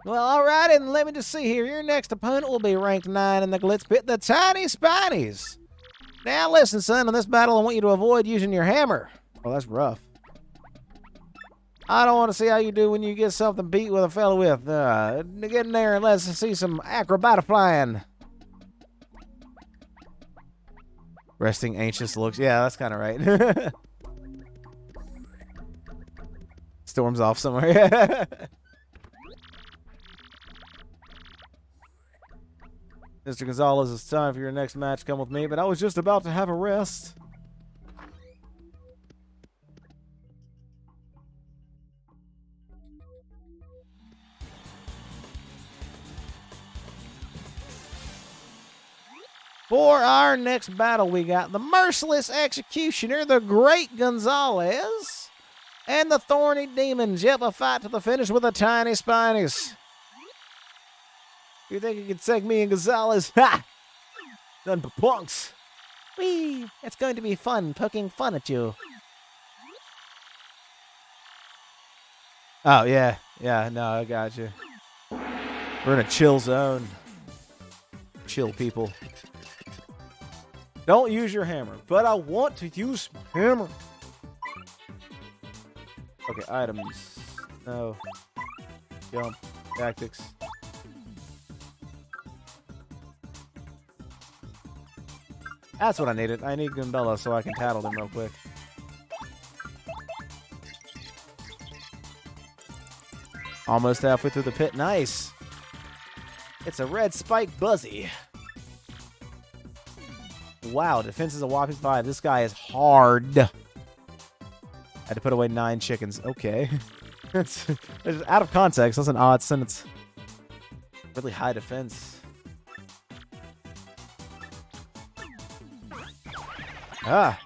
Well, all right, and let me just see here. Your next opponent will be ranked 9 in the Glitz Pit, the Tiny Spinies. Now, listen, son, in this battle, I want you to avoid using your hammer. Well, that's rough. I don't want to see how you do when you get something beat with a fellow with. Get in there and let's see some acrobatic flying. Resting anxious looks. Yeah, that's kind of right. Storms off somewhere. Mr. Gonzalez, it's time for your next match. Come with me, but I was just about to have a rest. For our next battle, we got the Merciless Executioner, the Great Gonzalez, and the Thorny Demons. Yep, a fight to the finish with the Tiny Spinies. You think you can take me and Gonzalez? Ha! None but punks. Whee! It's going to be fun poking fun at you. Oh, yeah. Yeah, no, I got you. We're in a chill zone. Chill, people. Don't use your hammer, but I want to use my hammer. Okay, items. No. Jump. Tactics. That's what I needed. I need Gumbella so I can tattle them real quick. Almost halfway through the pit. Nice. It's a red spike Buzzy. Wow, defense is a whopping 5. This guy is hard. Had to put away 9 chickens. Okay. it's out of context. That's an odd sentence. Really high defense. Ah.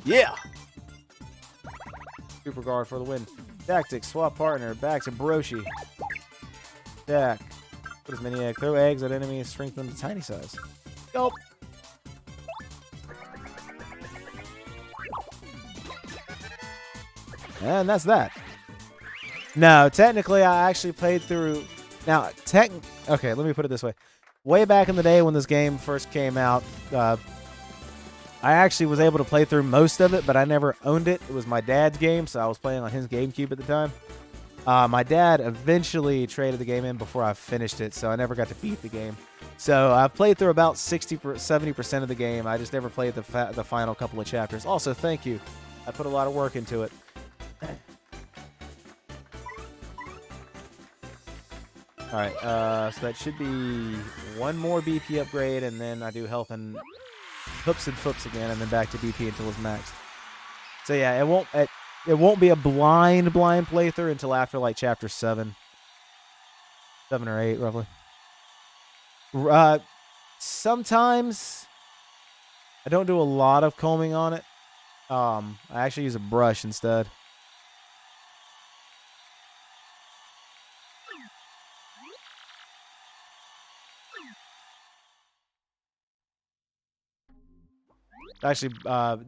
Yeah. Super guard for the win. Tactics. Swap partner. Back to Broshi. Attack. Put as many eggs. Throw eggs at enemies. Shrink them to tiny size. Gulp. And that's that. No, technically, I actually played through. Now, okay, let me put it this way. Way back in the day when this game first came out, I actually was able to play through most of it, but I never owned it. It was my dad's game, so I was playing on his GameCube at the time. My dad eventually traded the game in before I finished it, so I never got to beat the game. So I've played through about 70% of the game. I just never played the final couple of chapters. Also, thank you. I put a lot of work into it. All right, so that should be one more BP upgrade, and then I do health and hoops and foops again, and then back to BP until it's maxed. So yeah, it won't be a blind playthrough until after like chapter 7 or 8, roughly. Sometimes I don't do a lot of combing on it. I actually use a brush instead. Actually,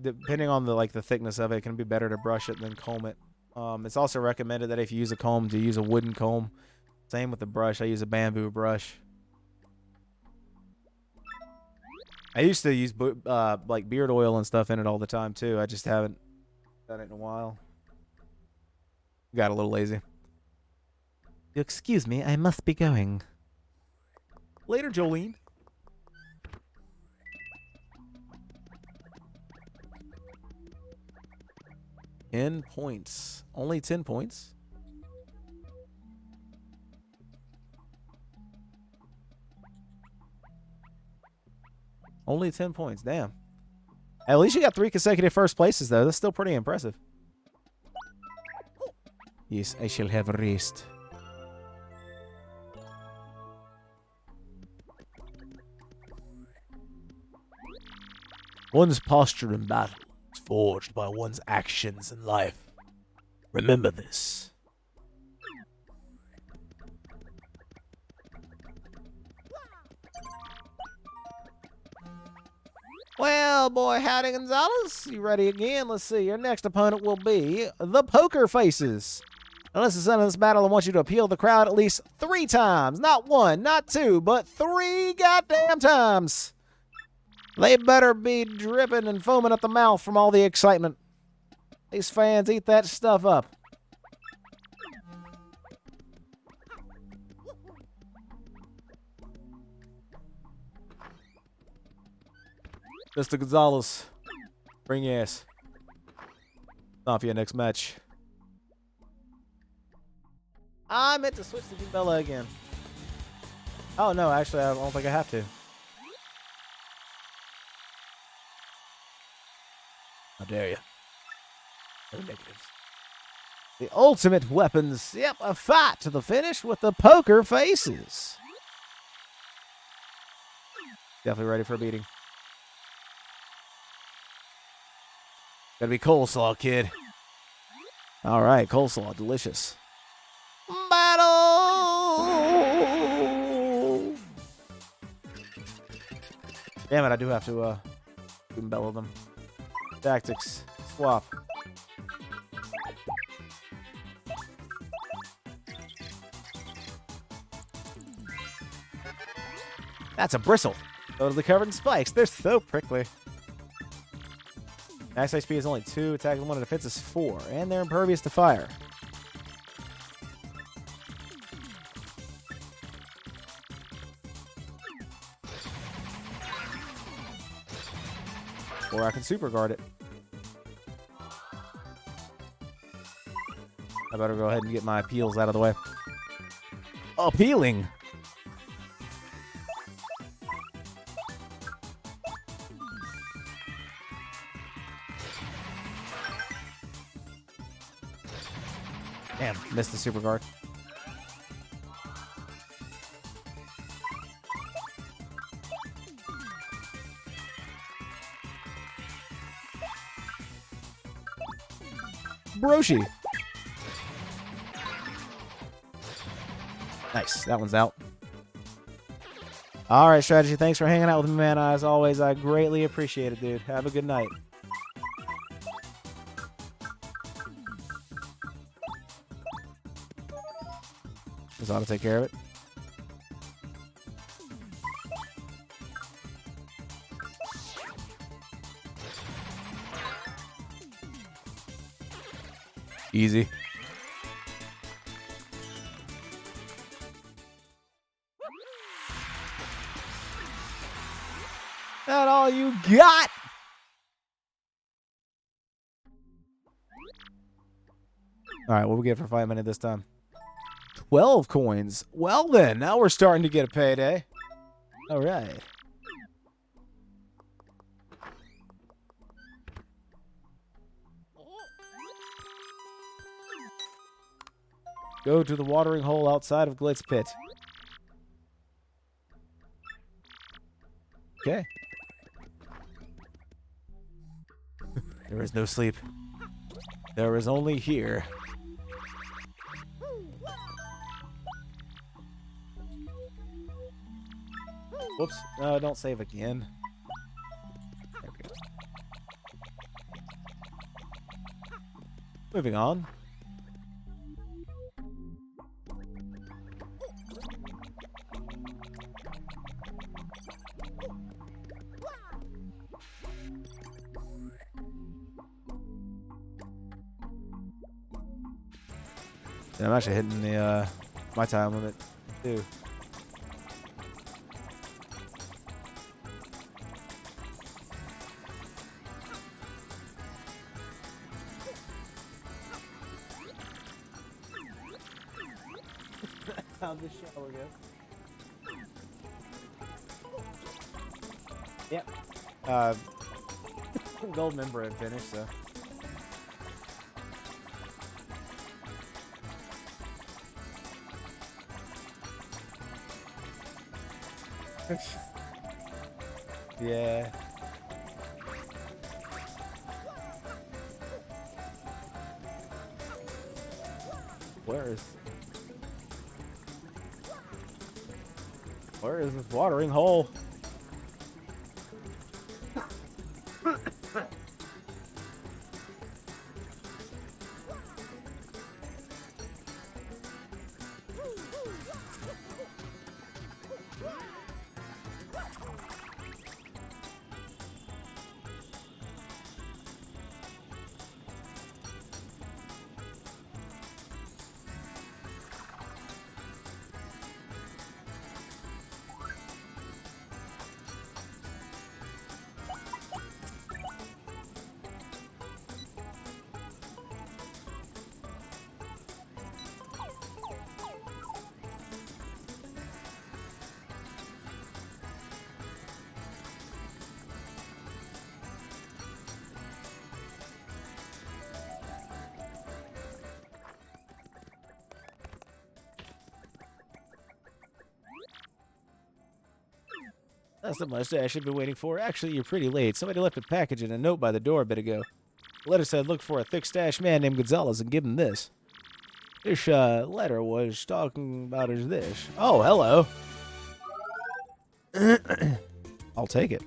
depending on the thickness of it, it can be better to brush it than comb it. It's also recommended that if you use a comb, to use a wooden comb. Same with the brush. I use a bamboo brush. I used to use like beard oil and stuff in it all the time too. I just haven't done it in a while. Got a little lazy. Excuse me, I must be going. Later, Jolene. 10 points. Only 10 points. Only 10 points. Damn. At least you got 3 consecutive first places, though. That's still pretty impressive. Yes, I shall have a rest. One's posture in battle is forged by one's actions in life. Remember this. Well, boy, howdy, Gonzalez. You ready again? Let's see. Your next opponent will be the Poker Faces. Unless it's in this battle, I want you to appeal the crowd at least 3 times. Not 1, not 2, but 3 goddamn times. They better be dripping and foaming at the mouth from all the excitement. These fans eat that stuff up. Mr. Gonzalez, bring your ass. Not for your next match. I meant to switch to Bella again. Oh, no, actually, I don't think I have to. How dare you? No negatives. The ultimate weapons. Yep, a fight to the finish with the Poker Faces. Definitely ready for a beating. Gotta be coleslaw, kid. All right, coleslaw, delicious. Battle! Damn it, I do have to bellow them. Tactics, swap. That's a bristle. Totally covered in spikes. They're so prickly. Max HP is only 2, attack 1, and defense is 4, and they're impervious to fire. Or I can super guard it. I better go ahead and get my appeals out of the way. Appealing! Damn, missed the super guard. Broshi. Nice. That one's out. All right, Strategy. Thanks for hanging out with me, man. As always, I greatly appreciate it, dude. Have a good night. This ought to take care of it. Easy. That all you got? All right, what we get for 5 minutes this time? 12 coins. Well then, now we're starting to get a payday. All right. Go to the watering hole outside of Glitz Pit. Okay. There is no sleep. There is only here. Whoops. No, don't save again. There we go. Moving on. Yeah, I'm actually hitting the my time limit too. How'd the shower go? Yep. Gold member had finished, so. Yeah. Where is this watering hole? That's the mustache I've been waiting for. Actually, you're pretty late. Somebody left a package and a note by the door a bit ago. The letter said look for a thick-stash man named Gonzalez and give him this. This letter was talking about his this. Oh, hello. I'll take it.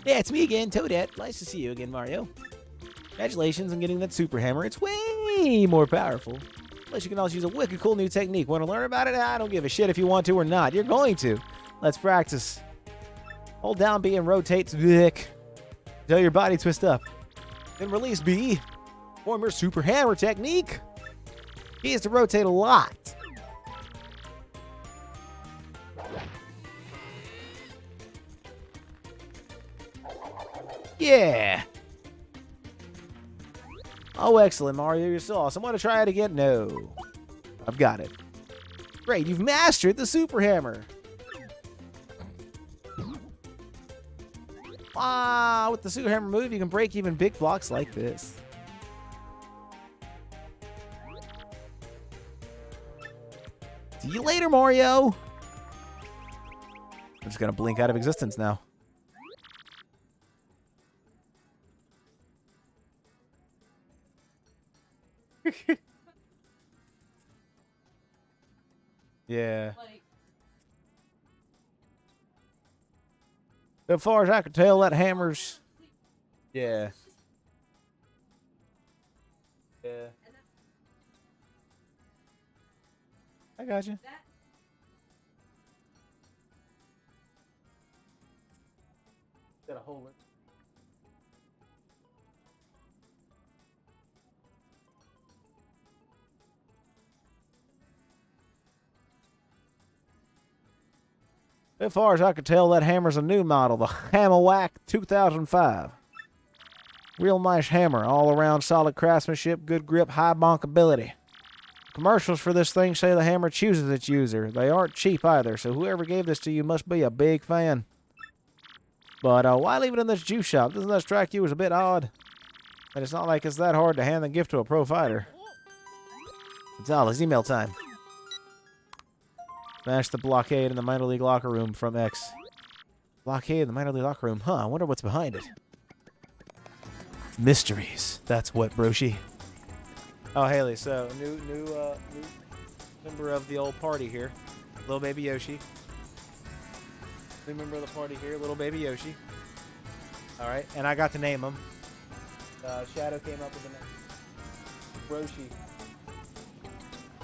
Yeah, it's me again, Toadette. Nice to see you again, Mario. Congratulations on getting that super hammer. It's way more powerful. Plus, you can also use a wicked cool new technique. Want to learn about it? I don't give a shit if you want to or not. You're going to. Let's practice. Hold down B and rotate Vic. Until your body twist up. Then release B. Form your super hammer technique. B is to rotate a lot. Yeah. Oh, excellent, Mario. You're so awesome. Want to try it again? No. I've got it. Great. You've mastered the super hammer. Wow, with the super hammer move, you can break even big blocks like this. See you later, Mario. I'm just going to blink out of existence now. Yeah. As far as I can tell, that hammer's. Yeah. Yeah. I got you. Gotta hold it. As far as I can tell, that hammer's a new model, the Hammerwhack 2005. Real nice hammer, all around solid craftsmanship, good grip, high bonkability. Commercials for this thing say the hammer chooses its user. They aren't cheap either, so whoever gave this to you must be a big fan. But why leave it in this juice shop? Doesn't that strike you as a bit odd? And it's not like it's that hard to hand the gift to a pro fighter. It's all it's email time. Smash the blockade in the minor league locker room from X. Blockade in the minor league locker room. Huh, I wonder what's behind it. Mysteries. That's what, Broshi. Oh, Haley, so new member of the old party here. Little baby Yoshi. New member of the party here, little baby Yoshi. Alright, and I got to name him. Shadow came up with the name. Broshi.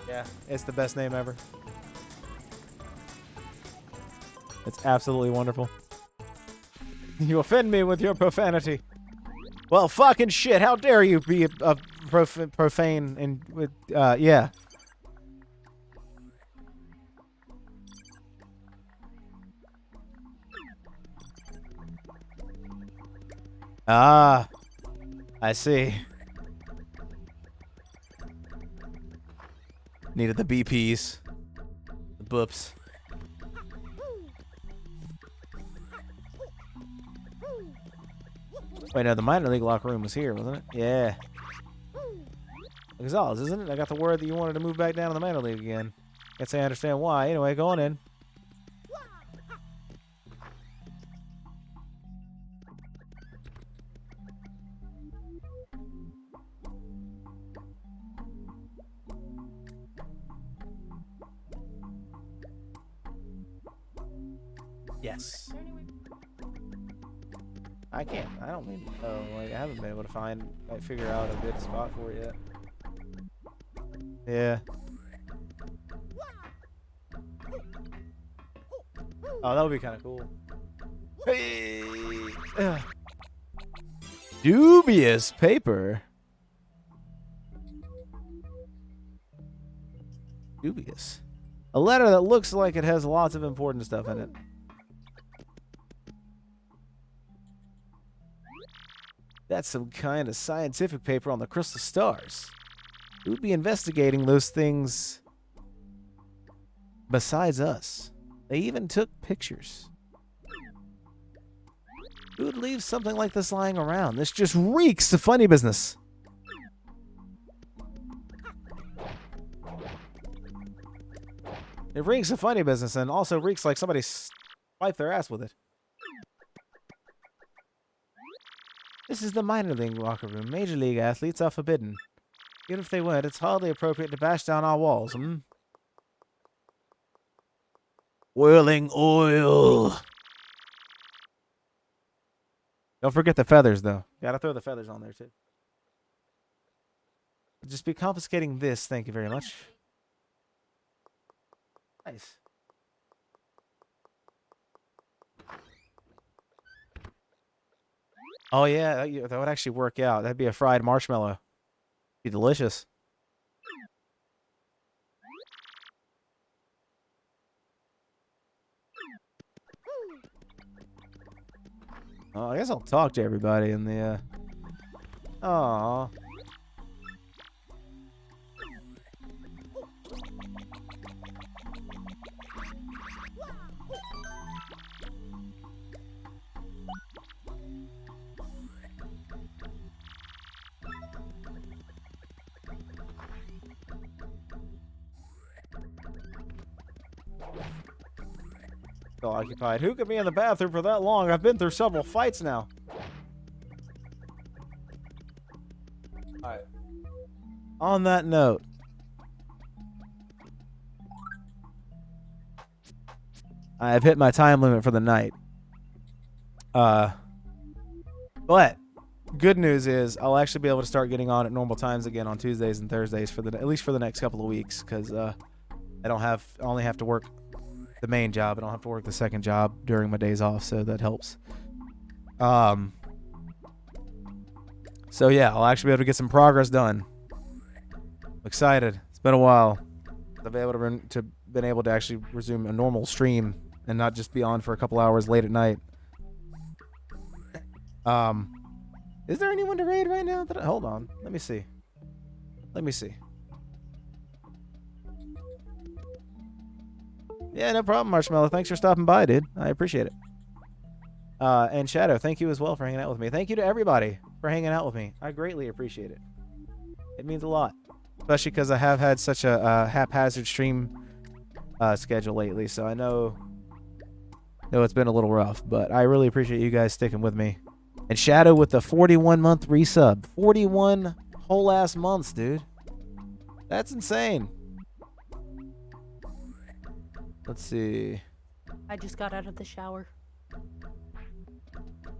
Yeah, it's the best name ever. It's absolutely wonderful. You offend me with your profanity. Well, fucking shit, how dare you be a profane and with, yeah. Ah, I see. Needed the BPs. The boops. Wait, no, the minor league locker room was here, wasn't it? Yeah. Gonzalez, isn't it? I got the word that you wanted to move back down to the minor league again. Guess I understand why. Anyway, go on in. Yes. I can't. I don't mean. Oh, like I haven't been able to figure out a good spot for it yet. Yeah. Oh, that would be kind of cool. Hey. Ugh. Dubious paper. Dubious. A letter that looks like it has lots of important stuff in it. That's some kind of scientific paper on the crystal stars. Who'd be investigating those things besides us? They even took pictures. Who'd leave something like this lying around? This just reeks of funny business. It reeks of funny business and also reeks like somebody wiped their ass with it. This is the minor league locker room. Major league athletes are forbidden. Even if they weren't, it's hardly appropriate to bash down our walls, hmm? Whirling oil. Don't forget the feathers, though. Gotta throw the feathers on there, too. Just be confiscating this, thank you very much. Nice. Oh, yeah, that would actually work out. That'd be a fried marshmallow. Be delicious. Oh, I guess I'll talk to everybody in the, Aww. Still occupied. Who could be in the bathroom for that long? I've been through several fights now. Alright. On that note, I have hit my time limit for the night. But good news is I'll actually be able to start getting on at normal times again on Tuesdays and Thursdays for at least for the next couple of weeks, because I only have to work the main job. I don't have to work the second job during my days off, so that helps. So yeah, I'll actually be able to get some progress done. I'm excited. It's been a while. I've been able to actually resume a normal stream and not just be on for a couple hours late at night. Is there anyone to raid right now? Hold on. Let me see. Yeah, no problem, Marshmallow. Thanks for stopping by, dude. I appreciate it. And Shadow, thank you as well for hanging out with me. Thank you to everybody for hanging out with me. I greatly appreciate it. It means a lot. Especially because I have had such a haphazard stream schedule lately, so I know it's been a little rough, but I really appreciate you guys sticking with me. And Shadow with the 41-month resub. 41 whole ass months, dude. That's insane. Let's see. I just got out of the shower.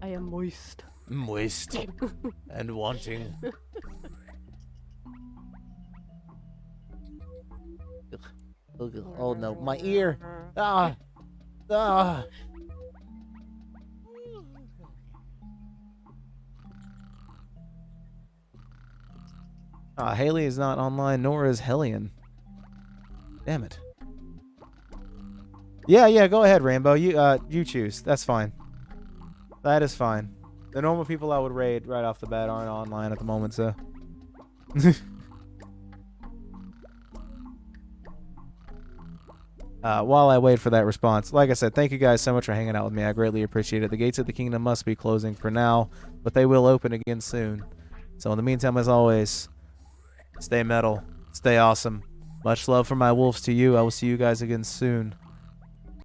I am moist. Moist and wanting. Oh no, my ear. Ah. Ah. Haley is not online, nor is Hellion. Damn it. Yeah, go ahead, Rainbow. You choose. That's fine. That is fine. The normal people I would raid right off the bat aren't online at the moment, so. While I wait for that response, like I said, thank you guys so much for hanging out with me. I greatly appreciate it. The gates of the kingdom must be closing for now, but they will open again soon. So in the meantime, as always, stay metal, stay awesome. Much love from my wolves to you. I will see you guys again soon.